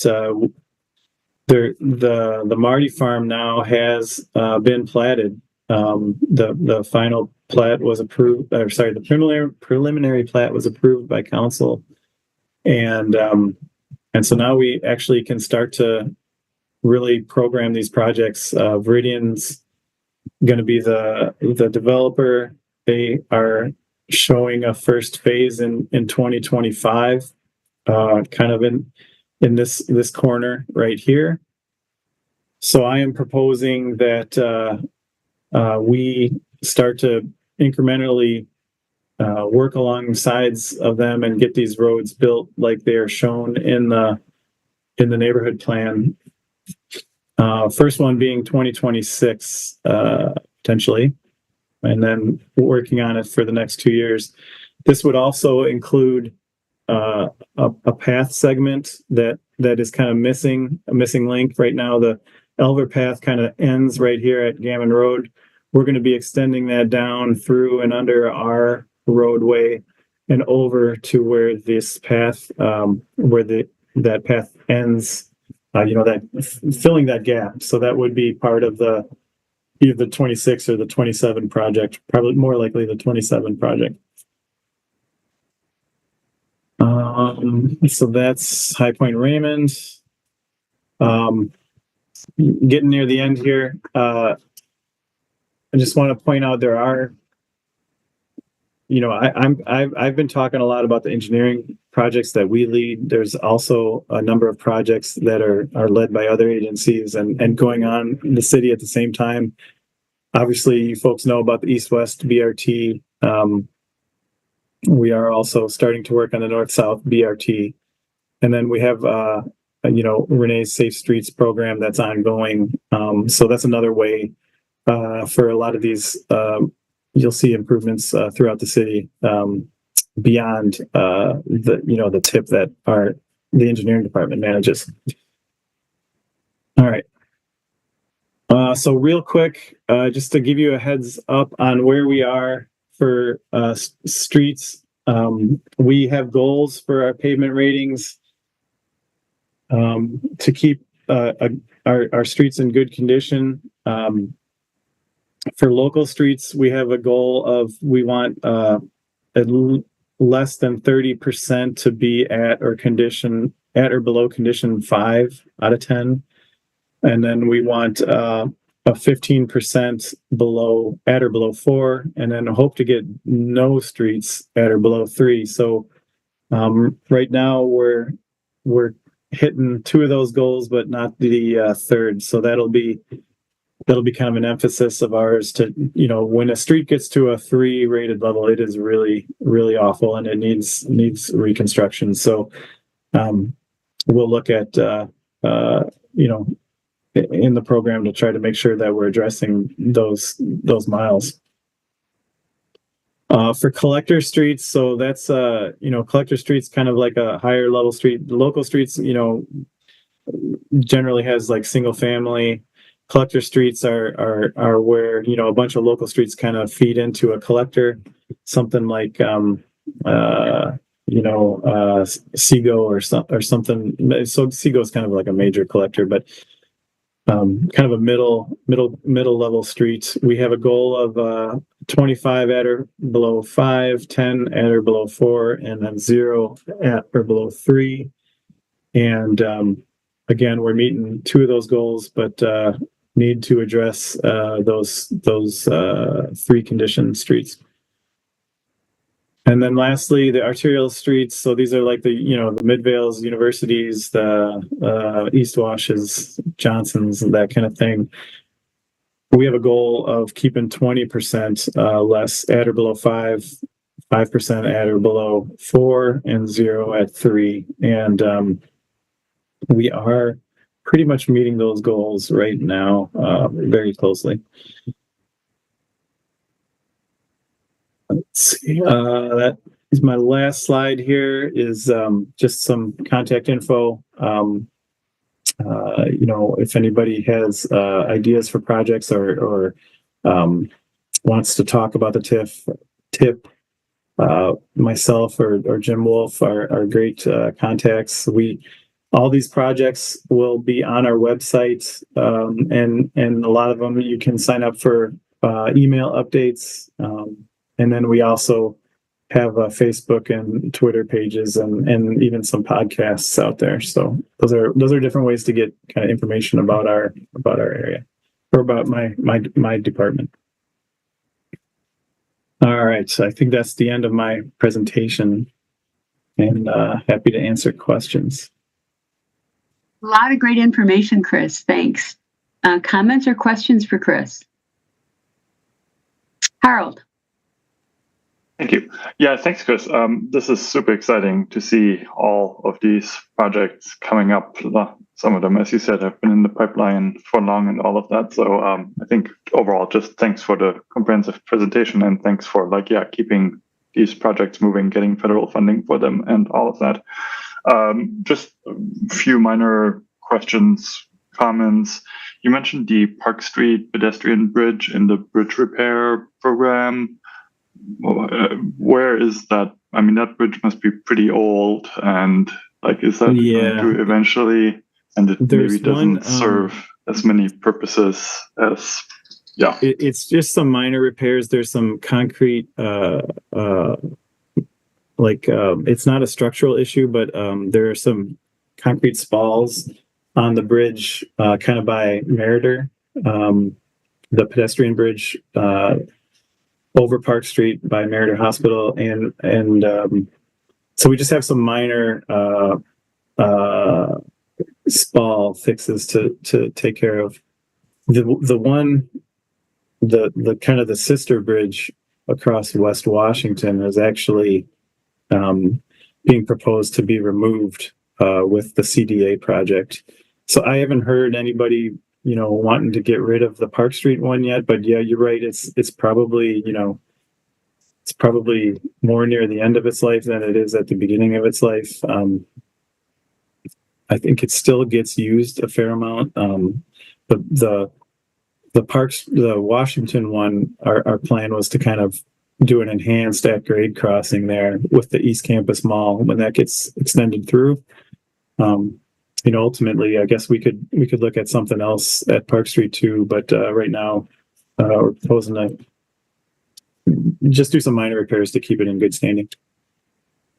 the Marty Farm now has been platted. The final plat was approved, the preliminary plat was approved by council. And so now we actually can start to really program these projects. Viridian's going to be the developer. They are showing a first phase in 2025, kind of in this corner right here. So I am proposing that we start to incrementally work along the sides of them and get these roads built like they are shown in the neighborhood plan. First one being 2026 potentially, and then working on it for the next 2 years. This would also include a path segment that is kind of a missing link right now. The Elver path kind of ends right here at Gammon Road. We're going to be extending that down through and under our roadway and over to where this path, that path ends, filling that gap. So that would be part of either the 26 or the 27 project, probably more likely the 27 project. So that's High Point Raymond. Getting near the end here, I just want to point out there are, I've been talking a lot about the engineering projects that we lead. There's also a number of projects that are led by other agencies and going on in the city at the same time. Obviously, you folks know about the East-West BRT. We are also starting to work on the North-South BRT. And then we have, Renee's Safe Streets program that's ongoing. So that's another way for a lot of these, you'll see improvements throughout the city beyond the tip that the engineering department manages. All right. So real quick, just to give you a heads up on where we are for streets, we have goals for our pavement ratings to keep our streets in good condition. For local streets, we have a goal of we want less than 30% to be at or below condition 5 out of 10. And then we want a 15% at or below 4, and then hope to get no streets at or below 3. So right now we're hitting 2 of those goals, but not the third. So that'll be kind of an emphasis of ours to, when a street gets to a 3 rated level, it is really, really awful and it needs reconstruction. So we'll look at, in the program to try to make sure that we're addressing those miles. For collector streets, so that's, collector streets kind of like a higher level street. Local streets, generally has like single family. Collector streets are where, a bunch of local streets kind of feed into a collector, something like, Seago or something. So Seago is kind of like a major collector, but kind of a middle level street. We have a goal of 25 at or below 5, 10 at or below 4, and then 0 at or below 3. And again, we're meeting 2 of those goals, but need to address those 3 condition streets. And then lastly, the arterial streets. So these are like the Midvales, universities, the East Washes, Johnsons, that kind of thing. We have a goal of keeping 20% less at or below 5, 5% at or below 4, and 0 at 3. And we are pretty much meeting those goals right now very closely. Let's see. That is my last slide here is just some contact info. If anybody has ideas for projects or wants to talk about the TIP, myself or Jim Wolf are great contacts. All these projects will be on our website, and a lot of them you can sign up for email updates. And then we also have Facebook and Twitter pages and even some podcasts out there. So those are different ways to get kind of information about our area or about my department. All right, so I think that's the end of my presentation, and happy to answer questions. A lot of great information, Chris. Thanks. Comments or questions for Chris? Harold. Thank you. Yeah, thanks, Chris. This is super exciting to see all of these projects coming up. Some of them, as you said, have been in the pipeline for long and all of that. So I think overall, just thanks for the comprehensive presentation and thanks for keeping these projects moving, getting federal funding for them and all of that. Just a few minor questions, comments. You mentioned the Park Street pedestrian bridge in the bridge repair program. where is that? I mean, that bridge must be pretty old, and like, is that going to eventually? And it There's maybe doesn't one, serve as many purposes as. Yeah, it's just some minor repairs. There's some concrete, it's not a structural issue, but there are some concrete spalls on the bridge, kind of by Meritor, the pedestrian bridge over Park Street by Meritor Hospital, and so we just have some minor spall fixes to take care of. The kind of the sister bridge across West Washington is actually being proposed to be removed with the CDA project. So I haven't heard anybody, wanting to get rid of the Park Street one yet, but yeah, you're right. It's probably, it's probably more near the end of its life than it is at the beginning of its life. I think it still gets used a fair amount. The Washington one, our plan was to kind of do an enhanced at-grade crossing there with the East Campus Mall when that gets extended through. Ultimately, I guess we could look at something else at Park Street too, but right now we're proposing to just do some minor repairs to keep it in good standing.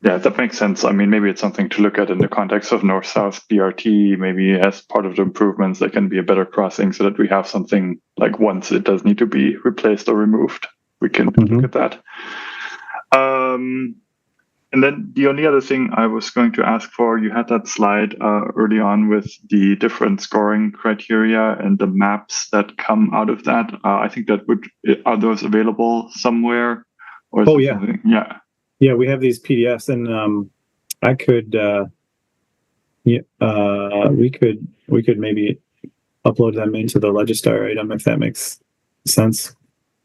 Yeah, that makes sense. I mean, maybe it's something to look at in the context of North-South BRT. Maybe as part of the improvements, there can be a better crossing so that we have something like once it does need to be replaced or removed, we can look at that. And then the only other thing I was going to ask for, you had that slide early on with the different scoring criteria and the maps that come out of that. I think are those available somewhere? Or is something? Yeah. Yeah, we have these PDFs, and I could, we could maybe upload them into the Legistar item if that makes sense.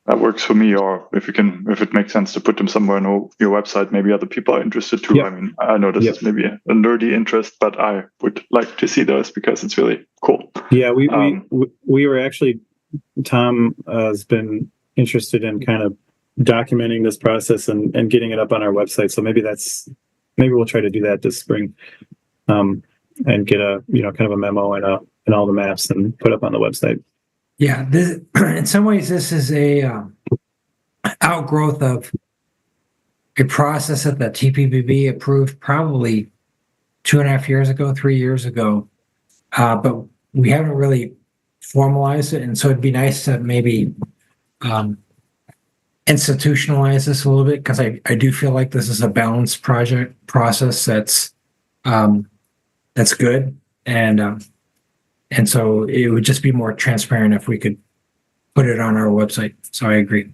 That works for me, or if it makes sense to put them somewhere on your website, maybe other people are interested too. Yep. I mean, I know this is maybe a nerdy interest, but I would like to see those because it's really cool. Yeah, we were actually, Tom has been interested in kind of documenting this process and getting it up on our website. So maybe we'll try to do that this spring, and get a kind of a memo and all the maps and put up on the website. Yeah, in some ways, this is a outgrowth of a process that the TPPB approved probably 2.5 years ago, 3 years ago, but we haven't really formalized it, and so it'd be nice to maybe institutionalize this a little bit, because I do feel like this is a balanced process that's good, and so it would just be more transparent if we could put it on our website. So I agree.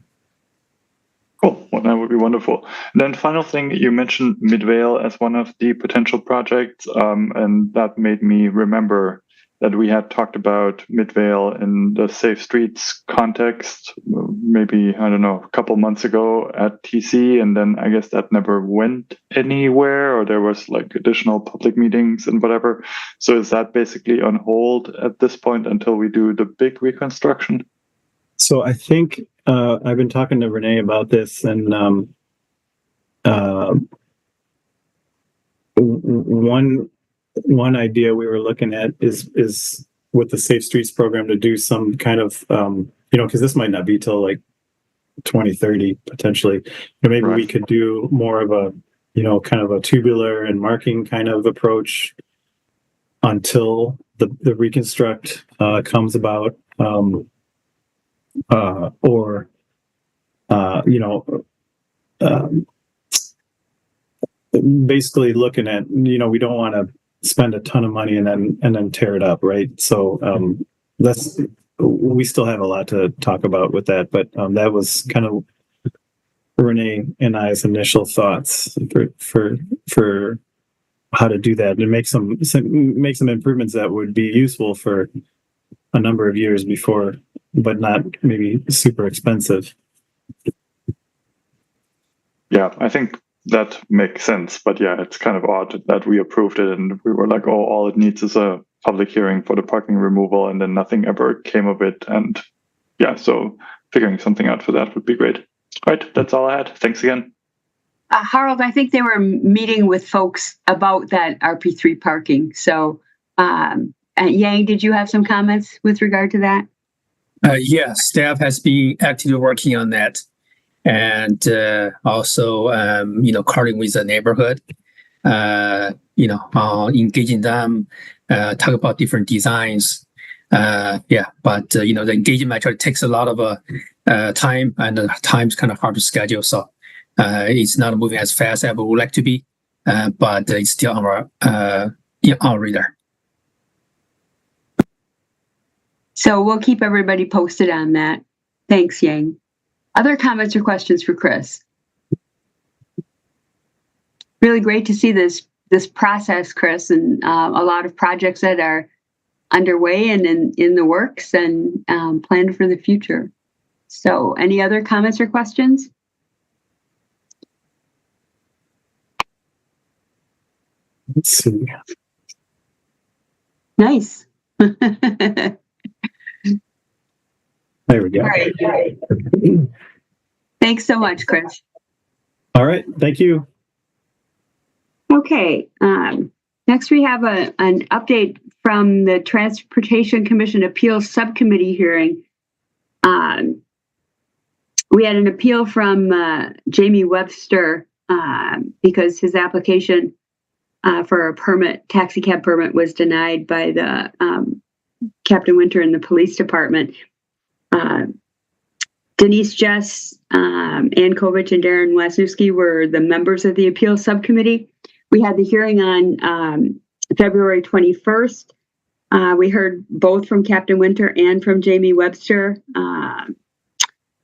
Cool. Well, that would be wonderful. And then final thing, you mentioned Midvale as one of the potential projects, and that made me remember that we had talked about Midvale in the Safe Streets context, maybe, I don't know, a couple months ago at TC, and then I guess that never went anywhere, or there was like additional public meetings and whatever. So is that basically on hold at this point until we do the big reconstruction? So I think I've been talking to Renee about this, and one idea we were looking at is with the Safe Streets program to do some kind of, because this might not be till like 2030 potentially, but maybe we could do more of a, kind of a tubular and marking kind of approach until the reconstruct comes about, basically looking at, we don't want to spend a ton of money and then tear it up, right? So we still have a lot to talk about with that, but that was kind of Renee and I's initial thoughts for how to do that and make some improvements that would be useful for a number of years before, but not maybe super expensive. Yeah, I think that makes sense, but yeah, it's kind of odd that we approved it and we were like, oh, all it needs is a public hearing for the parking removal, and then nothing ever came of it. And yeah, so figuring something out for that would be great. Right, that's all I had. Thanks again. Harold, I think they were meeting with folks about that RP3 parking. So, Yang, did you have some comments with regard to that? Yes, staff has been actively working on that, and also, calling with the neighborhood, engaging them, talk about different designs. But the engagement actually takes a lot of time, and the time's kind of hard to schedule. So it's not moving as fast as we would like to be, but it's still on our radar. So we'll keep everybody posted on that. Thanks, Yang. Other comments or questions for Chris? Really great to see this process, Chris, and a lot of projects that are underway and in the works and planned for the future. So any other comments or questions? Let's see. Nice. There we go. All right. Thanks so much, Chris. All right. Thank you. Okay. Next, we have an update from the Transportation Commission Appeals Subcommittee hearing. We had an appeal from Jamie Webster because his application for a taxi cab permit was denied by the Captain Winter and the police department. Denise Jess, Ann Kovich, and Darren Wasniewski were the members of the appeals subcommittee. We had the hearing on February 21st. We heard both from Captain Winter and from Jamie Webster.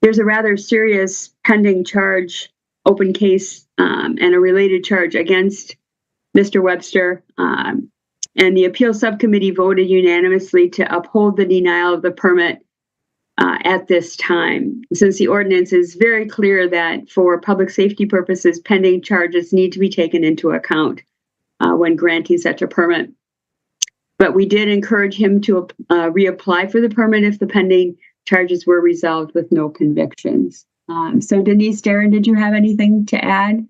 There's a rather serious pending charge, open case, and a related charge against Mr. Webster. And the appeals subcommittee voted unanimously to uphold the denial of the permit at this time, since the ordinance is very clear that for public safety purposes, pending charges need to be taken into account when granting such a permit. But we did encourage him to reapply for the permit if the pending charges were resolved with no convictions. So Denise, Darren, did you have anything to add?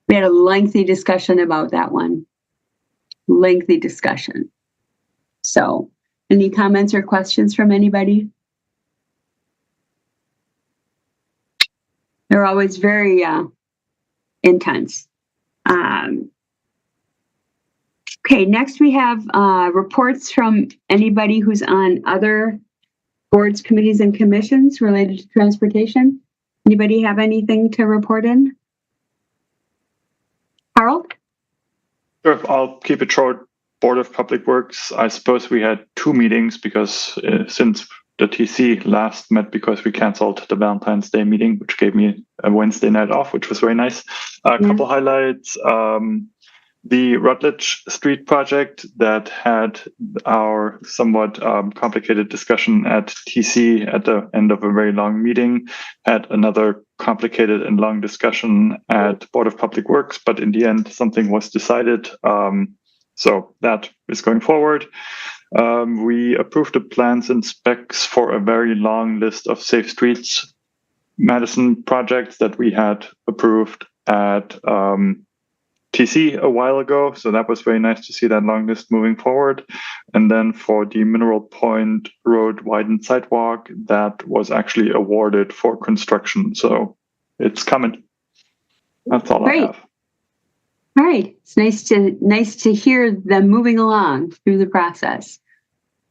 We had a lengthy discussion about that one. Lengthy discussion. So any comments or questions from anybody? They're always very intense. Okay, next we have reports from anybody who's on other boards, committees, and commissions related to transportation. Anybody have anything to report in? Harold? Sure, I'll keep it short. Board of Public Works, I suppose we had 2 meetings because since the TC last met because we canceled the Valentine's Day meeting, which gave me a Wednesday night off, which was very nice. A couple highlights. The Rutledge Street project that had our somewhat complicated discussion at TC at the end of a very long meeting, had another complicated and long discussion at Board of Public Works, but in the end, something was decided. So that is going forward. We approved the plans and specs for a very long list of Safe Streets Madison projects that we had approved at TC a while ago. So that was very nice to see that long list moving forward. And then for the Mineral Point Road widened sidewalk, that was actually awarded for construction. So it's coming. That's all I have. All right. It's nice to hear them moving along through the process.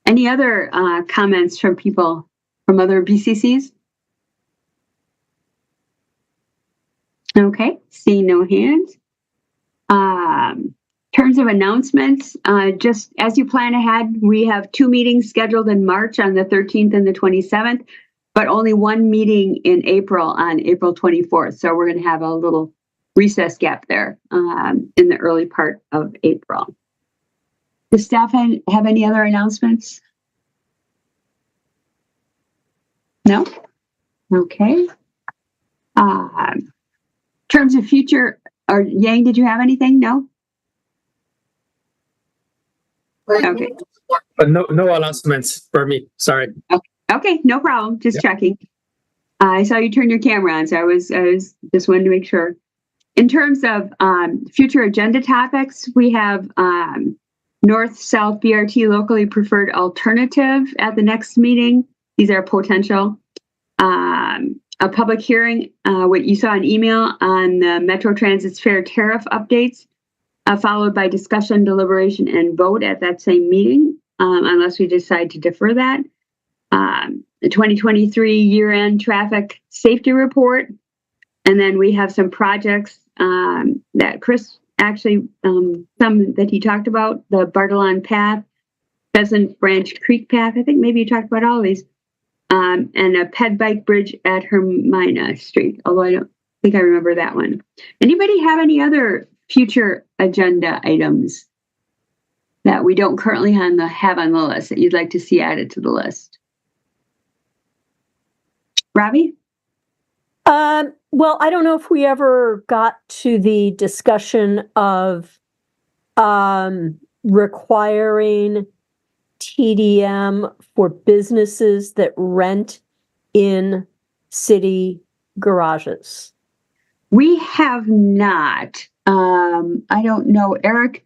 Any other comments from people from other BCCs? Okay, seeing no hands. Terms of announcements, just as you plan ahead, we have 2 meetings scheduled in March on the 13th and the 27th, but only 1 meeting in April on April 24th. So we're going to have a little recess gap there in the early part of April. Does staff have any other announcements? No? Okay. Terms of future, or Yang, did you have anything? No? Okay. No announcements for me. Sorry. Okay, no problem. Just checking. I saw you turn your camera on, so I was just wanted to make sure. In terms of future agenda topics, we have North-South BRT locally preferred alternative at the next meeting. These are potential. A public hearing, what you saw an email on the Metro Transit's fare tariff updates, followed by discussion, deliberation, and vote at that same meeting, unless we decide to defer that. The 2023 year-end traffic safety report. And then we have some projects that Chris actually, some that he talked about, the Bartolon Path, Pheasant Branch Creek Path. I think maybe you talked about all of these. And a ped bike bridge at Hermina Street, although I don't think I remember that one. Anybody have any other future agenda items that we don't currently have on the list that you'd like to see added to the list? Robbie? Well, I don't know if we ever got to the discussion of requiring TDM for businesses that rent in city garages. We have not. I don't know. Eric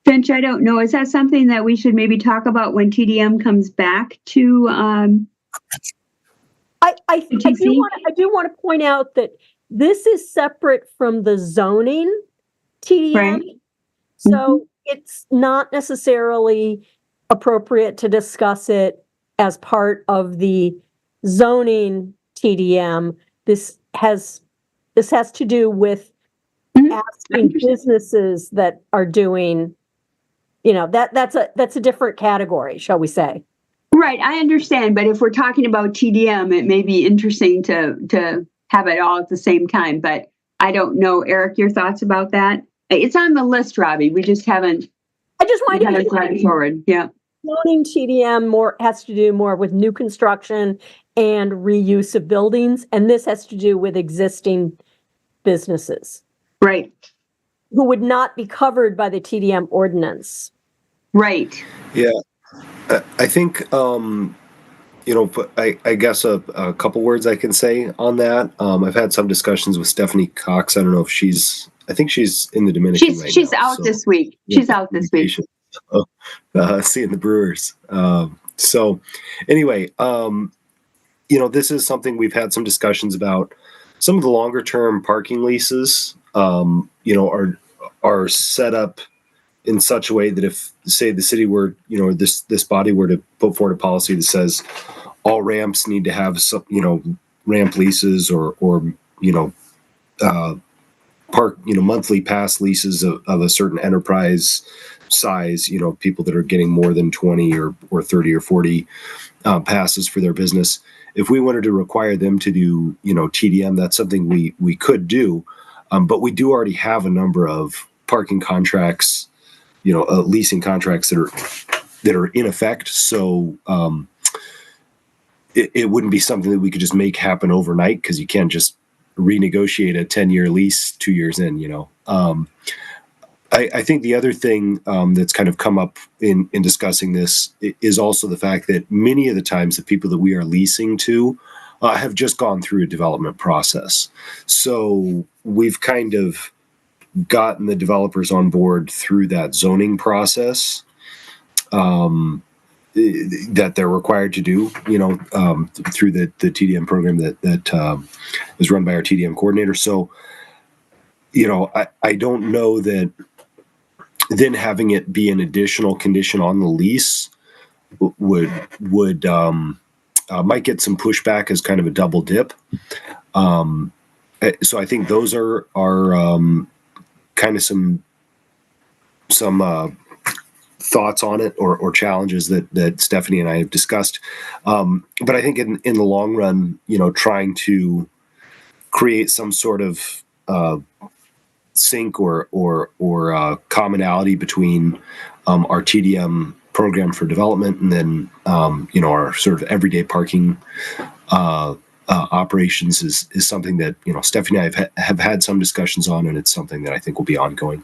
Finch, I don't know. Is that something that we should maybe talk about when TDM comes back to? I do want to point out that this is separate from the zoning TDM. Right. So it's not necessarily appropriate to discuss it as part of the zoning TDM. This has to do with asking businesses that are doing, that's a different category, shall we say. Right, I understand, but if we're talking about TDM, it may be interesting to have it all at the same time, but I don't know. Eric, your thoughts about that? It's on the list, Robbie. We just haven't. I just wanted to brought it forward. Yeah. Zoning TDM has to do more with new construction and reuse of buildings, and this has to do with existing businesses. Right. Who would not be covered by the TDM ordinance. Right. Yeah. I think, I guess a couple words I can say on that. I've had some discussions with Stephanie Cox. I don't know if I think she's in the Dominican right she's now. out this week. She's out this week. Seeing the Brewers. So anyway, this is something we've had some discussions about. Some of the longer term parking leases, are set up in such a way that if, say, the city were, this body were to put forward a policy that says all ramps need to have some, ramp leases or park, monthly pass leases of a certain enterprise size, people that are getting more than 20 or 30 or 40 passes for their business. If we wanted to require them to do, TDM, that's something we could do. But we do already have a number of parking contracts, leasing contracts that are in effect. So it wouldn't be something that we could just make happen overnight, because you can't just renegotiate a 10-year lease 2 years in. I think the other thing that's kind of come up in discussing this is also the fact that many of the times the people that we are leasing to have just gone through a development process. So we've kind of gotten the developers on board through that zoning process that they're required to do, through the TDM program that is run by our TDM coordinator. So, I don't know that then having it be an additional condition on the lease would might get some pushback as kind of a double dip. So I think those are kind of some thoughts on it or challenges that Stephanie and I have discussed. But I think in the long run, trying to create some sort of sync or commonality between our TDM program for development and then our sort of everyday parking operations is something that Stephanie and I have had some discussions on, and it's something that I think will be ongoing.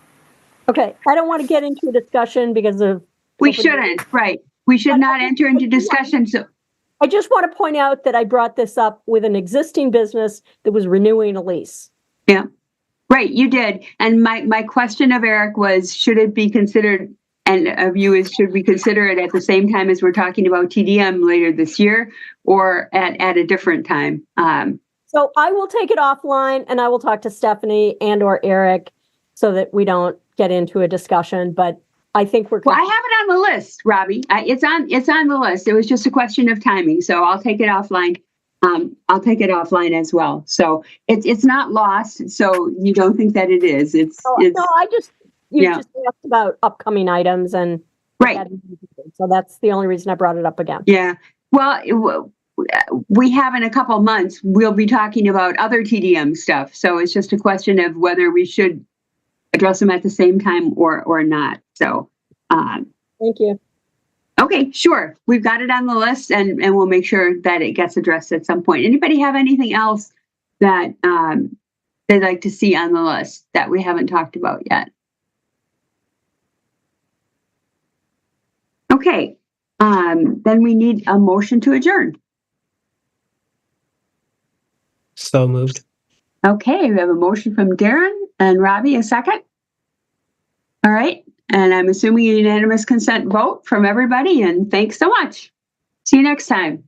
Okay, I don't want to get into a discussion because of we shouldn't, right? We should not enter into discussions I just want to point out that I brought this up with an existing business that was renewing a lease. Yeah, right, you did. And my question of Eric was, should it be considered, and of you is, should we consider it at the same time as we're talking about TDM later this year, or at a different time? So I will take it offline and I will talk to Stephanie and or Eric so that we don't get into a discussion, but I think we're. Well, I have it on the list, Robbie. It's on the list. It was just a question of timing, so I'll take it offline. I'll take it offline as well. So it's not lost. So you don't think that it is? It's no. I just just asked about upcoming items and right. So that's the only reason I brought it up again. Yeah. Well, we have in a couple of months. We'll be talking about other TDM stuff. So it's just a question of whether we should address them at the same time or not. So, thank you. Okay, sure. We've got it on the list and we'll make sure that it gets addressed at some point. Anybody have anything else that they'd like to see on the list that we haven't talked about yet? Okay, then we need a motion to adjourn. So moved. Okay, we have a motion from Darren and Robbie, a second. All right, and I'm assuming a unanimous consent vote from everybody, and thanks so much. See you next time.